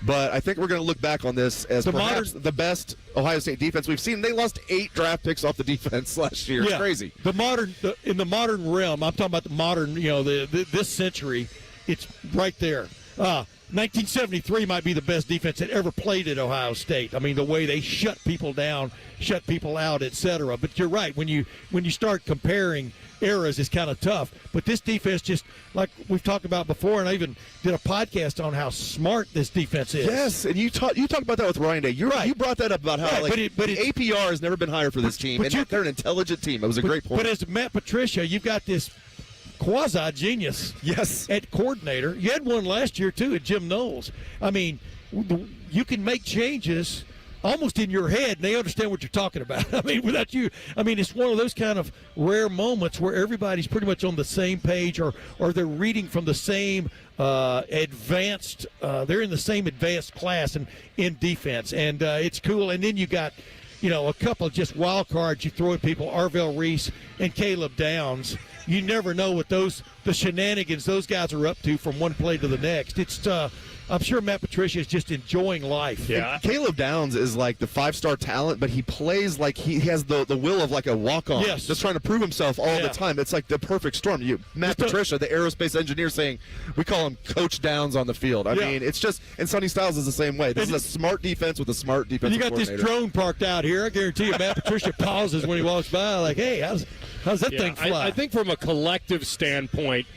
But I think we're going to look back on this as perhaps the best Ohio State defense we've seen. They lost 8 draft picks off the defense last year. It's crazy. In the modern realm, I'm talking about the modern, this century, it's right there. 1973 might be the best defense that ever played at Ohio State. I mean, the way they shut people down, shut people out, etc. But you're right. When you start comparing eras, it's kind of tough. But this defense, just like we've talked about before, and I even did a podcast on how smart this defense is. Yes, and you talked about that with Ryan Day. You're right. You brought that up about how the APR has never been higher for this team, and they're an intelligent team. It was a great point. But as Matt Patricia, you've got this quasi-genius at coordinator. You had one last year, too, at Jim Knowles. I mean, you can make changes almost in your head, and they understand what you're talking about. I mean, without you, it's one of those kind of rare moments where everybody's pretty much on the same page, or they're reading from the same advanced, they're in the same advanced class in defense, and it's cool. And then you got, a couple of just wild cards you throw at people, Arvell Reese and Caleb Downs. You never know what the shenanigans those guys are up to from one play to the next. It's I'm sure Matt Patricia is just enjoying life. Yeah, and Caleb Downs is like the 5-star talent, but he plays like he has the will of like a walk-on. Yes. Just trying to prove himself all the time. It's like the perfect storm. Matt Patricia, the aerospace engineer, saying, we call him Coach Downs on the field. I mean, it's just, and Sonny Styles is the same way. This is a smart defense with a smart defensive coordinator. You got this drone parked out here. I guarantee you Matt Patricia pauses when he walks by like, hey, how's that thing fly? I think from a collective standpoint,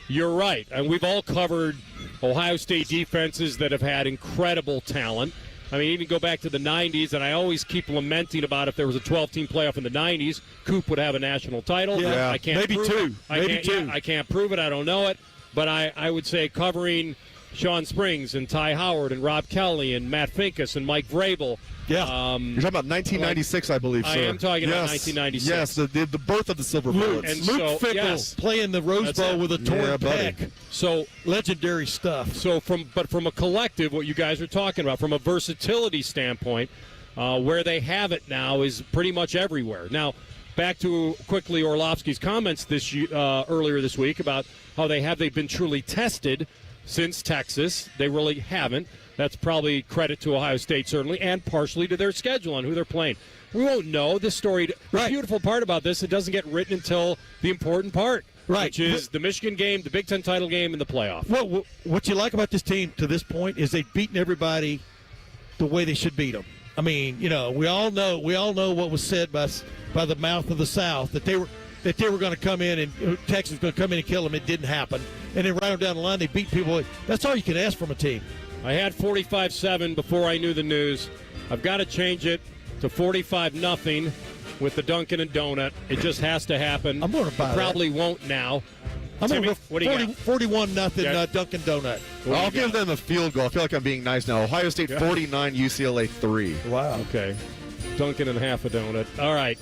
you're right. And we've all covered Ohio State defenses that have had incredible talent. I mean, even go back to the 90s, and I always keep lamenting about if there was a 12-team playoff in the 90s, Coop would have a national title. Yeah, I can't maybe prove two. It. I can't prove it. I don't know it. But I would say covering Sean Springs and Ty Howard and Rob Kelly and Matt Finkus and Mike Vrabel. Yeah. You're talking about 1996, I believe, sir. I am talking about 1996. Yes, the birth of the Silver Bullets. And Luke Fickell playing the Rose Bowl with a torn pec. So legendary stuff. So from a collective, what you guys are talking about, from a versatility standpoint, where they have it now is pretty much everywhere. Now, back to quickly Orlovsky's comments earlier this week about how they've been truly tested since Texas. They really haven't. That's probably credit to Ohio State, certainly, and partially to their schedule on who they're playing. We won't know. This story, the beautiful part about this, it doesn't get written until the important part, which is the Michigan game, the Big Ten title game, and the playoff. Well, what you like about this team to this point is they've beaten everybody the way they should beat them. I mean, we all know what was said by the mouth of the South, that they were going to come in and Texas was going to come in and kill them. It didn't happen. And then right on down the line, they beat people. That's all you can ask from a team. I had 45-7 before I knew the news. I've got to change it to 45-0 with the Dunkin' and Donut. It just has to happen. I'm going to buy Probably won't now. I'm going to go what do you got? 41-0 Dunkin' Donut. I'll give them a field goal. I feel like I'm being nice now. Ohio State 49, UCLA 3. Wow. Okay. Dunkin' and half a donut. All right.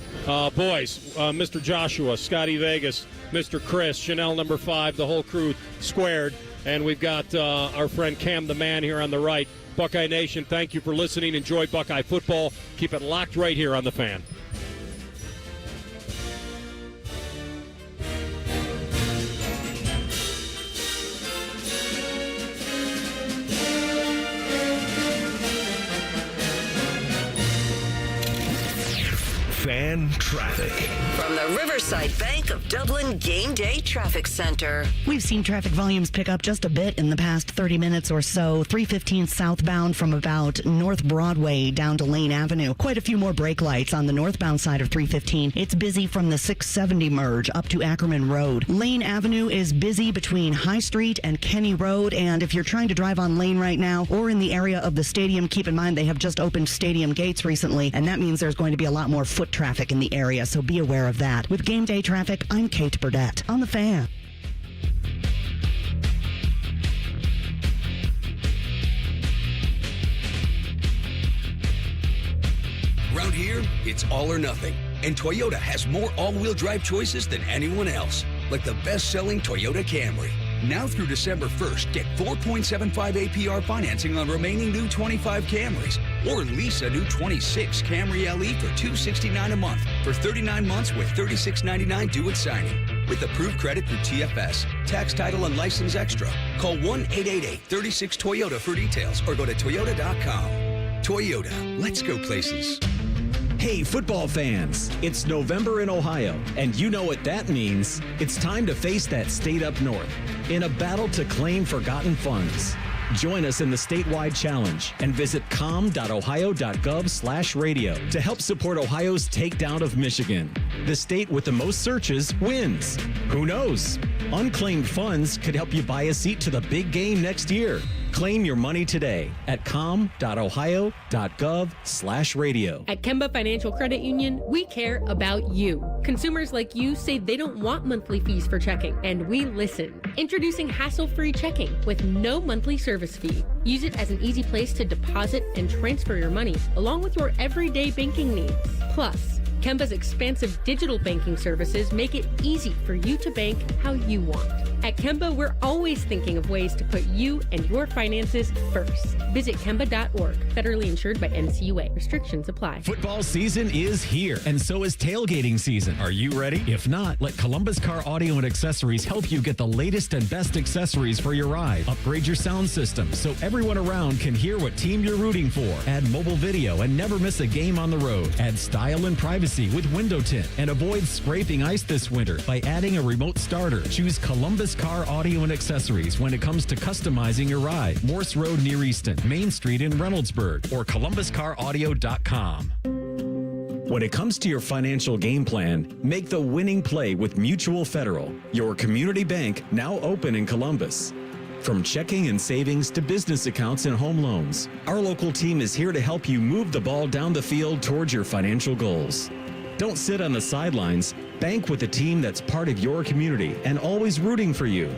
Boys, Mr. Joshua, Scotty Vegas, Mr. Chris, Chanel number 5, the whole crew squared. And we've got our friend Cam the Man here on the right. Buckeye Nation, thank you for listening. Enjoy Buckeye football. Keep it locked right here on The Fan. Fan traffic. From the Riverside Bank of Dublin Game Day Traffic Center. We've seen traffic volumes pick up just a bit in the past 30 minutes or so. 315 southbound from about North Broadway down to Lane Avenue. Quite a few more brake lights on the northbound side of 315. It's busy from the 670 merge up to Ackerman Road. Lane Avenue is busy between High Street and Kenny Road. And if you're trying to drive on Lane right now or in the area of the stadium, keep in mind they have just opened stadium gates recently. And that means there's going to be a lot more foot traffic in the area, so be aware of that. With Game Day Traffic, I'm Kate Burdett on The Fan. Around here, it's all or nothing. And Toyota has more all-wheel drive choices than anyone else. Like the best-selling Toyota Camry. Now through December 1st, get 4.75 APR financing on remaining new 25 Camrys. Or lease a new 26 Camry LE for $269 a month for 39 months with $36.99 due at signing. With approved credit through TFS, tax title and license extra. Call 1-888-36-TOYOTA for details or go to Toyota.com. Toyota, let's go places. Hey, football fans, it's November in Ohio, and you know what that means. It's time to face that state up north in a battle to claim forgotten funds. Join us in the statewide challenge and visit com.ohio.gov/radio to help support Ohio's takedown of Michigan. The state with the most searches wins. Who knows? Unclaimed funds could help you buy a seat to the big game next year. Claim your money today at com.ohio.gov/radio. At Kemba Financial Credit Union, we care about you. Consumers like you say they don't want monthly fees for checking, and we listen. Introducing hassle-free checking with no monthly service fee. Use it as an easy place to deposit and transfer your money, along with your everyday banking needs. Plus, Kemba's expansive digital banking services make it easy for you to bank how you want. At Kemba, we're always thinking of ways to put you and your finances first. Visit Kemba.org. Federally insured by NCUA. Restrictions apply. Football season is here, and so is tailgating season. Are you ready? If not, let Columbus Car Audio and Accessories help you get the latest and best accessories for your ride. Upgrade your sound system so everyone around can hear what team you're rooting for. Add mobile video and never miss a game on the road. Add style and privacy with window tint, and avoid scraping ice this winter by adding a remote starter. Choose Columbus Car Audio and Accessories when it comes to customizing your ride. Morse Road near Easton, Main Street in Reynoldsburg, or columbuscaraudio.com. When it comes to your financial game plan, make the winning play with Mutual Federal, your community bank now open in Columbus. From checking and savings to business accounts and home loans, our local team is here to help you move the ball down the field towards your financial goals. Don't sit on the sidelines. Bank with a team that's part of your community and always rooting for you.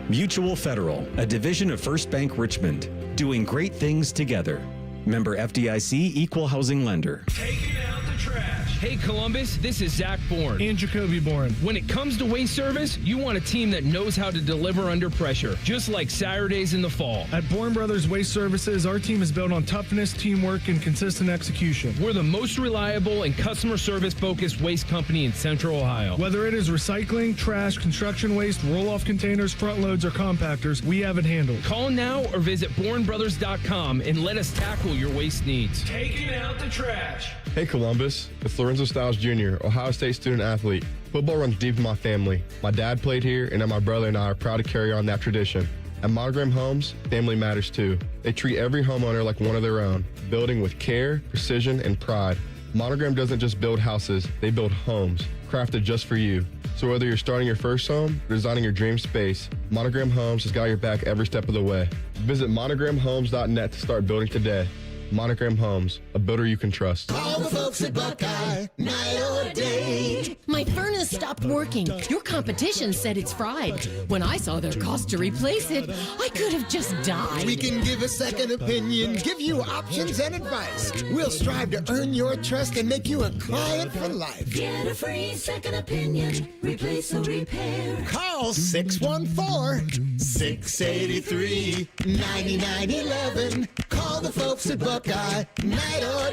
Mutual Federal, a division of First Bank Richmond, doing great things together. Member FDIC, Equal Housing Lender. Taking out the trash. Hey, Columbus, this is Zach Bourne. And Jacoby Bourne. When it comes to waste service, you want a team that knows how to deliver under pressure, just like Saturdays in the fall. At Bourne Brothers Waste Services, our team is built on toughness, teamwork, and consistent execution. We're the most reliable and customer service-focused waste company in Central Ohio. Whether it is recycling, trash, construction waste, roll-off containers, front loads, or compactors, we have it handled. Call now or visit BourneBrothers.com and let us tackle your waste needs. Taking out the trash. Hey Columbus, it's Lorenzo Styles Jr., Ohio State student athlete. Football runs deep in my family. My dad played here, and now my brother and I are proud to carry on that tradition. At Monogram Homes, family matters too. They treat every homeowner like one of their own, building with care, precision, and pride. Monogram doesn't just build houses, they build homes, crafted just for you. So whether you're starting your first home or designing your dream space, Monogram Homes has got your back every step of the way. Visit monogramhomes.net to start building today. Monogram Homes, a builder you can trust. Call the folks at Buckeye, night or day. My furnace stopped working. Your competition said it's fried. When I saw their cost to replace it, I could have just died. We can give a second opinion, give you options and advice. We'll strive to earn your trust and make you a client for life. Get a free second opinion. Replace or repair. Call 614-683-9911. Call the folks at Buckeye, night or